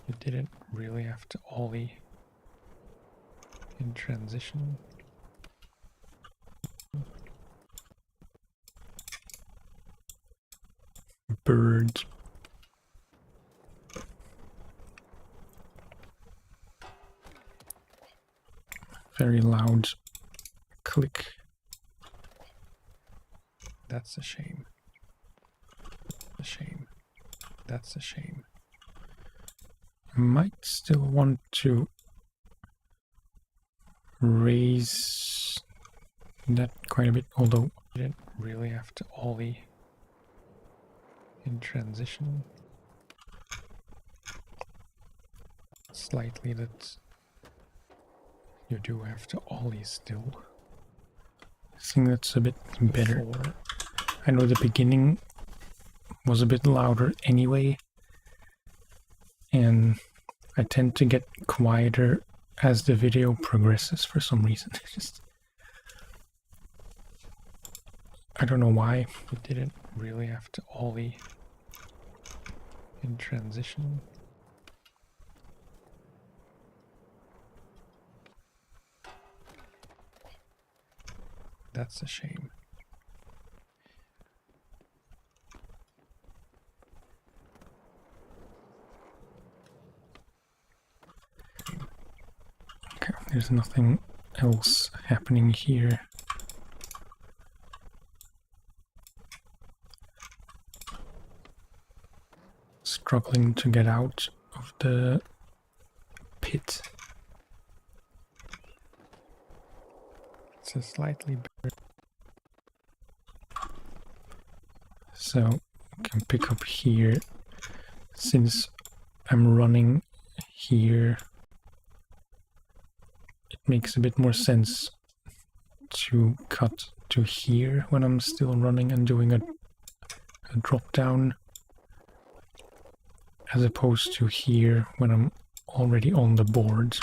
You didn't really have to ollie in transition. Bird. Very loud click. That's a shame. A shame. That's a shame. I might still want to raise that quite a bit, although You didn't really have to ollie in transition. Slightly that you do have to ollie still. I think that's a bit better. Before. I know the beginning was a bit louder anyway, and I tend to get quieter as the video progresses for some reason. I don't know why. You didn't really have to ollie in transition. That's a shame. Okay, there's nothing else happening here. Struggling to get out of the pit. It's a slightly better. So I can pick up here. Since I'm running here, it makes a bit more sense to cut to here when I'm still running and doing a drop down, as opposed to here when I'm already on the board.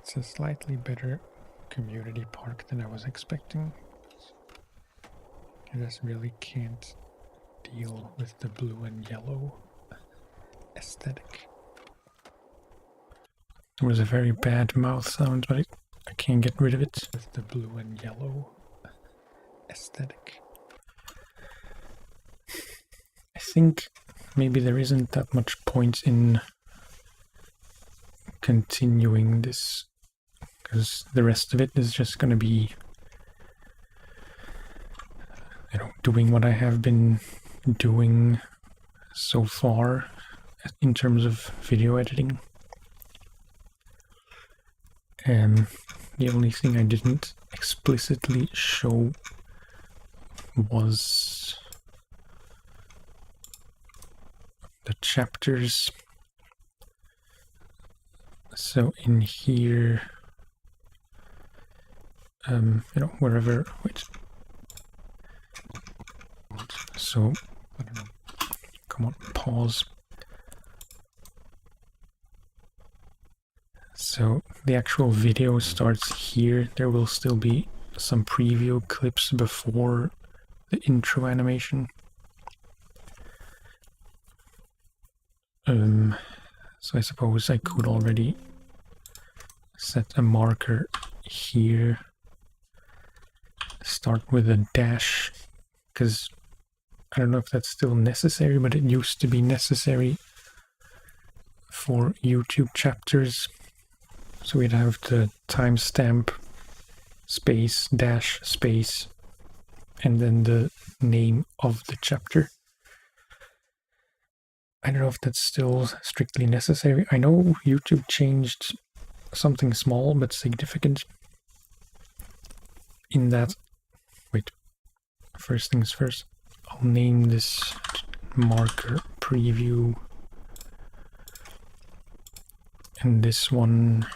It's a slightly better community park than I was expecting. You just really can't feel with the blue and yellow aesthetic. There was a very bad mouth sound, but I can't get rid of it. With the blue and yellow aesthetic. I think maybe there isn't that much point in continuing this, because the rest of it is just going to be, doing what I have been doing so far in terms of video editing. The only thing I didn't explicitly show was the chapters. So in here, wherever, wait. So, I don't know, come on, pause. So the actual video starts here. There will still be some preview clips before the intro animation. So I suppose I could already set a marker here. Start with a dash, because I don't know if that's still necessary, but it used to be necessary for YouTube chapters. So we'd have the timestamp space dash space and then the name of the chapter. I don't know if that's still strictly necessary. I know YouTube changed something small but significant in that. Wait, first things first, I'll name this marker preview, and this one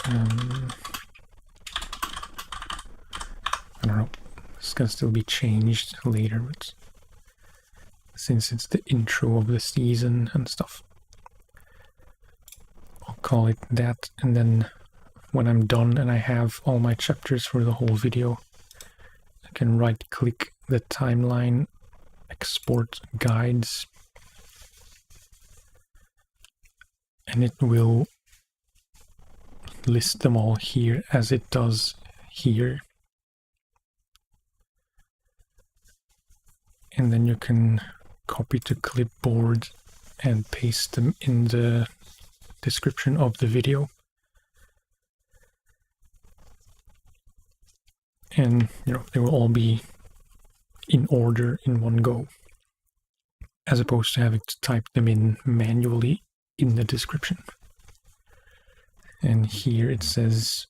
I don't know, it's gonna still be changed later, but since it's the intro of the season and stuff, I'll call it that. And then when I'm done and I have all my chapters for the whole video, I can right click the timeline, export guides, and it will list them all here as it does here. And then you can copy to clipboard and paste them in the description of the video. And they will all be in order in one go, as opposed to having to type them in manually in the description. And here it says,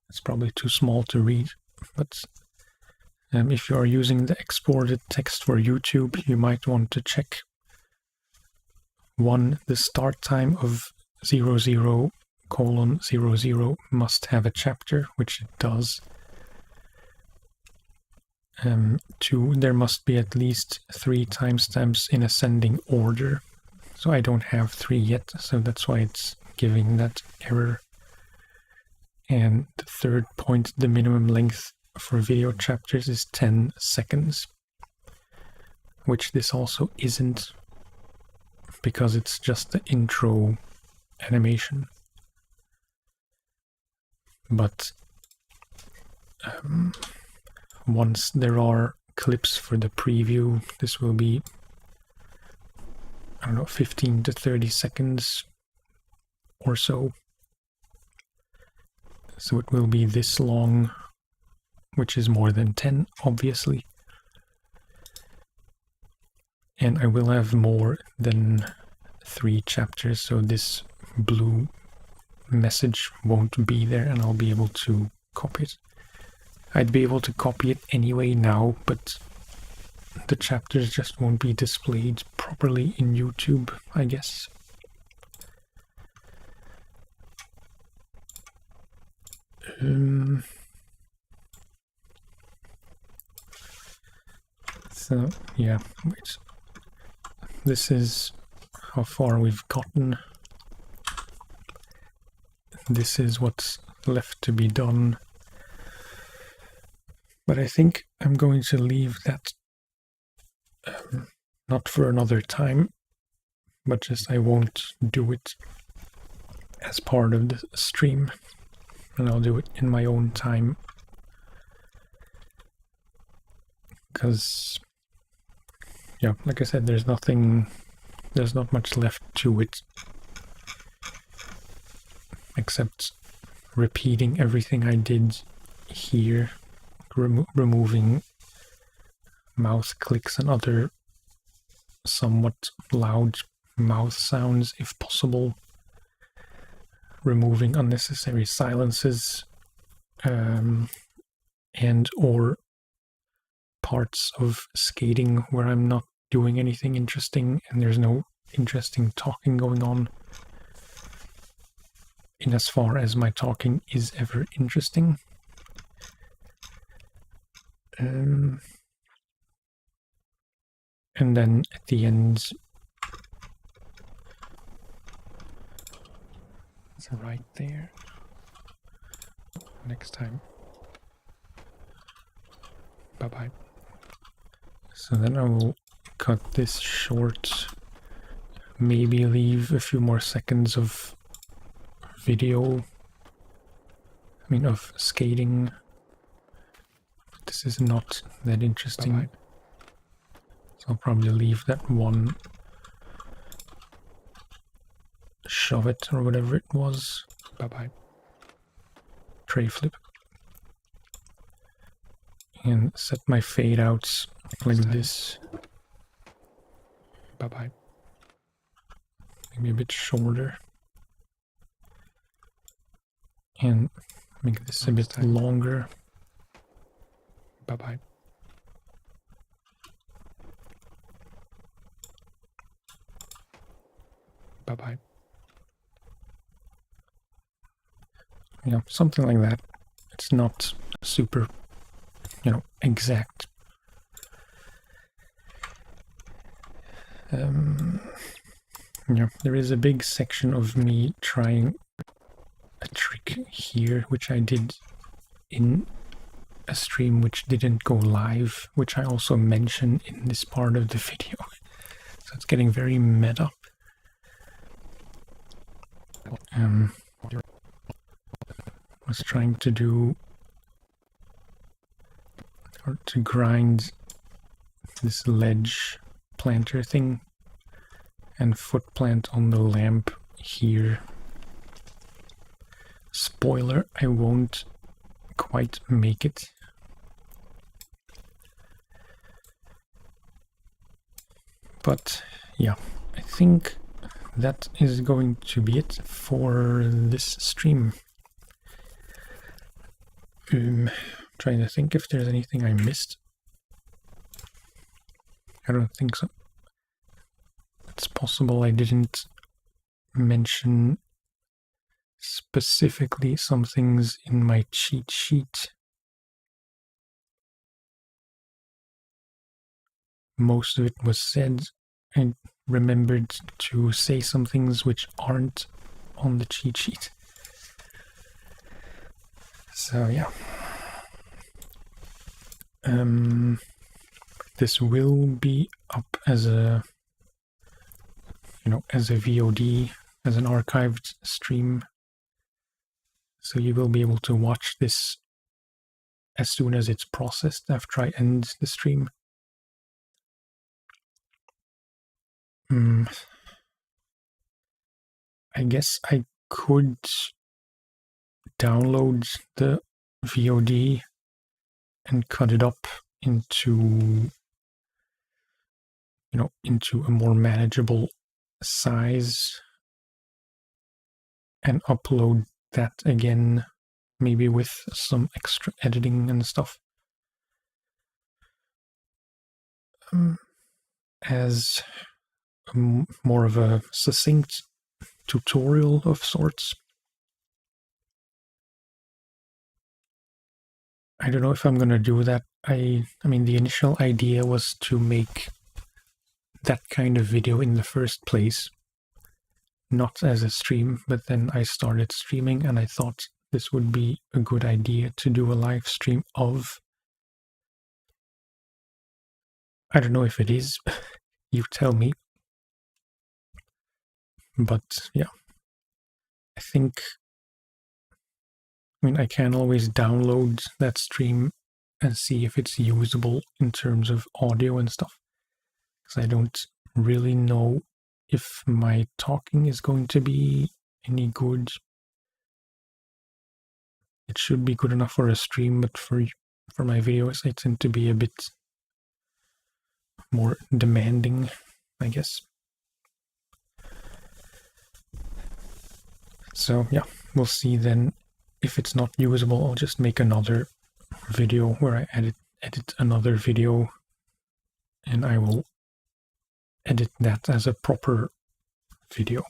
it's probably too small to read, but if you are using the exported text for YouTube, you might want to check 1. The start time of 00:00 must have a chapter, which it does. 2. There must be at least 3 timestamps in ascending order. So I don't have 3 yet, so that's why it's giving that error. And the third point, the minimum length for video chapters is 10 seconds, which this also isn't, because it's just the intro animation. But once there are clips for the preview, this will be, 15 to 30 seconds or so. So it will be this long, which is more than 10, obviously. And I will have more than 3 chapters, so this blue message won't be there, and I'll be able to copy it. I'd be able to copy it anyway now, but the chapters just won't be displayed properly in YouTube, I guess. So, yeah, wait. This is how far we've gotten. This is what's left to be done. But I think I'm going to leave that not for another time, but just I won't do it as part of the stream, and I'll do it in my own time, because yeah, like I said, there's not much left to it except repeating everything I did here, removing mouth clicks and other somewhat loud mouth sounds if possible, removing unnecessary silences, and or parts of skating where I'm not doing anything interesting and there's no interesting talking going on, in as far as my talking is ever interesting. And then at the end, it's right there. Next time. Bye-bye. So then I will cut this short, maybe leave a few more seconds of video, of skating. This is not that interesting. Bye-bye. So I'll probably leave that one, shove it or whatever it was. Bye-bye. Tray flip. And set my fade outs like this. Bye-bye. Maybe a bit shorter. And make this a bit longer. Bye-bye. Bye-bye. Yeah, something like that. It's not super, exact. Yeah, there is a big section of me trying a trick here, which I did in a stream which didn't go live, which I also mention in this part of the video. So it's getting very meta. Was trying to do, or to grind this ledge planter thing and foot plant on the lamp here. Spoiler, I won't quite make it. But yeah, I think that is going to be it for this stream. Trying to think if there's anything I missed. I don't think so. It's possible I didn't mention specifically some things in my cheat sheet. Most of it was said. I remembered to say some things which aren't on the cheat sheet. So yeah. This will be up as a as a VOD, as an archived stream. So you will be able to watch this as soon as it's processed after I end the stream. I guess I could download the VOD and cut it up into into a more manageable size and upload that again, maybe with some extra editing and stuff, as more of a succinct tutorial of sorts. I don't know if I'm gonna do that. I mean, the initial idea was to make that kind of video in the first place, not as a stream, but then I started streaming and I thought this would be a good idea to do a live stream of. I don't know if it is. You tell me. But yeah, I think, I mean, I can always download that stream and see if it's usable in terms of audio and stuff. Because I don't really know if my talking is going to be any good. It should be good enough for a stream, but for my videos, I tend to be a bit more demanding, I guess. So yeah, we'll see then. If it's not usable, I'll just make another video where I edit another video, and I will edit that as a proper video.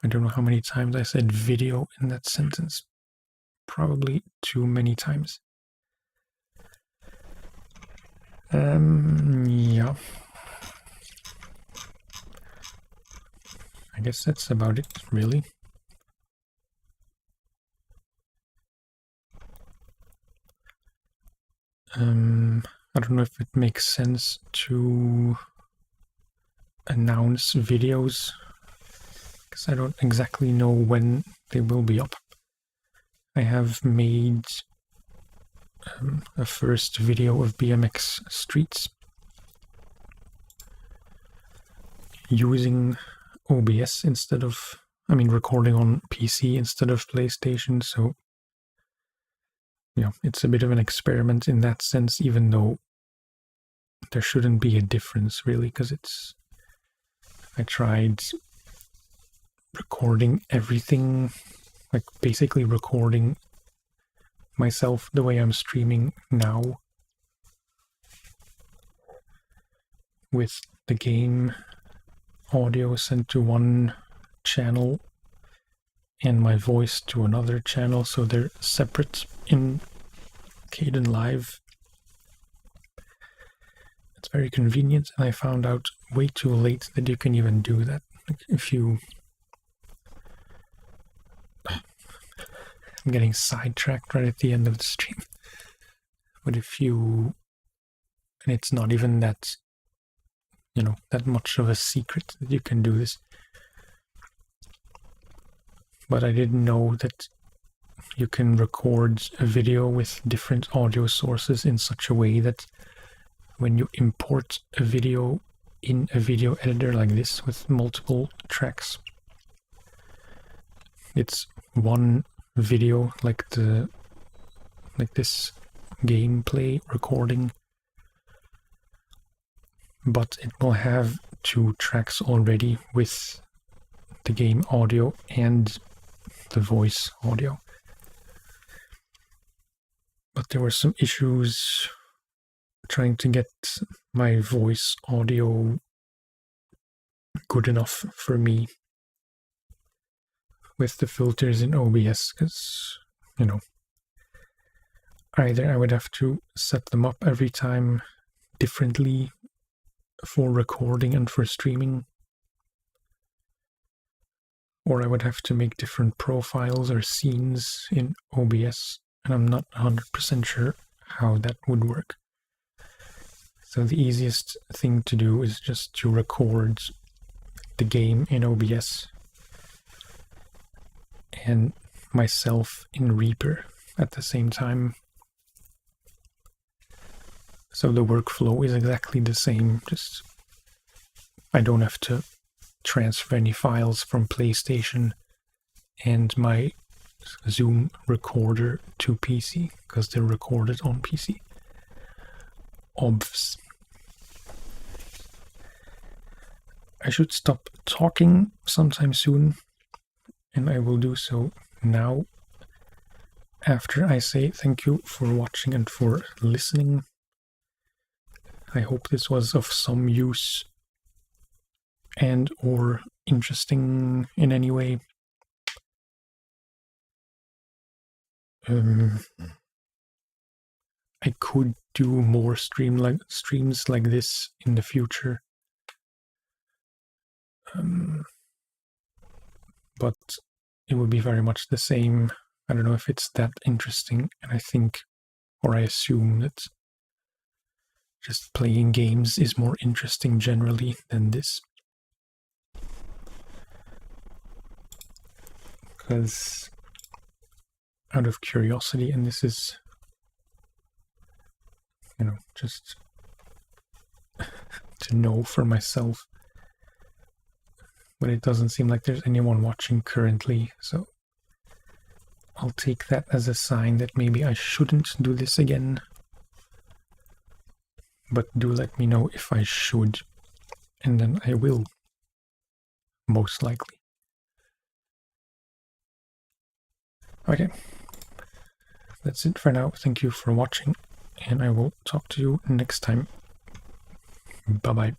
I don't know how many times I said video in that sentence. Probably too many times. Yeah. I guess that's about it, really. I don't know if it makes sense to announce videos, because I don't exactly know when they will be up. I have made a first video of BMX streets using OBS instead of, recording on PC instead of PlayStation, so it's a bit of an experiment in that sense, even though there shouldn't be a difference really, because I tried recording everything, like basically recording myself the way I'm streaming now with the game audio sent to one channel and my voice to another channel, so they're separate in Kden Live. It's very convenient, and I found out way too late that you can even do that. Like if you... I'm getting sidetracked right at the end of the stream. But if you... And it's not even that, that much of a secret that you can do this. But I didn't know that you can record a video with different audio sources in such a way that when you import a video in a video editor like this with multiple tracks, it's one video like this gameplay recording, but it will have two tracks already with the game audio and the voice audio. But there were some issues trying to get my voice audio good enough for me with the filters in OBS, because, either I would have to set them up every time differently for recording and for streaming, or I would have to make different profiles or scenes in OBS, and I'm not 100% sure how that would work. So the easiest thing to do is just to record the game in OBS and myself in Reaper at the same time. So the workflow is exactly the same, just I don't have to transfer any files from PlayStation and my Zoom recorder to PC, because they're recorded on PC. Obvs. I should stop talking sometime soon, and I will do so now, after I say thank you for watching and for listening. I hope this was of some use and or interesting in any way. I could do more streams like this in the future. But it would be very much the same. I don't know if it's that interesting, and I think, or I assume that just playing games is more interesting generally than this. Because out of curiosity, and this is, you know, just to know for myself, but it doesn't seem like there's anyone watching currently, so I'll take that as a sign that maybe I shouldn't do this again. But do let me know if I should, and then I will, most likely. Okay, that's it for now. Thank you for watching, and I will talk to you next time. Bye-bye.